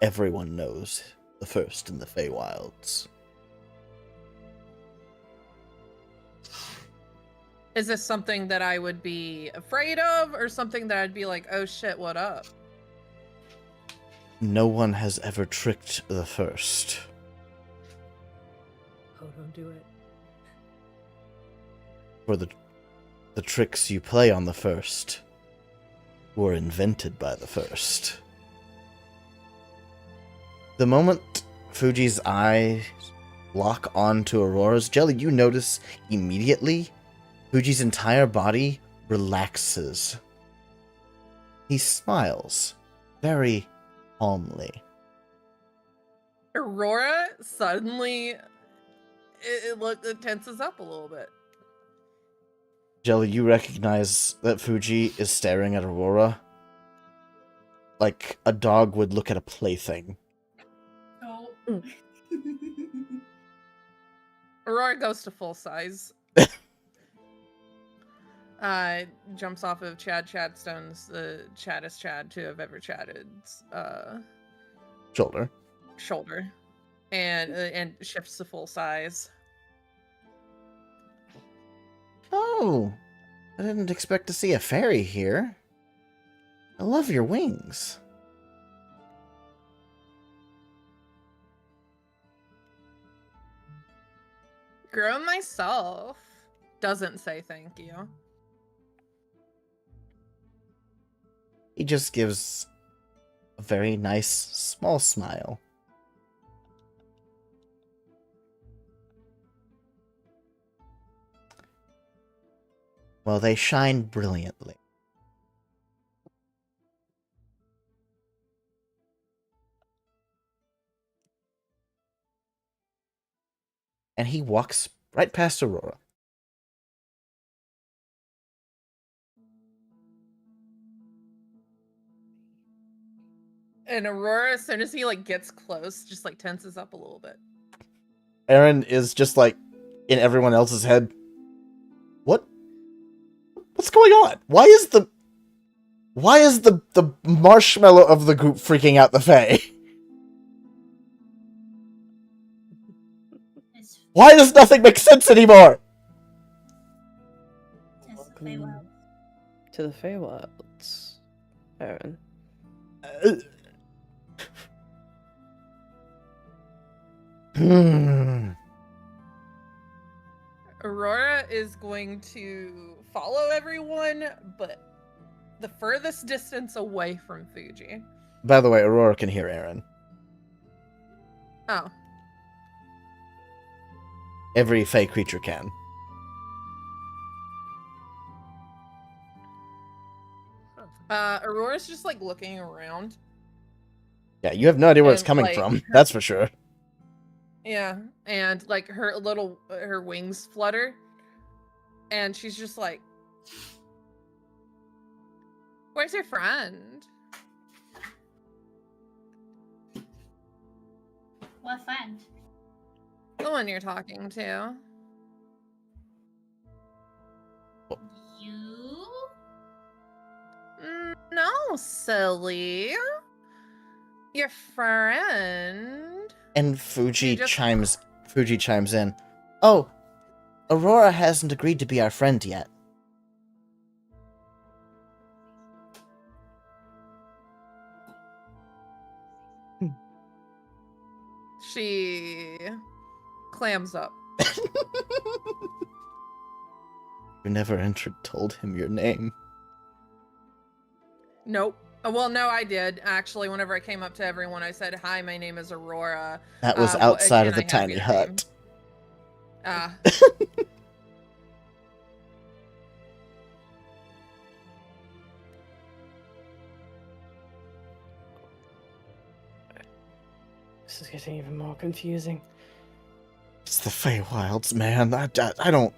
everyone knows the first in the Feywilds. Is this something that I would be afraid of, or something that I'd be like, oh shit, what up? No one has ever tricked the first. Oh, don't do it. For the tricks you play on the first were invented by the first. The moment Fuji's eyes lock onto Aurora's, Jelly, you notice immediately Fuji's entire body relaxes. He smiles very calmly. Aurora suddenly it tenses up a little bit. Jelly, you recognize that Fuji is staring at Aurora like a dog would look at a plaything. Oh. Aurora goes to full size. Jumps off of Chad Chadstone's, the chattest Chad to have ever chatted, Shoulder. and shifts to full size. Oh, I didn't expect to see a fairy here. I love your wings. Grow myself. Doesn't say thank you. He just gives a very nice, small smile. Well, they shine brilliantly. And he walks right past Aurora. And Aurora, as soon as he like gets close, just like tenses up a little bit. Aaron is just like in everyone else's head. What's going on? Why is the marshmallow of the group freaking out the Fae? Why does nothing make sense anymore? Welcome to the Feywilds, Aaron. Aurora is going to follow everyone, but the furthest distance away from Fuji. By the way, Aurora can hear Aaron. Oh. Every Fae creature can. Aurora's just like looking around. Yeah, you have no idea where it's And, coming like, from. That's for sure. Yeah, and like her wings flutter, and she's just like, "Where's your friend?" What friend? The one you're talking to. You? No, silly. Your friend. And Fuji just- chimes in. Oh, Aurora hasn't agreed to be our friend yet. She clams up. You never told him your name. Nope. Well, no, I did. Actually, whenever I came up to everyone, I said, "Hi, my name is Aurora." That was Well, outside can of the I have tiny your hut. name? Ah. This is getting even more confusing. It's the Feywilds, man. I don't...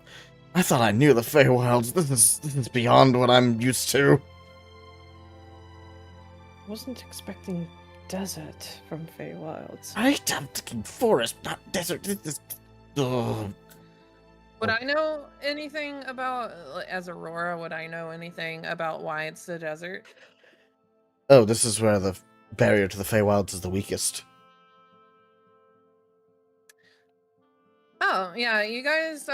I thought I knew the Feywilds. This is beyond what I'm used to. I wasn't expecting desert from Feywilds. I'm thinking forest, not desert. This is... Ugh. Would I know anything about, as Aurora, would I know anything about why it's the desert? Oh, this is where the barrier to the Feywilds is the weakest. Oh, yeah, you guys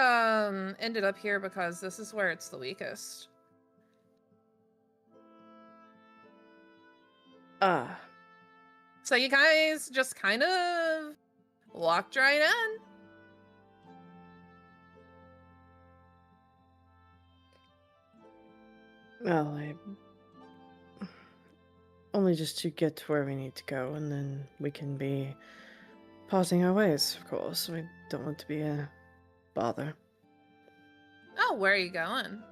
ended up here because this is where it's the weakest. Ah, So you guys just kind of walked right in. well, only just to get to where we need to go, and then we can be pausing our ways, of course. We don't want to be a bother. Oh, where are you going?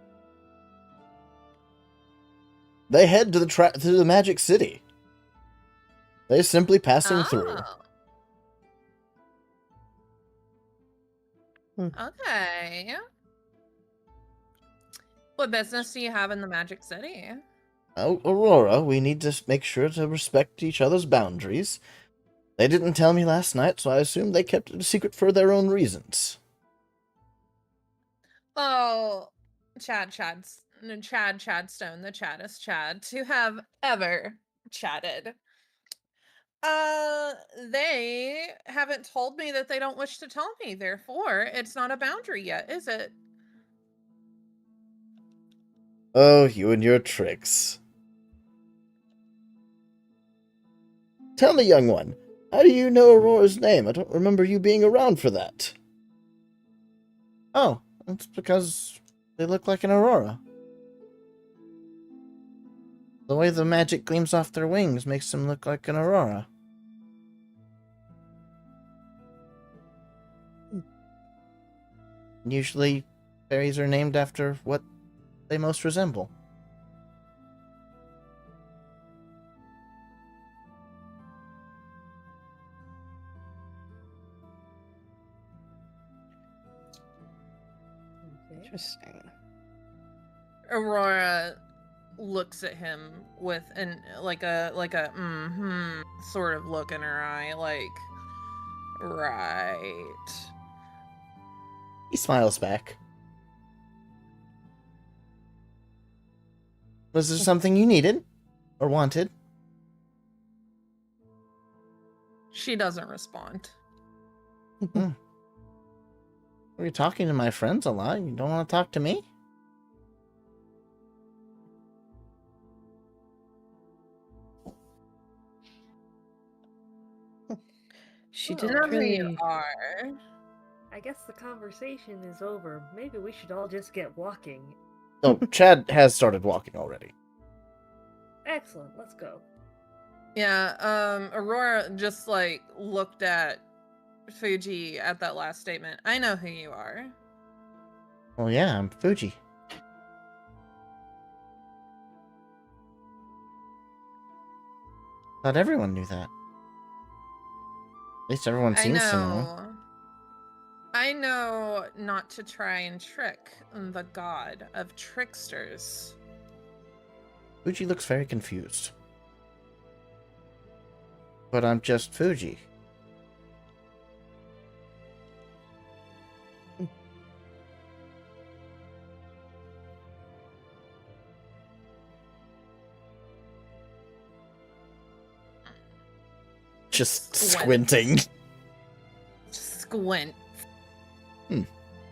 They head to the Magic City. They're simply passing through. Okay. What business do you have in the Magic City? Oh, Aurora, we need to make sure to respect each other's boundaries. They didn't tell me last night, so I assume they kept it a secret for their own reasons. Oh, Chadstone, the chattest Chad to have ever chatted. They haven't told me that they don't wish to tell me, therefore, it's not a boundary yet, is it? Oh, you and your tricks. Tell me, young one, how do you know Aurora's name? I don't remember you being around for that. Oh, that's because they look like an Aurora. The way the magic gleams off their wings makes them look like an Aurora. Usually, fairies are named after what they most resemble. Interesting. Aurora looks at him with like a sort of look in her eye, like, right. He smiles back. Was there something you needed? Or wanted? She doesn't respond. You're talking to my friends a lot. You don't want to talk to me? She Well, didn't Whoever really. you are. I guess the conversation is over. Maybe we should all just get walking. Oh, Chad has started walking already. Excellent, let's go. Yeah, Aurora just like looked at Fuji at that last statement. I know who you are. Well, yeah, I'm Fuji. Thought everyone knew that. At least everyone I seems to know. know. I know not to try and trick the god of tricksters. Fuji looks very confused. But I'm just Fuji. Just squinting. Squint.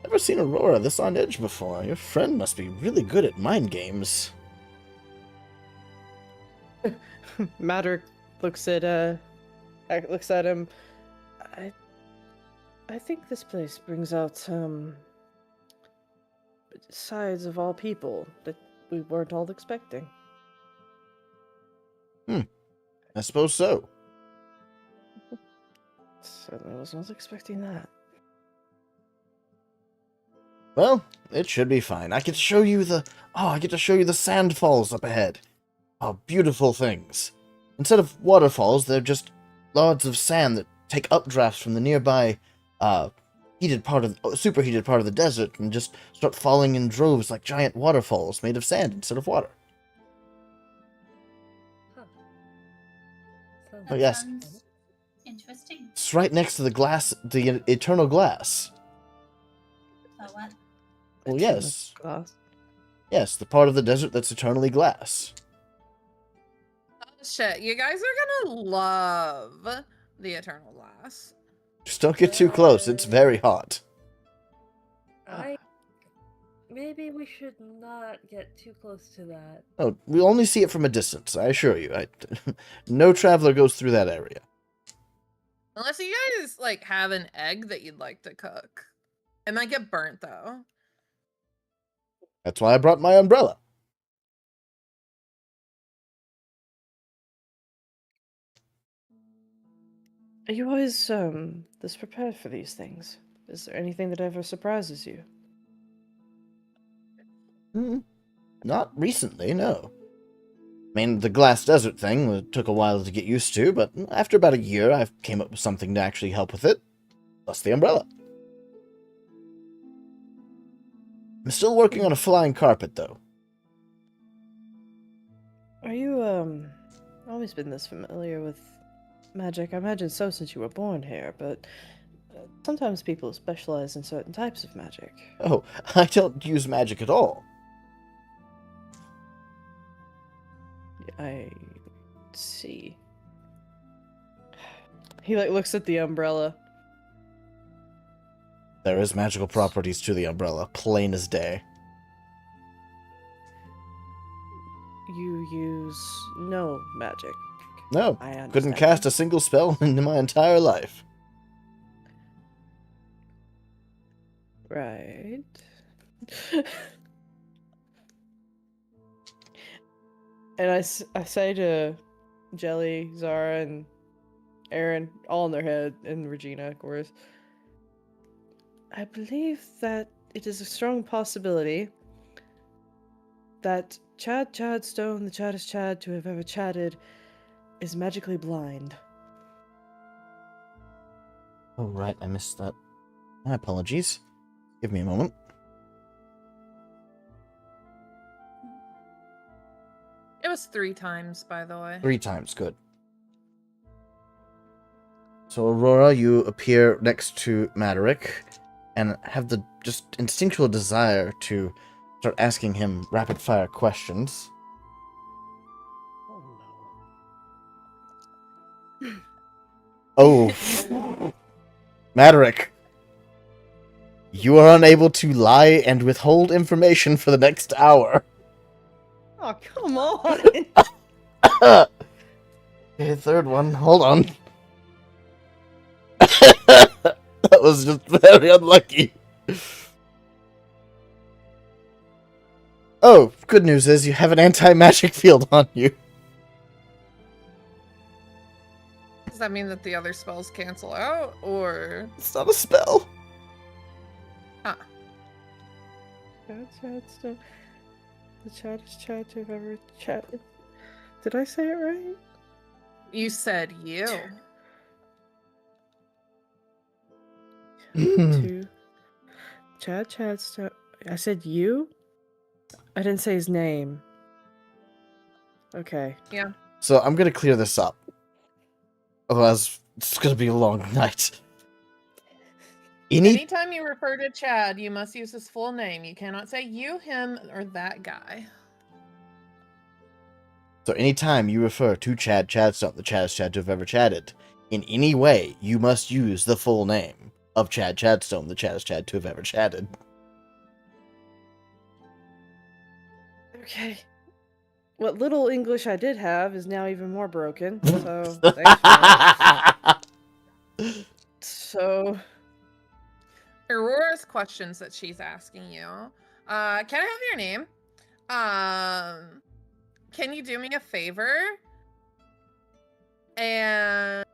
Never seen Aurora this on edge before. Your friend must be really good at mind games. Matter looks at him. I think this place brings out sides of all people that we weren't all expecting. I suppose so. Certainly was not expecting that. Well, it should be fine. I get to show you the sand falls up ahead. Oh, beautiful things. Instead of waterfalls, they're just loads of sand that take updrafts from the nearby superheated part of the desert and just start falling in droves like giant waterfalls made of sand instead of water. Huh. Oh, That yes. sounds interesting. It's right next to the eternal glass. What? Well, yes. Glass. Yes, the part of the desert that's eternally glass. Shit, you guys are gonna love the Eternal Glass. Just don't get too close. It's very hot. Maybe we should not get too close to that. Oh, we only see it from a distance, I assure you. No traveler goes through that area. Unless you guys, like, have an egg that you'd like to cook. It might get burnt, though. That's why I brought my umbrella. Are you always this prepared for these things? Is there anything that ever surprises you? Not recently, no. I mean, the glass desert thing took a while to get used to, but after about a year, I came up with something to actually help with it. Plus the umbrella. I'm still working on a flying carpet, though. Are you always been this familiar with magic? I imagine so since you were born here, but sometimes people specialize in certain types of magic. Oh, I don't use magic at all. I see. He looks at the umbrella. There is magical properties to the umbrella, plain as day. You use no magic. No, I understand. couldn't cast a single spell in my entire life. Right. And I say to Jelly, Zara, and Aaron, all in their head, and Regina, of course, I believe that it is a strong possibility that Chadstone, the chattest Chad to have ever chatted, is magically blind. Oh, right, I missed that. My apologies. Give me a moment. It was 3 times, by the way. 3 times, good. So, Aurora, you appear next to Madarick and have the just instinctual desire to start asking him rapid-fire questions. Oh. Madarick. You are unable to lie and withhold information for the next hour. Oh, come on! Okay, third one. Hold on. That was just very unlucky. Oh, good news is you have an anti-magic field on you. Does that mean that the other spells cancel out, or...? It's not a spell. Huh. Chadstone. The chattest Chad to have ever chatted. Did I say it right? You said you. To Chadstone. I said you? I didn't say his name. Okay. Yeah. So I'm gonna clear this up. Otherwise, it's gonna be a long night. Anytime you refer to Chad, you must use his full name. You cannot say you, him, or that guy. So anytime you refer to Chadstone, the chattest Chad to have ever chatted, in any way, you must use the full name of Chadstone, the chattest Chad to have ever chatted. Okay. What little English I did have is now even more broken, so thanks for that. So... Aurora's questions that she's asking you. Can I have your name? Can you do me a favor? And,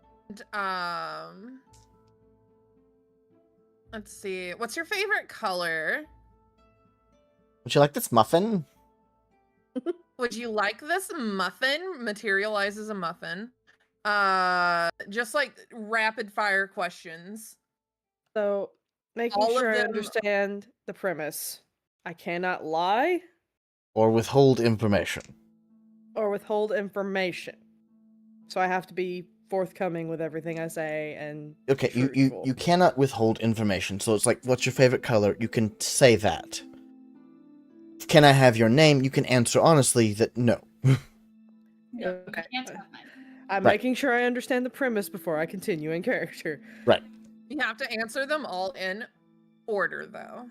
let's see. What's your favorite color? Would you like this muffin? Would you like this muffin? Materialize as a muffin. Just like rapid fire questions. So, making All of sure I them- understand the premise. I cannot lie Or withhold information? or withhold information. So I have to be forthcoming with everything I say and Okay, truthful. you cannot withhold information, so it's like, what's your favorite color? You can say that. Can I have your name? You can answer honestly that no. No, Okay. you can't have my I'm Right. making sure I understand the premise before I continue in character. Right. You have to answer them all in order, though.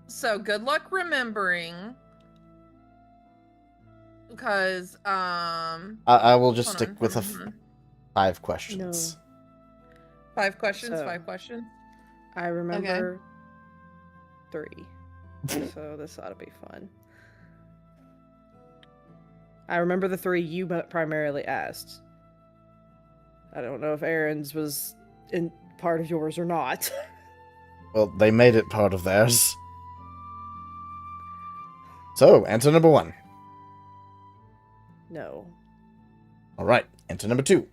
So good luck remembering. Because, I will just hold stick on, with hold on. 5 questions. 5 questions, So- 5 questions. I remember 3. So this ought to be fun. I remember the 3 you primarily asked. I don't know if Aaron's was in part of yours or not. Well, they made it part of theirs. So, answer number 1. No. Alright, answer number 2.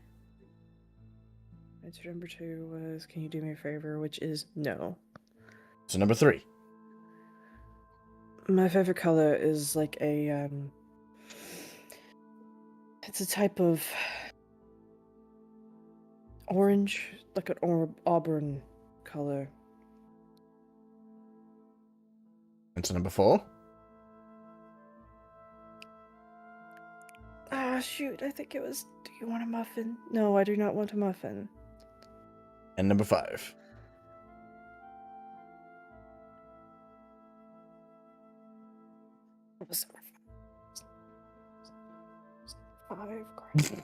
Answer number 2 was, can you do me a favor? Which is no. Answer number 3. My favorite color is like a, it's a type of orange, like an auburn color. Answer number 4. Ah, shoot, I think it was, do you want a muffin? No, I do not want a muffin. And number 5. What was number 5? Crap.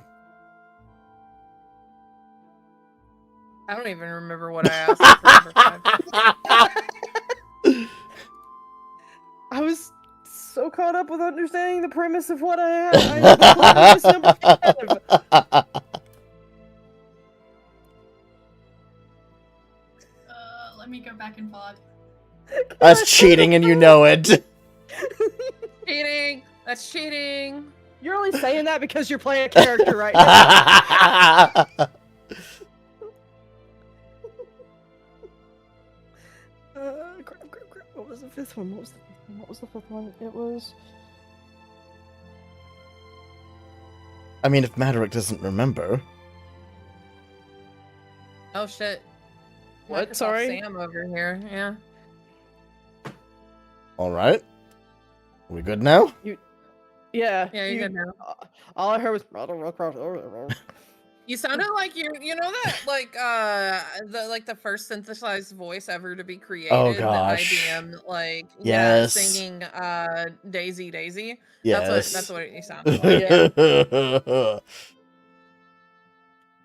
I don't even remember what I asked for number 5. I was so caught up with understanding the premise of what I had. I completely missed number 5. Let me go back and vlog. That's cheating and you know it. Cheating! That's cheating! You're only saying that because you're playing a character right now. Crap. What was the 5th one? What was the 5th one? It was... I mean, if Maderick doesn't remember. Oh shit. What? Microsoft Sorry? Sam over here, yeah. Alright. We good now? Yeah. Yeah, you're good now. All I heard was... You sounded like you know that the first synthesized voice ever to be created. Oh, gosh. The IBM Yes. singing Daisy. Yes. That's what it sounded like.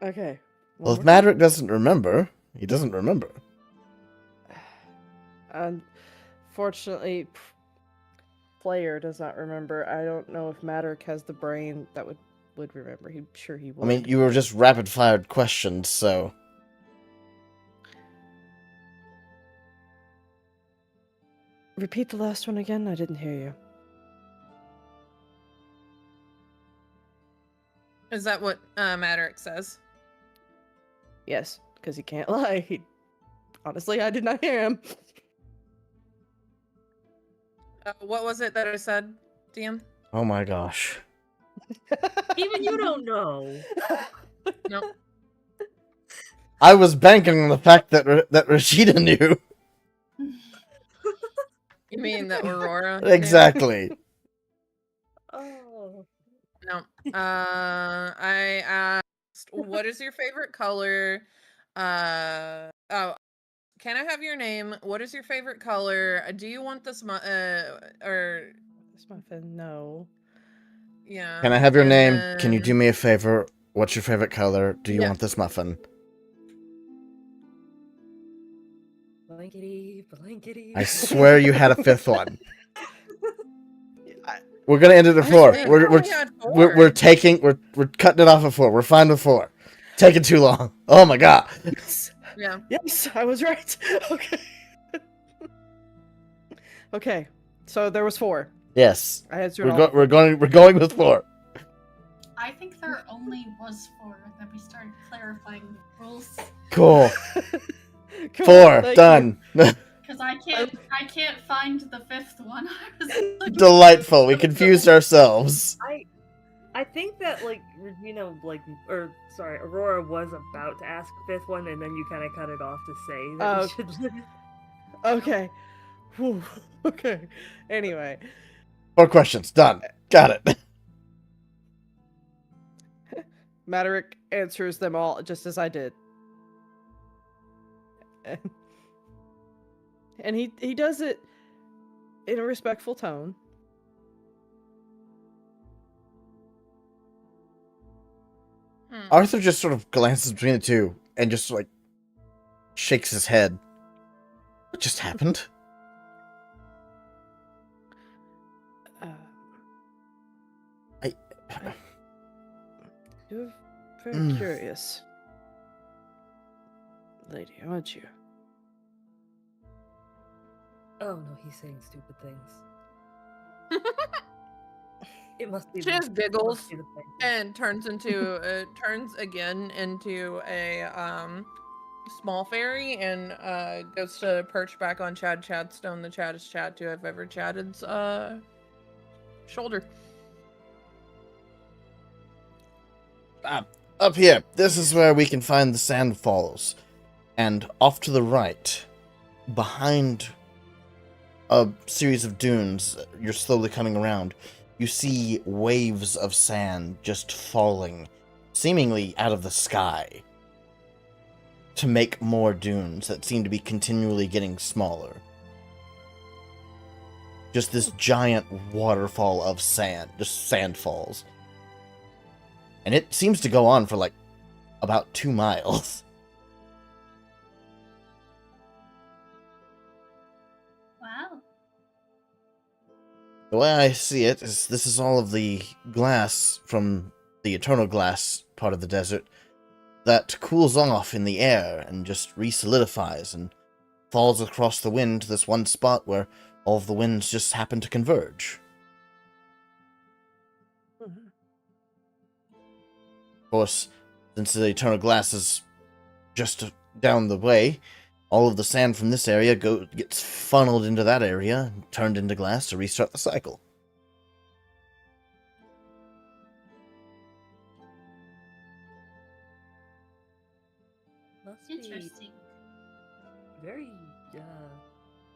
Okay. Well, if Maderick doesn't remember, he doesn't remember. Unfortunately, player does not remember. I don't know if Maderick has the brain that would remember. He would. I mean, you were just rapid-fired questions, so... Repeat the last one again? I didn't hear you. Is that what Maderick says? Yes, because he can't lie. Honestly, I did not hear him. What was it that I said, DM? Oh my gosh. Even you don't know. Nope. I was banking on the fact that that Rashida knew. You mean that Aurora? Exactly. Oh. No. I asked, what is your favorite color? Oh, can I have your name? What is your favorite color? Do you want this or This muffin, no. yeah. Can I have your and name? Can you then- do me a favor? What's your favorite color? Do you Yeah. want this muffin? Blankety. I swear you had a 5th one. We're gonna end it at 4. I We're only had we're 4. taking we're cutting it off at 4. We're fine with 4. Taking too long. Oh my god. Yeah. Yes, I was right. Okay. Okay, so there was 4. Yes. I answered all. We're going with 4. I think there only was 4 that we started clarifying the rules. Cool. Cool, 4 thank done. Because I can't find the 5th one. I was looking- Delightful. We confused ourselves. I think that Aurora was about to ask the 5th one, and then you kind of cut it off to say that we should. Okay. Whew. Okay. Anyway. 4 questions. Done. Got it. Madarick answers them all just as I did. And he does it in a respectful tone. Arthur just sort of glances between the two and just, like, shakes his head. What just happened? You're very curious, lady, aren't you? Oh no, he's saying stupid things. It must be. She just giggles must be the thing. and turns again into a small fairy and goes to perch back on Chadstone, the chattest chat to have ever chatted's shoulder. Up here, this is where we can find the sand falls. And off to the right, behind a series of dunes, you're slowly coming around, you see waves of sand just falling, seemingly out of the sky, to make more dunes that seem to be continually getting smaller. Just this giant waterfall of sand, just sand falls. And it seems to go on for, like, about 2 miles. Wow. The way I see it is this is all of the glass from the eternal glass part of the desert that cools off in the air and just re-solidifies and falls across the wind to this one spot where all of the winds just happen to converge. Of course, since the eternal glass is just down the way, all of the sand from this area gets funneled into that area, and turned into glass to restart the cycle. Must be Interesting. very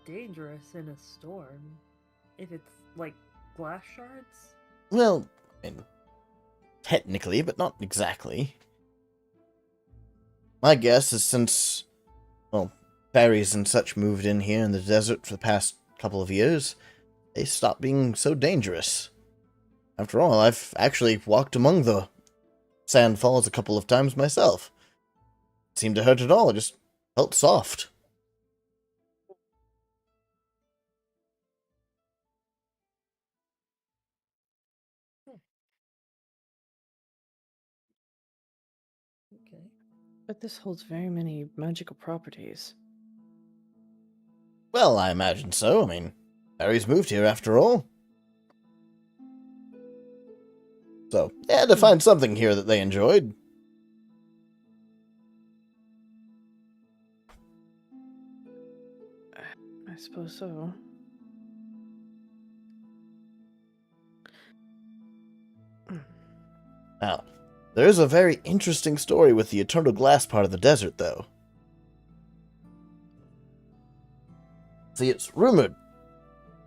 dangerous in a storm. If it's like glass shards. Well, I mean, technically, but not exactly. My guess is since, well, fairies and such moved in here in the desert for the past couple of years, they stopped being so dangerous. After all, I've actually walked among the sand falls a couple of times myself. It seemed to hurt at all, it just felt soft. Okay. But this holds very many magical properties. Well, I imagine so. I mean, fairies moved here after all. So, they had to find something here that they enjoyed. I suppose so. Now, there is a very interesting story with the eternal glass part of the desert, though. See, it's rumored,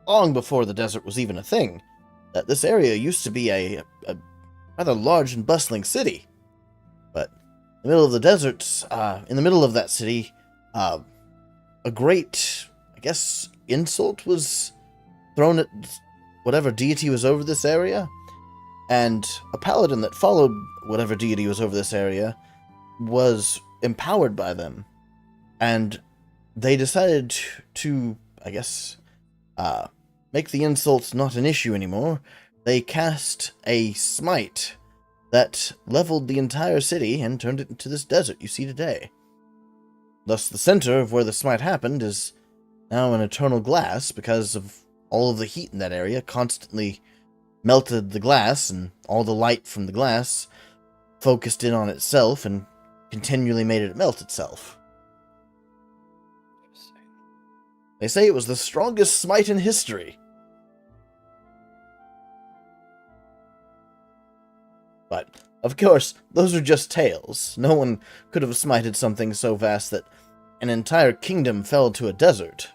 long before the desert was even a thing, that this area used to be a rather large and bustling city. But in the middle of the desert, in the middle of that city, a great, I guess, insult was thrown at whatever deity was over this area, and a paladin that followed whatever deity was over this area was empowered by them, and they decided to, I guess, make the insults not an issue anymore. They cast a smite that leveled the entire city and turned it into this desert you see today. Thus, the center of where the smite happened is now an eternal glass because of all of the heat in that area constantly melted the glass, and all the light from the glass focused in on itself and continually made it melt itself. They say it was the strongest smite in history. But, of course, those are just tales. No one could have smited something so vast that an entire kingdom fell to a desert.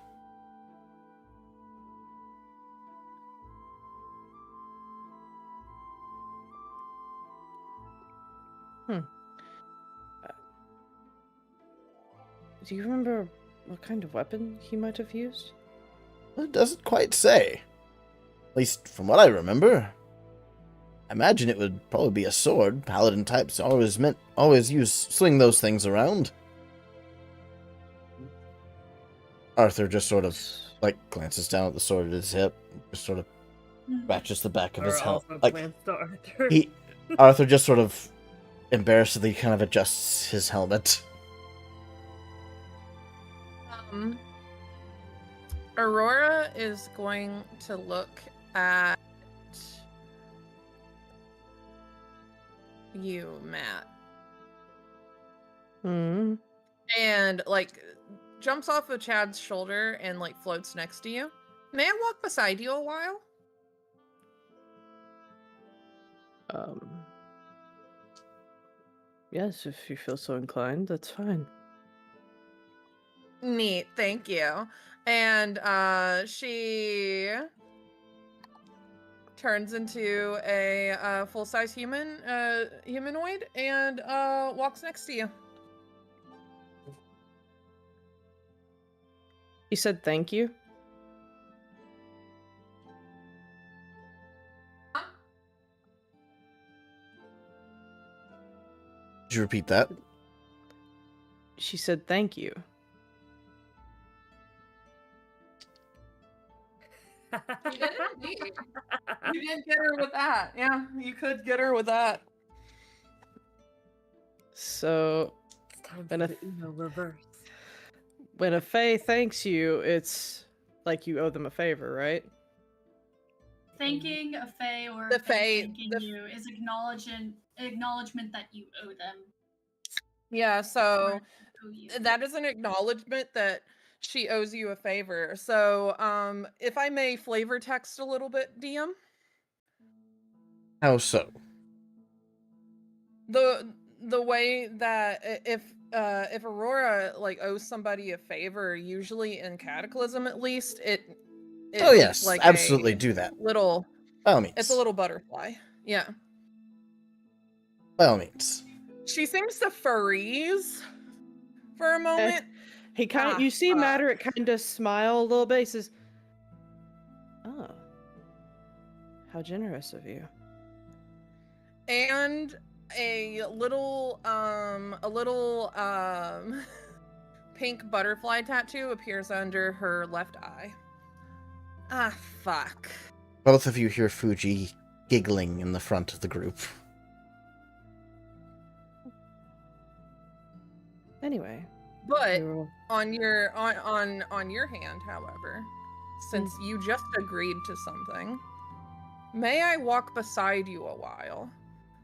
Do you remember what kind of weapon he might have used? It doesn't quite say. At least from what I remember. I imagine it would probably be a sword. Paladin types always swing those things around. Arthur just sort of glances down at the sword at his hip, just sort of scratches the back of his helmet. Arthur just sort of embarrassedly kind of adjusts his helmet. Aurora is going to look at you, Matt. And jumps off of Chad's shoulder and floats next to you. May I walk beside you a while? Yes, if you feel so inclined, that's fine. Neat, thank you. And she turns into a full-size humanoid and walks next to you. He said thank you? Did you repeat that? She said thank you. You did indeed. You did get her with that. Yeah, you could get her with that. So, It's time for the Uno reverse. When a fae thanks you, it's like you owe them a favor, right? Thanking a fae or The a fae fae- thanking the- you is acknowledgement that you owe them. Yeah, so Owe you. that is an acknowledgement that she owes you a favor. So, if I may flavor text a little bit, DM. How so? The way that if Aurora owes somebody a favor, usually in Cataclysm at least, it Oh it's yes, absolutely do that. little. By all means. It's a little butterfly. Yeah. By all means. She seems to freeze for a moment. He kind of, you see Matter kind of smile a little bit. He says, "Oh, how generous of you." And a little pink butterfly tattoo appears under her left eye. Ah, fuck. Both of you hear Fuji giggling in the front of the group. Anyway, But on your hand, however, since you just agreed to something, may I walk beside you a while?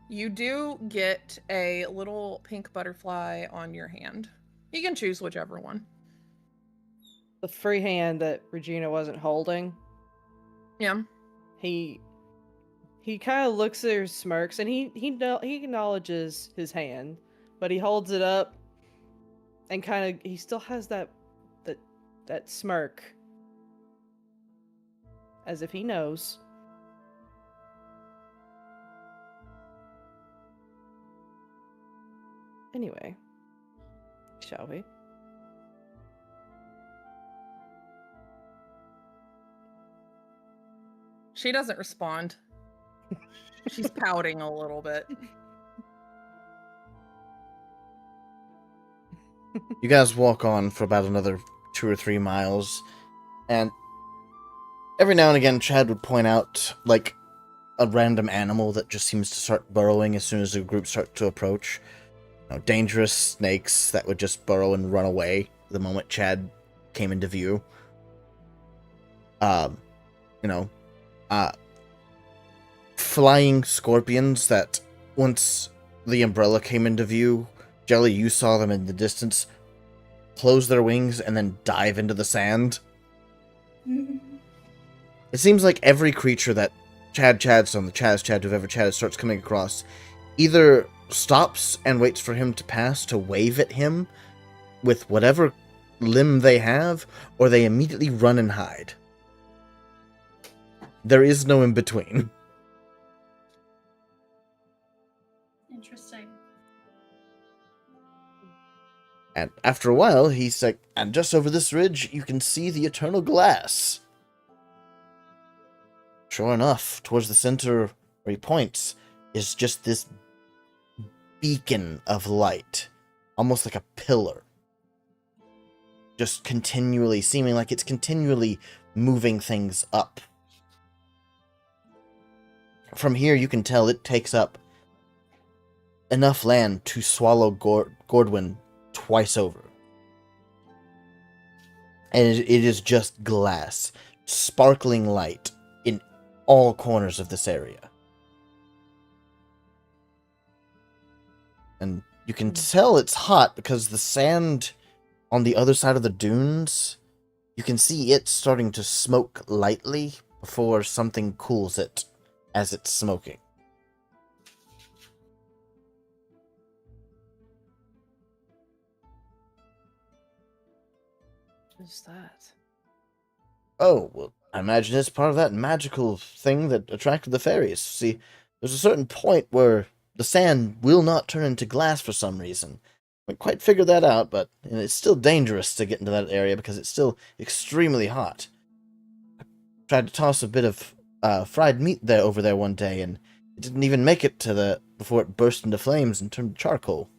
You do get a little pink butterfly on your hand. You can choose whichever one. the free hand that Regina wasn't holding. Yeah. He kind of looks at her, smirks, and he acknowledges his hand, but he holds it up, and he still has that smirk, as if he knows. Anyway, shall we? She doesn't respond. She's pouting a little bit. You guys walk on for about another 2 or 3 miles, and every now and again Chad would point out, a random animal that just seems to start burrowing as soon as the group starts to approach. Dangerous snakes that would just burrow and run away the moment Chad came into view. Flying scorpions that once the umbrella came into view, Jelly, you saw them in the distance, close their wings and then dive into the sand. It seems like every creature that Chadstone, the Chad whoever Chad starts coming across, either stops and waits for him to pass to wave at him with whatever limb they have, or they immediately run and hide. There is no in between. Interesting. And after a while, he's like, and just over this ridge, you can see the eternal glass. Sure enough, towards the center where he points is just this beacon of light, almost like a pillar. Just continually, seeming like it's continually moving things up. From here, you can tell it takes up enough land to swallow Gordwin twice over. And it is just glass, sparkling light in all corners of this area. And you can tell it's hot because the sand on the other side of the dunes, you can see it starting to smoke lightly before something cools it as it's smoking. What is that? Oh, well, I imagine it's part of that magical thing that attracted the fairies. See, there's a certain point where the sand will not turn into glass for some reason. I haven't quite figured that out, but it's still dangerous to get into that area because it's still extremely hot. I tried to toss a bit of fried meat there over there one day, and it didn't even make it to before it burst into flames and turned to charcoal.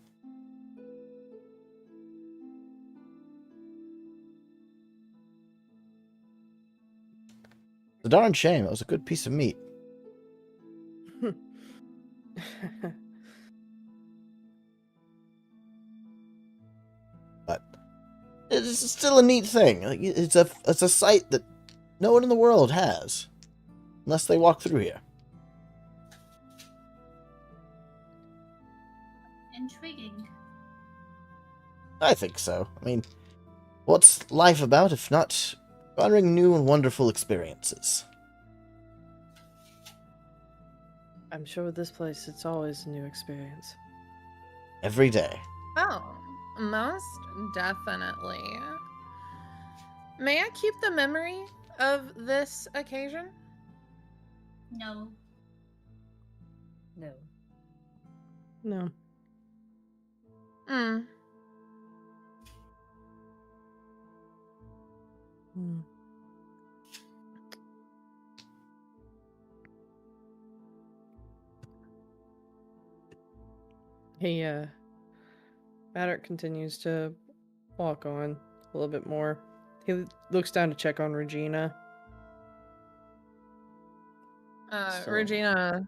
It's a darn shame. It was a good piece of meat. But it's still a neat thing. Like, it's a sight that no one in the world has, unless they walk through here. Intriguing. I think so. I mean, what's life about if not garnering new and wonderful experiences? I'm sure with this place, it's always a new experience. Every day. Oh, most definitely. May I keep the memory of this occasion? No. No. No. Hmm. Hmm. Maddox continues to walk on a little bit more. He looks down to check on Regina. So- Regina,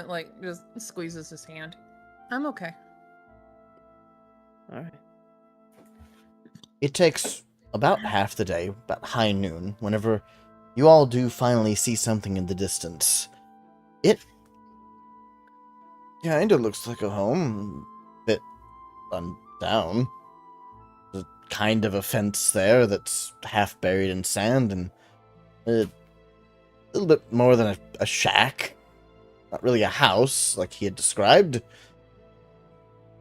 like, just squeezes his hand. I'm okay. All right. It takes about half the day, about high noon, whenever you all do finally see something in the distance. It kinda looks like a home, a bit run down. There's kind of a fence there that's half buried in sand, and a little bit more than a shack. Not really a house, like he had described.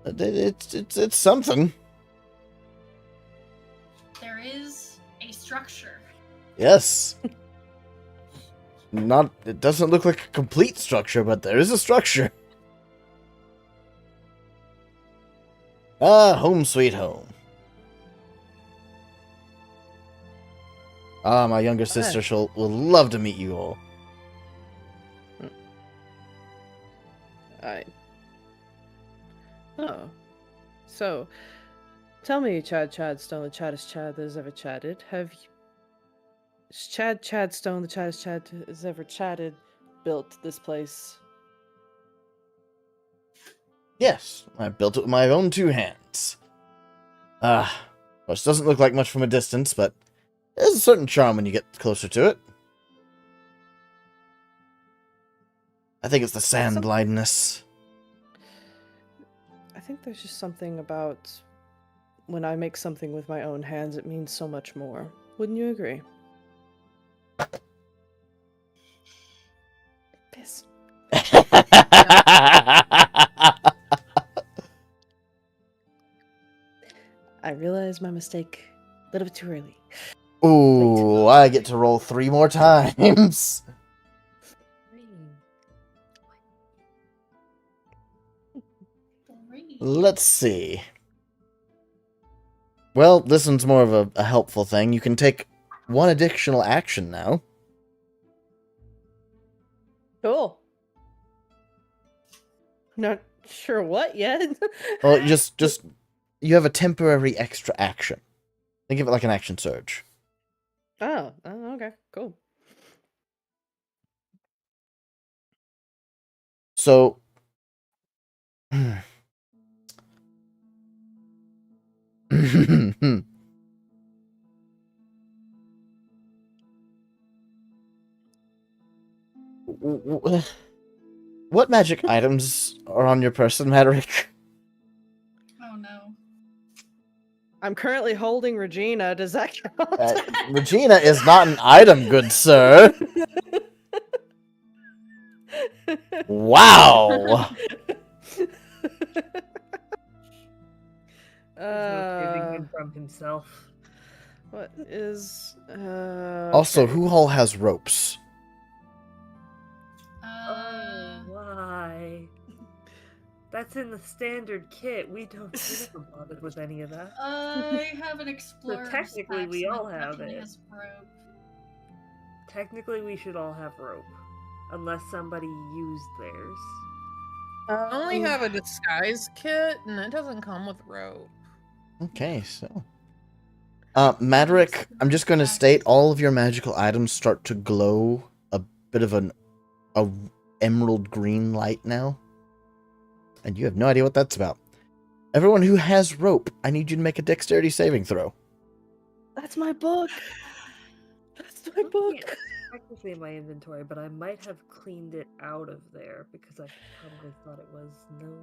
But it's something. There is a structure. Yes. It doesn't look like a complete structure, but there is a structure. Ah, home sweet home. Ah, my younger sister will love to meet you all. Alright. Oh. So, tell me, Chadstone, the chattest Chad that has ever chatted, have you... Chadstone, the chattest Chad has ever chatted, built this place? Yes, I built it with my own two hands. Of course, it doesn't look like much from a distance, but there's a certain charm when you get closer to it. I think it's the sand blindness. I think there's just something about when I make something with my own hands, it means so much more. Wouldn't you agree? Piss. I realized my mistake a little bit too early. Ooh, I get to roll 3 more times. Three. Let's see. Well, this one's more of a helpful thing. You can take one additional action now. Cool. Not sure what yet. Well, just you have a temporary extra action. Think of it like an action surge. Oh, okay, cool. So, what magic items are on your person, Maderick? Oh no. I'm currently holding Regina. Does that count? Regina is not an item, good sir. Wow. There's no saving him from himself. What is Also, okay. who all has ropes? Oh, why? That's in the standard kit. We never bothered with any of that. I have an explorer. technically we all have definitely it. has rope. Technically, we should all have rope. Unless somebody used theirs. I only have a disguise kit, and it doesn't come with rope. Okay, so. Maderick, I'm just going to state all of your magical items start to glow a bit of a emerald green light now. And you have no idea what that's about. Everyone who has rope, I need you to make a dexterity saving throw. That's my book. That's my book. Yeah, technically in my inventory, but I might have cleaned it out of there because I probably thought it was no use.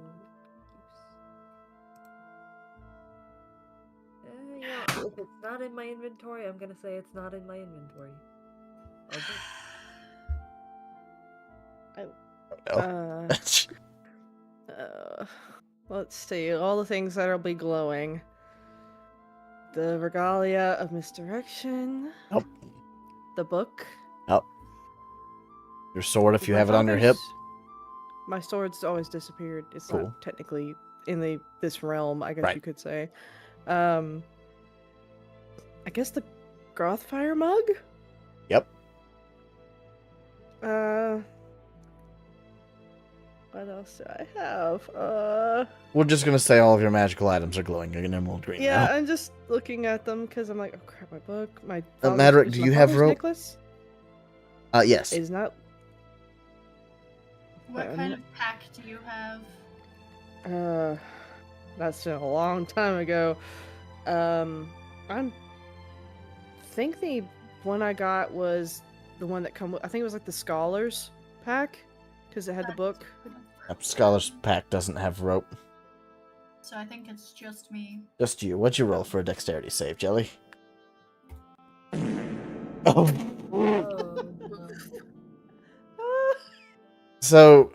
If it's not in my inventory, I'm gonna say it's not in my inventory. Let's see. All the things that'll be glowing. The regalia of misdirection. Nope. The book. Nope. Your sword, if you My have it on your hip. father's- My sword's always disappeared. It's Cool. not technically in this realm, I guess Right. you could say. I guess the Grothfire mug? Yep. What else do I have? We're just going to say all of your magical items are glowing in emerald green Yeah, now. I'm just looking at them because I'm like, oh crap, my book, my. Maderick, is do my you have father's rope? Necklace Yes. is not. What kind of pack do you have? That's been a long time ago. I think the one I got was the one that come with. I think it was like the Scholars pack because it had the book. Scholar's pack doesn't have rope. So I think it's just me. Just you. What'd you roll for a dexterity save, Jelly? Oh. Oh, no. So,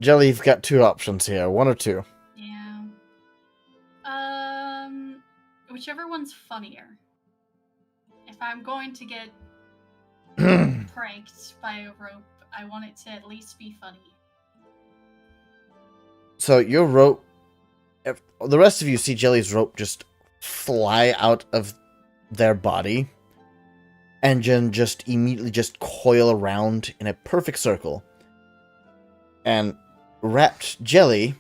Jelly, you've got two options here. One or two. Yeah. Whichever one's funnier. If I'm going to get pranked by a rope, I want it to at least be funny. So your rope, the rest of you see Jelly's rope just fly out of their body and then just immediately just coil around in a perfect circle and wrapped Jelly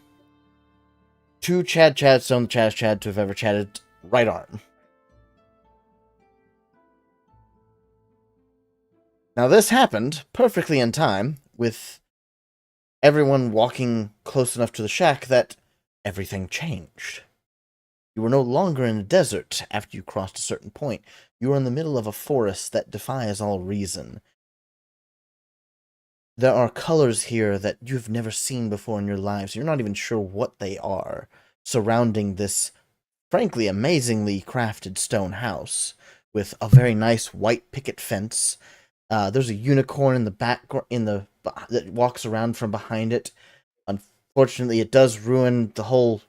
to Chadstone, the Chad to have ever chatted, right arm. Now this happened perfectly in time with everyone walking close enough to the shack that everything changed. You were no longer in a desert after you crossed a certain point. You were in the middle of a forest that defies all reason. There are colors here that you've never seen before in your lives. You're not even sure what they are, surrounding this, frankly, amazingly crafted stone house with a very nice white picket fence. There's a unicorn in the back that walks around from behind it. Unfortunately, it does ruin the whole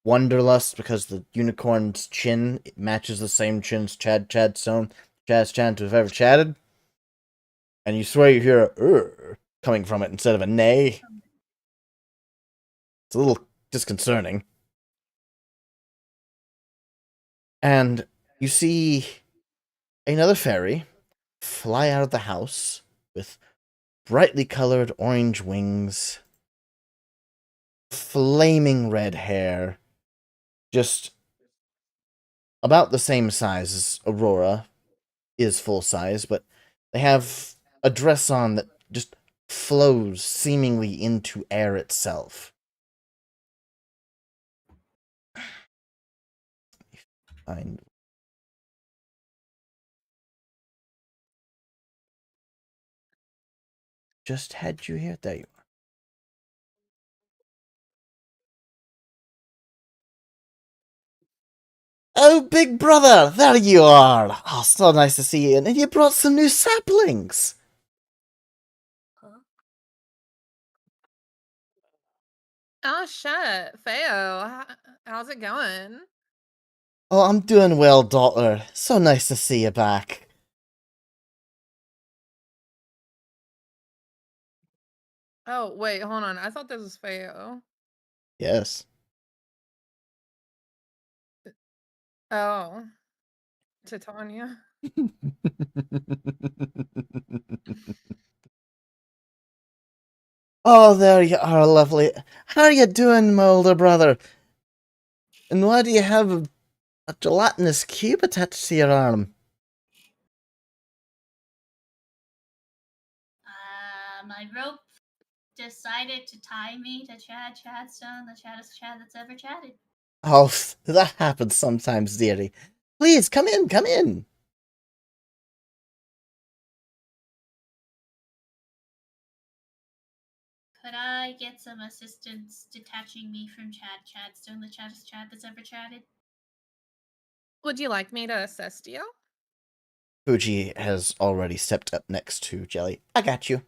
Wanderlust because the unicorn's chin matches the same chin as Chadstone to have ever chatted. And you swear you hear a coming from it instead of a neigh. It's a little disconcerting. And you see another fairy fly out of the house with brightly colored orange wings, flaming red hair, just about the same size as Aurora is full size, but they have a dress on that just flows seemingly into air itself. Find just had you here. There you are. Oh, big brother, there you are. Oh, so nice to see you. And you brought some new saplings. Huh? Oh shit, Feo, how's it going? Oh, I'm doing well, daughter. So nice to see you back. Oh wait, hold on. I thought this was Feo. Yes. Oh, Titania. Oh, there you are, lovely. How are you doing, my older brother? And why do you have a gelatinous cube attached to your arm? My rope decided to tie me to Chadstone, the chattest Chad that's ever chatted. Oh, that happens sometimes, dearie. Please, come in, come in. Could I get some assistance detaching me from Chadstone, the chattest Chad that's ever chatted? Would you like me to assist you? Fuji has already stepped up next to Jelly. I got you.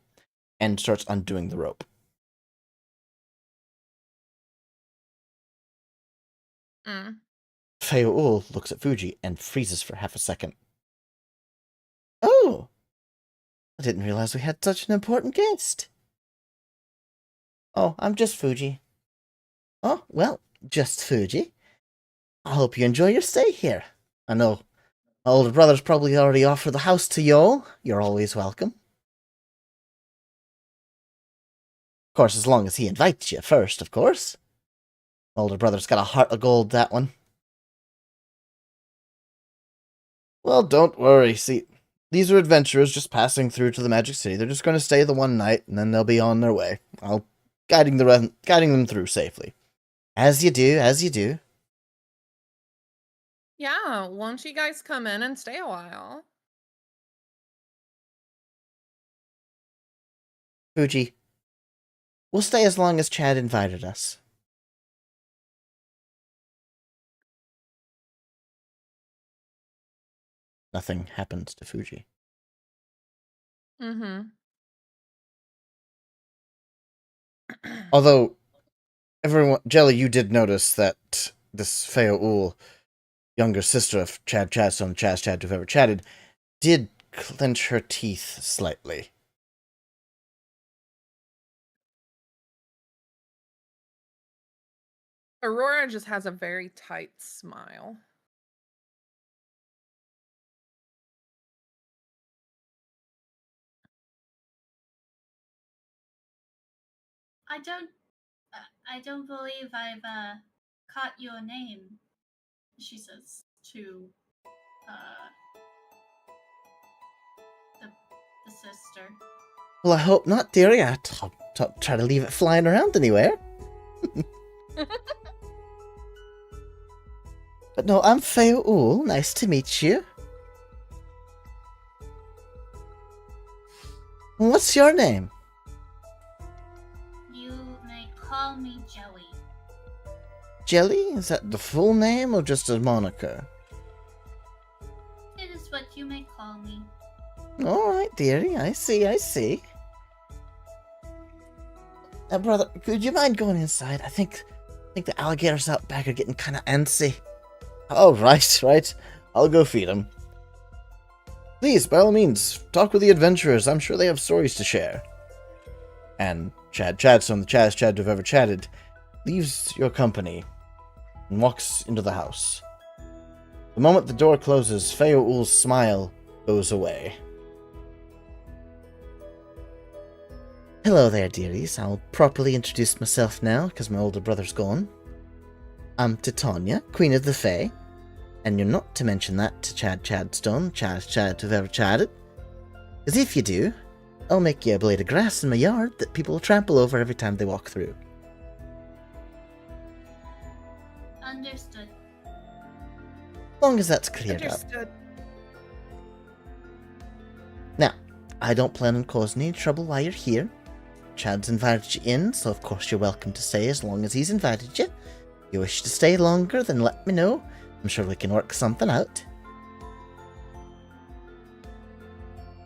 And starts undoing the rope. Mm. Feo looks at Fuji and freezes for half a second. Oh! I didn't realize we had such an important guest. Oh, I'm just Fuji. Oh, well, just Fuji. I hope you enjoy your stay here. I know my older brother's probably already offered the house to you. You're always welcome. Of course, as long as he invites you first, of course. My older brother's got a heart of gold, that one. Well, don't worry. See, these are adventurers just passing through to the Magic City. They're just going to stay the one night, and then they'll be on their way. I'll guiding them through safely. As you do, as you do. Yeah, won't you guys come in and stay a while? Fuji, we'll stay as long as Chad invited us. Nothing happens to Fuji. Mm-hmm. Although, Jelly, you did notice that this Feo younger sister of Chad Chadstone, Chad who've ever chatted, did clench her teeth slightly. Aurora just has a very tight smile. I don't believe I've caught your name, she says to the sister. Well, I hope not, dearie. I try to leave it flying around anywhere. But no, I'm Feo. Nice to meet you. What's your name? You may call me Joey. Jelly? Is that the full name or just a moniker? It is what you may call me. Alright, dearie. I see. Now, brother, could you mind going inside? I think the alligators out back are getting kind of antsy. Oh, right. I'll go feed them. Please, by all means, talk with the adventurers. I'm sure they have stories to share. And Chadstone, the Chad who've ever chatted, leaves your company and walks into the house. The moment the door closes, Feoul's smile goes away. Hello there, dearies. I'll properly introduce myself now, because my older brother's gone. I'm Titania, Queen of the Fae, and you're not to mention that to Chadstone, Chad whoever chatted. Because if you do, I'll make you a blade of grass in my yard that people will trample over every time they walk through. Understood. As long as that's cleared up. Understood. Now, I don't plan on causing any trouble while you're here. Chad's invited you in, so of course you're welcome to stay as long as he's invited you. If you wish to stay longer, then let me know. I'm sure we can work something out.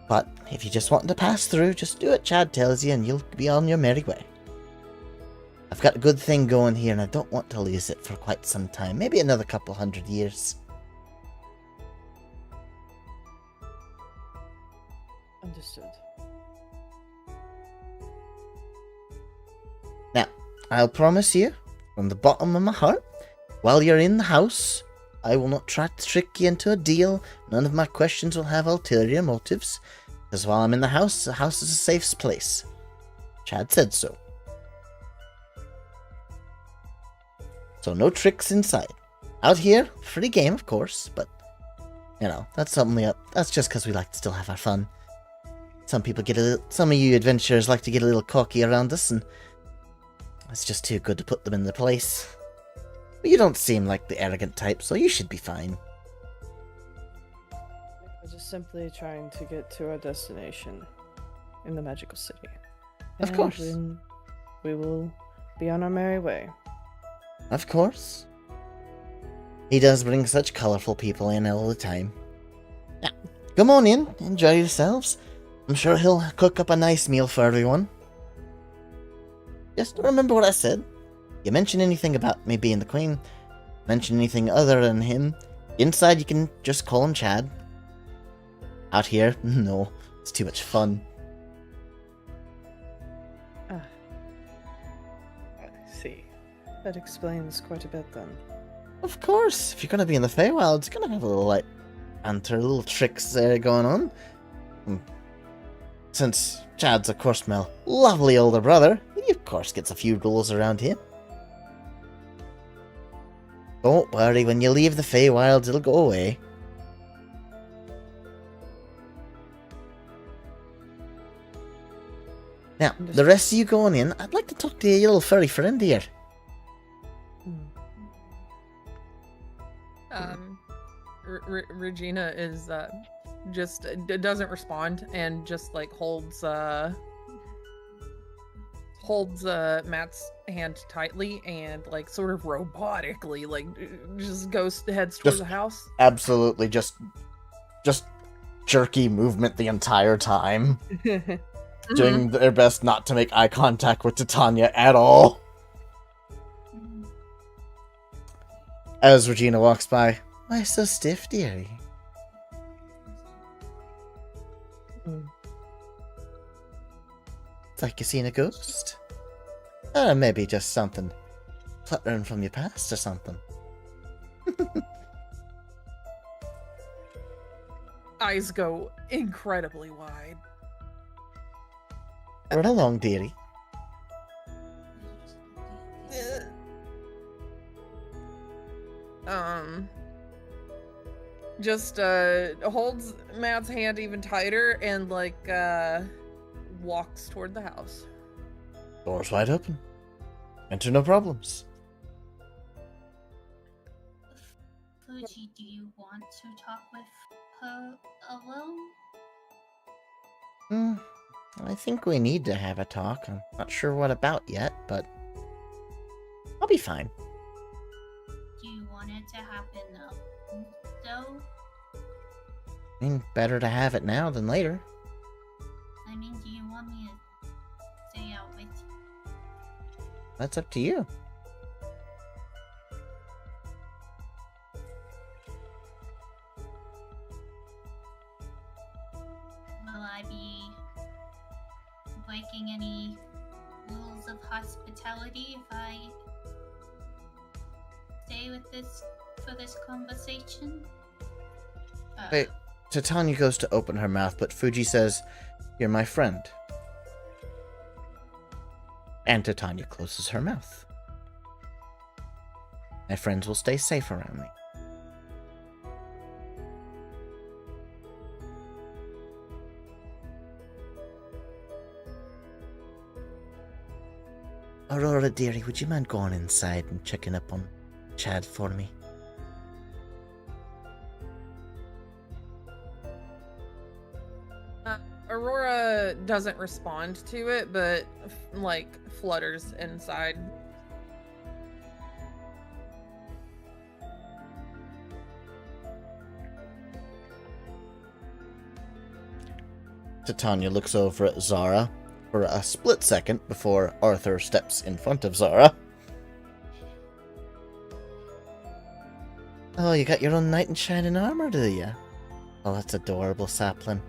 But if you just want to pass through, just do what Chad tells you and you'll be on your merry way. I've got a good thing going here and I don't want to lose it for quite some time. Maybe another couple 100 years. Understood. Now, I'll promise you, from the bottom of my heart, while you're in the house, I will not try to trick you into a deal. None of my questions will have ulterior motives. Because while I'm in the house is a safe place. Chad said so. So no tricks inside. Out here, free game, of course, but, you know, that's just because we like to still have our fun. Some of you adventurers like to get a little cocky around us, and it's just too good to put them in their place. But you don't seem like the arrogant type, so you should be fine. We're just simply trying to get to our destination in the magical city. Of course. Then we will be on our merry way. Of course. He does bring such colourful people in all the time. Now, come on in, enjoy yourselves. I'm sure he'll cook up a nice meal for everyone. Just remember what I said. You mention anything about me being the queen, mention anything other than him, inside you can just call him Chad. Out here, no, it's too much fun. I see. That explains quite a bit then. Of course, if you're gonna be in the Feywild, it's gonna have a little, like, banter, little tricks going on. Since Chad's, of course, my lovely older brother, he, of course, gets a few rules around here. Don't worry, when you leave the Feywilds, it'll go away. Now, the rest of you going in, I'd like to talk to your little furry friend here. Regina is just doesn't respond and just like holds Matt's hand tightly and like sort of robotically like just heads towards the house. Absolutely, just jerky movement the entire time. Doing their best not to make eye contact with Titania at all. As Regina walks by, why so stiff, dearie? It's like you seen a ghost? Or maybe just something fluttering from your past or something. Eyes go incredibly wide. Run along, dearie. Just holds Matt's hand even tighter and like walks toward the house. Door's wide open. Enter, no problems. Fuji, do you want to talk with her alone? I think we need to have a talk. I'm not sure what about yet, but I'll be fine. Do you want it to happen though? I mean, better to have it now than later. I mean, do you want me to stay out with you? That's up to you. Will I be breaking any rules of hospitality if I stay with for this conversation? Wait, Titania goes to open her mouth, but Fuji says, "You're my friend." And Titania closes her mouth. My friends will stay safe around me. Aurora, dearie, would you mind going inside and checking up on Chad for me? Aurora doesn't respond to it, but like flutters inside. Titania looks over at Zara for a split second before Arthur steps in front of Zara. Oh, you got your own knight in shining armor, do you? Oh, that's adorable, sapling.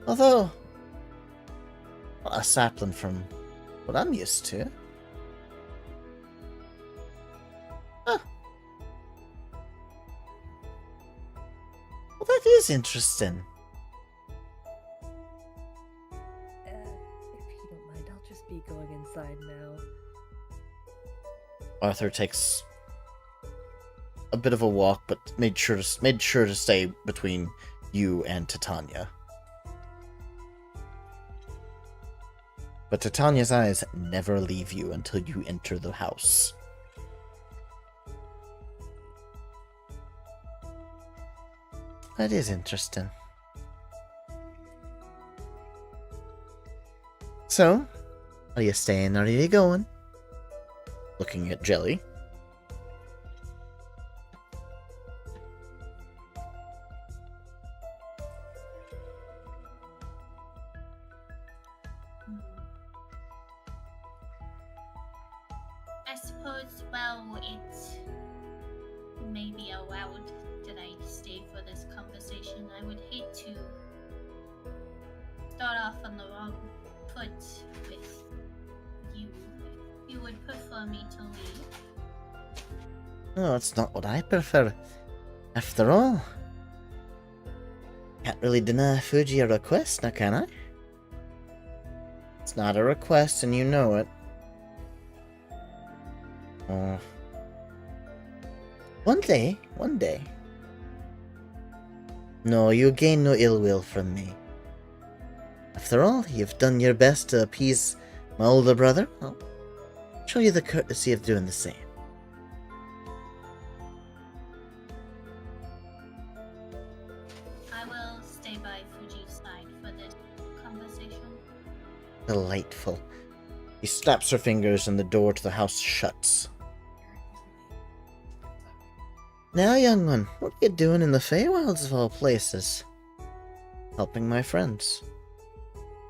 Although, not a sapling from what I'm used to. Huh. Well, that is interesting. If you don't mind, I'll just be going inside now. Arthur takes a bit of a walk, but made sure to stay between you and Titania. But Titania's eyes never leave you until you enter the house. That is interesting. So, are you staying or are you going? Looking at Jelly. I suppose, well, it may be allowed that I stay for this conversation. I would hate to start off on the wrong foot with you. If you would prefer me to leave. No, it's not what I prefer. After all, can't really deny Fuji a request, now can I? It's not a request and you know it. Oh. One day. No, you gain no ill will from me. After all, you've done your best to appease my older brother. I'll show you the courtesy of doing the same. I will stay by Fuji's side for this conversation. Delightful. He snaps her fingers and the door to the house shuts. Now, young one, what are you doing in the Feywilds of all places? Helping my friends.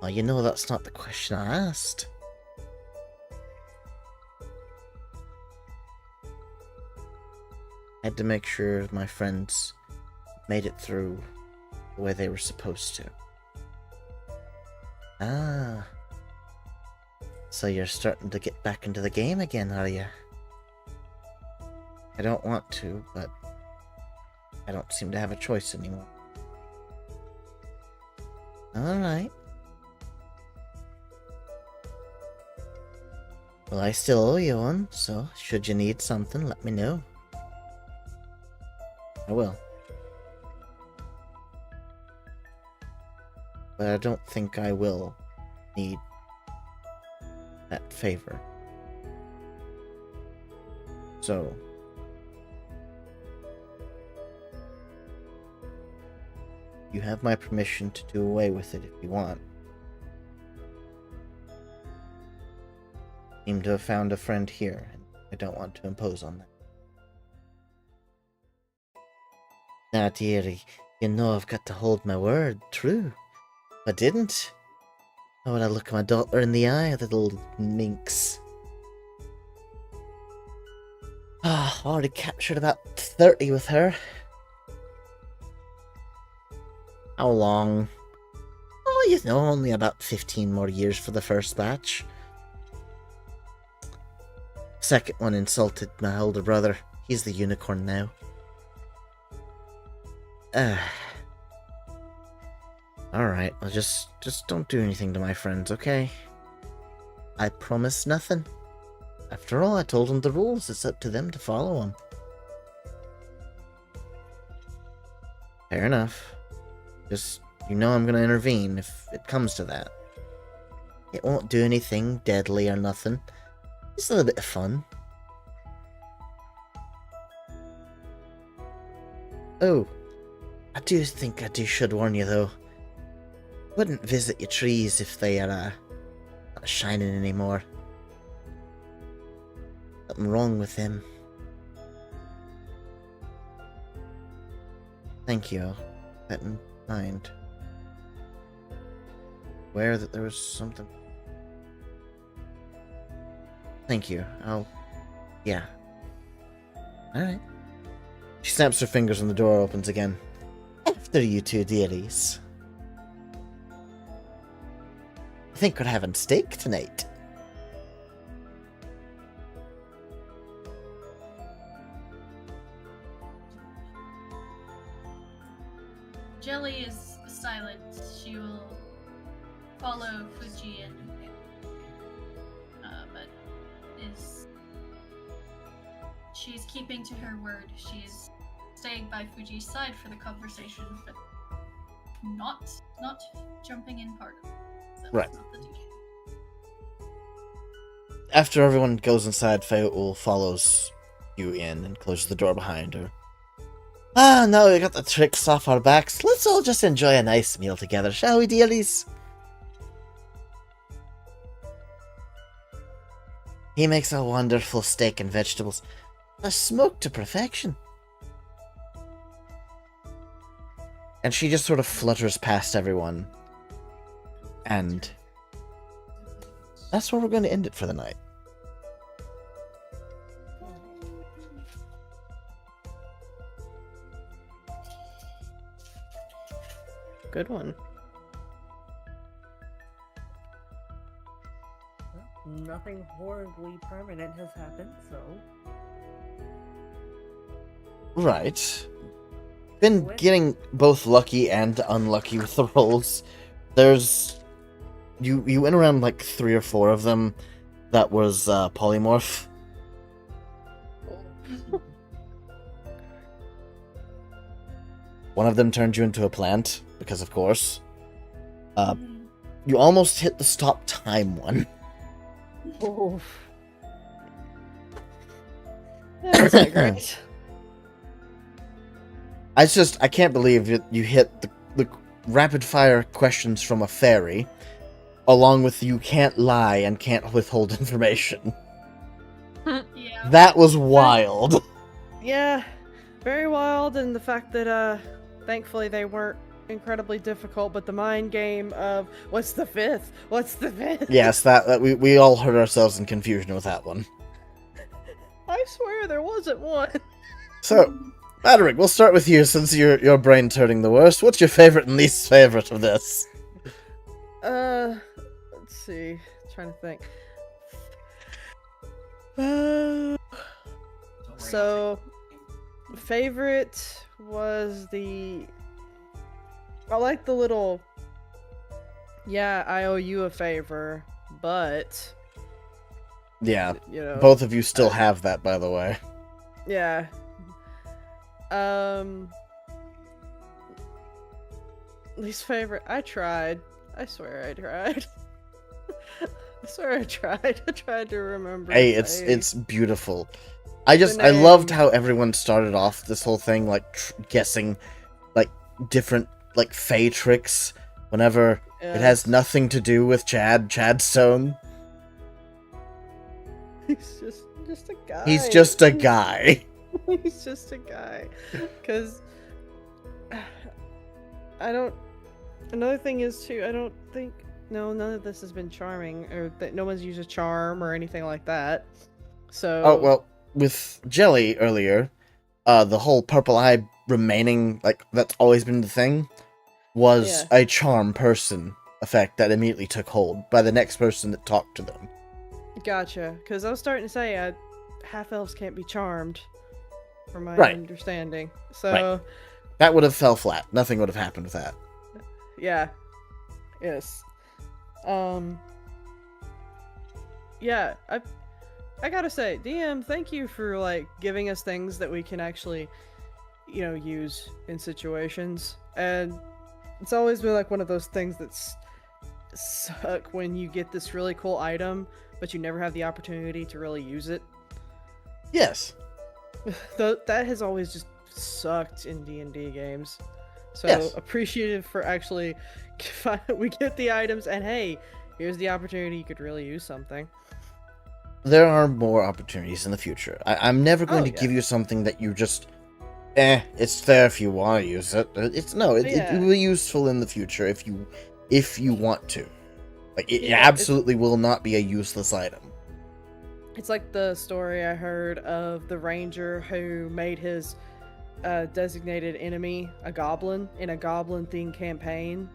Well, you know that's not the question I asked. I had to make sure my friends made it through the way they were supposed to. Ah. So you're starting to get back into the game again, are you? I don't want to, but I don't seem to have a choice anymore. Alright. Well, I still owe you one, so should you need something, let me know. I will. But I don't think I will need that favor. So, you have my permission to do away with it if you want. Seem to have found a friend here, and I don't want to impose on that. Now, dearie, you know I've got to hold my word true. If I didn't, how would I look my daughter in the eye, little minx? Ah, already captured about 30 with her. How long? Oh, you know, only about 15 more years for the first batch. Second one insulted my older brother. He's the unicorn now. Alright, well just don't do anything to my friends, okay? I promise nothing. After all, I told them the rules. It's up to them to follow them. Fair enough. Just, you know I'm gonna intervene if it comes to that. It won't do anything deadly or nothing. Just a little bit of fun. Oh, I do think I should warn you though. Wouldn't visit your trees if they are not shining anymore. Something wrong with them. Thank you. I'll keep that in mind. Aware that there was something. Thank you. Yeah. Alright. She snaps her fingers and the door opens again. After you two dearies. I think we're having steak tonight. Jelly is silent. She will follow Fuji and but she's keeping to her word. She's staying by Fuji's side for the conversation, but not jumping in part of it. That Right. was not the deal. After everyone goes inside, Fayetul follows you in and closes the door behind her. Ah, now we got the tricks off our backs. Let's all just enjoy a nice meal together, shall we, dearies? He makes a wonderful steak and vegetables. A smoked to perfection. And she just sort of flutters past everyone. And that's where we're going to end it for the night. Good one. Nothing horribly permanent has happened, so Right. Been getting both lucky and unlucky with the rolls. There's... You went around like 3 or 4 of them that was polymorph. One of them turned you into a plant, because of course. You almost hit the stop time one. Oh. That's not great. I can't believe you hit the rapid fire questions from a fairy, along with you can't lie and can't withhold information. Yeah. That was wild. Yeah, very wild, and the fact that thankfully they weren't incredibly difficult, but the mind game of what's the fifth? What's the fifth? Yes, that we all heard ourselves in confusion with that one. I swear there wasn't one. So, Adric, we'll start with you since your brain's hurting the worst. What's your favorite and least favorite of this? Let's see. Trying to think. So, favorite was I like the little, yeah, I owe you a favor, but, Yeah, you know, both of you still have that, by the way. yeah. Least favorite, I tried. I swear I tried. I swear I tried. I tried to remember. Hey, it's beautiful. I loved name. how everyone started off this whole thing like guessing like different like fey tricks whenever it has nothing to do with Chadstone. He's just a guy. He's just a guy. He's just a guy. Because I don't. Another thing is too. I don't think. No, none of this has been charming, or that no one's used a charm or anything like that. So. Oh well, with Jelly earlier, the whole purple eye remaining like that's always been the thing was a charm person effect that immediately took hold by the next person that talked to them. Gotcha. Because I was starting to say, half elves can't be charmed, from my Right. understanding. So, That would have fell flat. Nothing would have happened with that. Yeah. Yes. Yeah, I gotta say, DM, thank you for like giving us things that we can actually, use in situations. And it's always been like one of those things that's suck when you get this really cool item, but you never have the opportunity to really use it. Yes. That has always just sucked in D&D games. So Yes. appreciative for actually we get the items and hey, here's the opportunity you could really use something. There are more opportunities in the future. I'm never going Oh, to yeah. give you something that you just, it's there if you want to use it. It Yeah. will be useful in the future if you want to. Like, it Yeah, absolutely will not be a useless item. It's like the story I heard of the ranger who made his designated enemy a goblin in a goblin-themed campaign,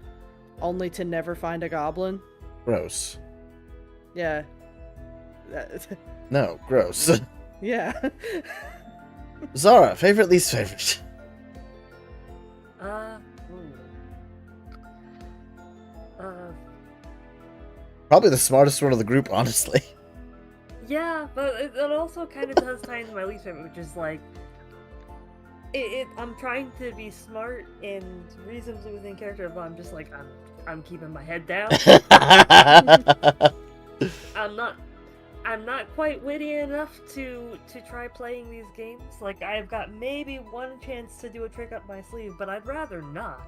only to never find a goblin. Gross. Yeah. No, gross. Yeah. Zara, favorite, least favorite? Probably the smartest one of the group, honestly. Yeah, but it also kind of does tie into my least favorite, which is like, I'm trying to be smart and reasonably within character, but I'm just like, I'm keeping my head down. I'm not quite witty enough to try playing these games. Like, I've got maybe one chance to do a trick up my sleeve, but I'd rather not.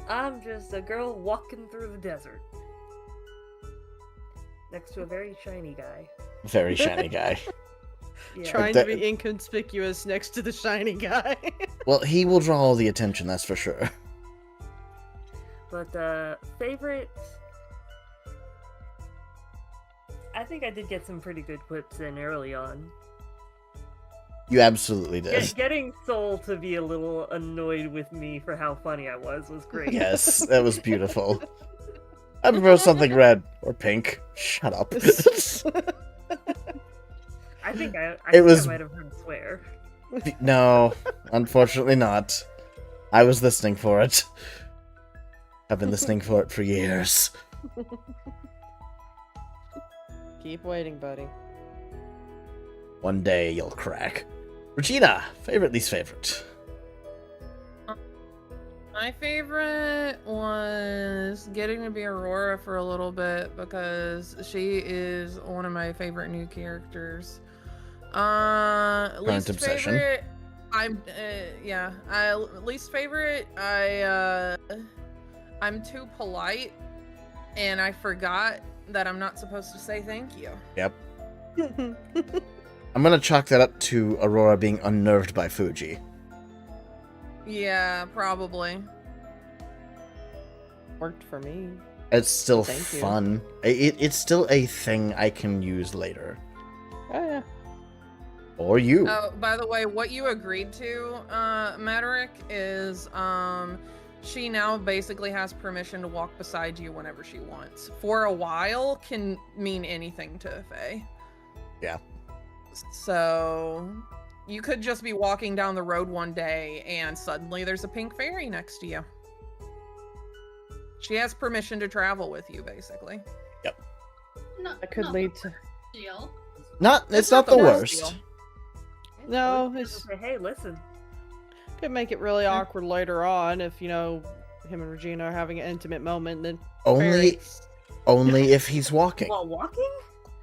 I'm just a girl walking through the desert. Next to a very shiny guy. Very shiny guy. Yeah. Trying to be inconspicuous next to the shiny guy. Well, he will draw all the attention, that's for sure. But, favorite... I think I did get some pretty good quips in early on. You absolutely did. Getting Soul to be a little annoyed with me for how funny I was great. Yes, that was beautiful. I prefer something red or pink. Shut up. I think I might have heard swear. No, unfortunately not. I was listening for it. I've been listening for it for years. Keep waiting, buddy. One day you'll crack. Regina, favorite, least favorite? My favorite was getting to be Aurora for a little bit because she is one of my favorite new characters. Least obsession. favorite, least favorite, I'm too polite, and I forgot that I'm not supposed to say thank you. Yep. I'm gonna chalk that up to Aurora being unnerved by Fuji. Yeah, probably. Worked for me. It's still Thank you. fun. It's still a thing I can use later. Oh yeah. Or you. Oh, by the way, what you agreed to, Maderick, is she now basically has permission to walk beside you whenever she wants. For a while can mean anything to Faye. Yeah. So you could just be walking down the road one day and suddenly there's a pink fairy next to you. She has permission to travel with you, basically. That could lead to. Deal. It's not the worst. deal. No, Just it's say, hey, listen. could make it really awkward later on if him and Regina are having an intimate moment. Then Only if he's walking. While walking?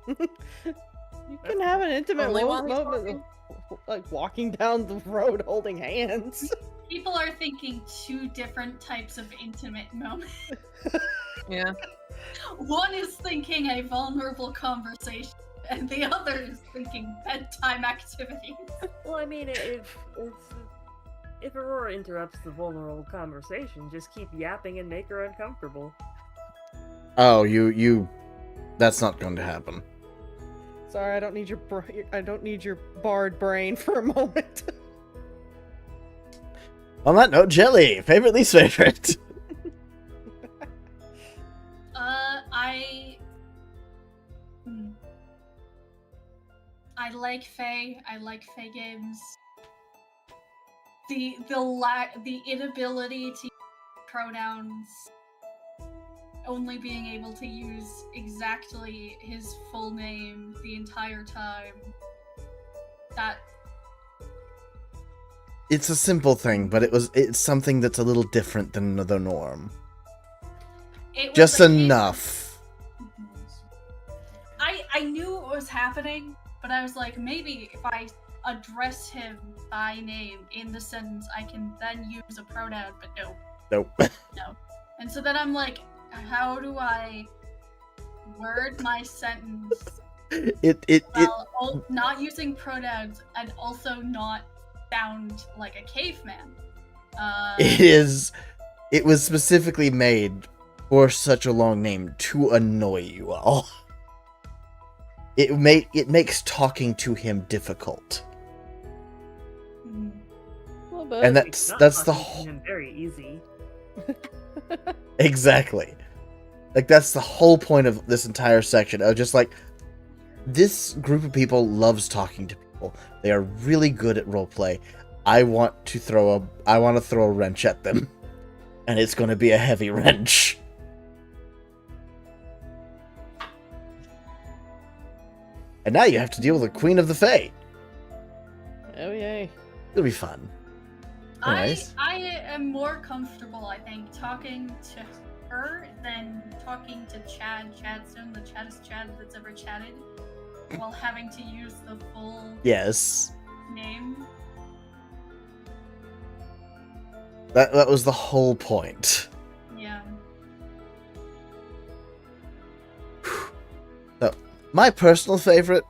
you can have an intimate Only while he's moment, like walking down the road holding hands. People are thinking two different types of intimate moments. Yeah. One is thinking a vulnerable conversation, and the other is thinking bedtime activities. Well, I mean, if Aurora interrupts the vulnerable conversation, just keep yapping and make her uncomfortable. Oh, you. That's not going to happen. Sorry, I don't need your barred brain for a moment. On that note, Jelly, favorite, least favorite? I like Faye. I like Faye games. the inability to use pronouns, only being able to use exactly his full name the entire time. That It's a simple thing, but it's something that's a little different than the norm. it was Just a case- enough. I knew it was happening, but I was like, maybe if I address him by name in the sentence, I can then use a pronoun, but no. Nope. No. And so then I'm like, how do I word my sentence while not using pronouns and also not sound like a caveman? It was specifically made for such a long name to annoy you all. It makes talking to him difficult. Well, but And It's not that's the talking to whole... him very easy. Exactly. Like, that's the whole point of this entire section. Of just like, this group of people loves talking to people. They are really good at roleplay. I want to throw a wrench at them. And it's going to be a heavy wrench. And now you have to deal with the Queen of the Fae. oh yay. It'll be fun. Anyways. I am more comfortable, I think, talking to her than talking to Chadstone, the chattest Chad that's ever chatted, while having to use the full Yes. name. That was the whole point. Yeah. So, my personal favorite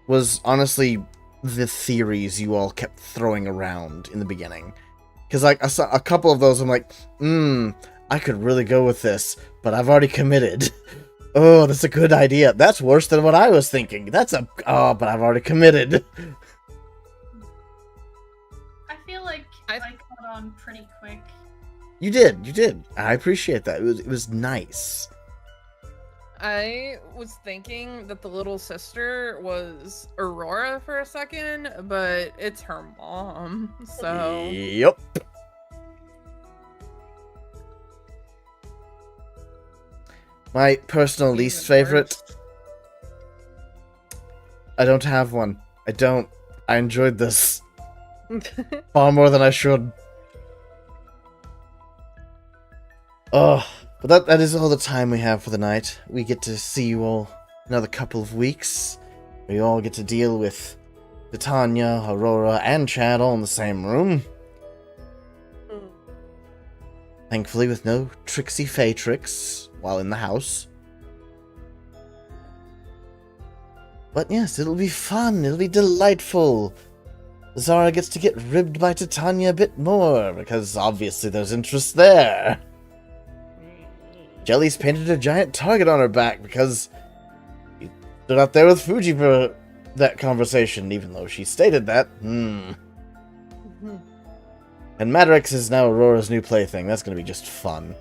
was honestly the theories you all kept throwing around in the beginning. Because like I saw a couple of those, I'm like, I could really go with this, but I've already committed. Oh, that's a good idea. That's worse than what I was thinking. But I've already committed. I feel like I caught on pretty quick. You did. I appreciate that. It was nice. I was thinking that the little sister was Aurora for a second, but it's her mom, so... Yep. My personal least favorite... I don't have one. I don't. I enjoyed this far more than I should. Oh, but that is all the time we have for the night. We get to see you all another couple of weeks. We all get to deal with Titania, Aurora, and Chad all in the same room. Thankfully with no tricksy fey tricks while in the house. But yes, it'll be fun. It'll be delightful. Zara gets to get ribbed by Titania a bit more, because obviously there's interest there. Jelly's painted a giant target on her back because he stood out there with Fuji for that conversation, even though she stated that. And Madrix is now Aurora's new plaything. That's going to be just fun.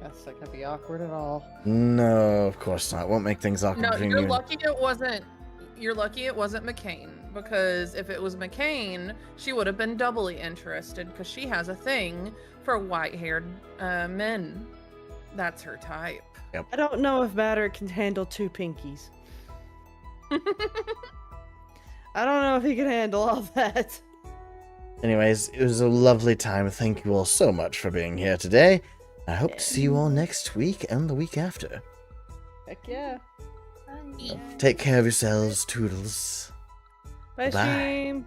That's not gonna be awkward at all. No, of course not. Won't make things awkward No, between you're you. lucky it wasn't. You're lucky it wasn't McCain, because if it was McCain, she would have been doubly interested, because she has a thing for white-haired men. That's her type. I don't know if Matter can handle two pinkies. I don't know if he can handle all that. Anyways, it was a lovely time. Thank you all so much for being here today. I hope to see you all next week and the week after. Heck yeah. Bye. Take care of yourselves, Toodles. Bye, Bye. stream.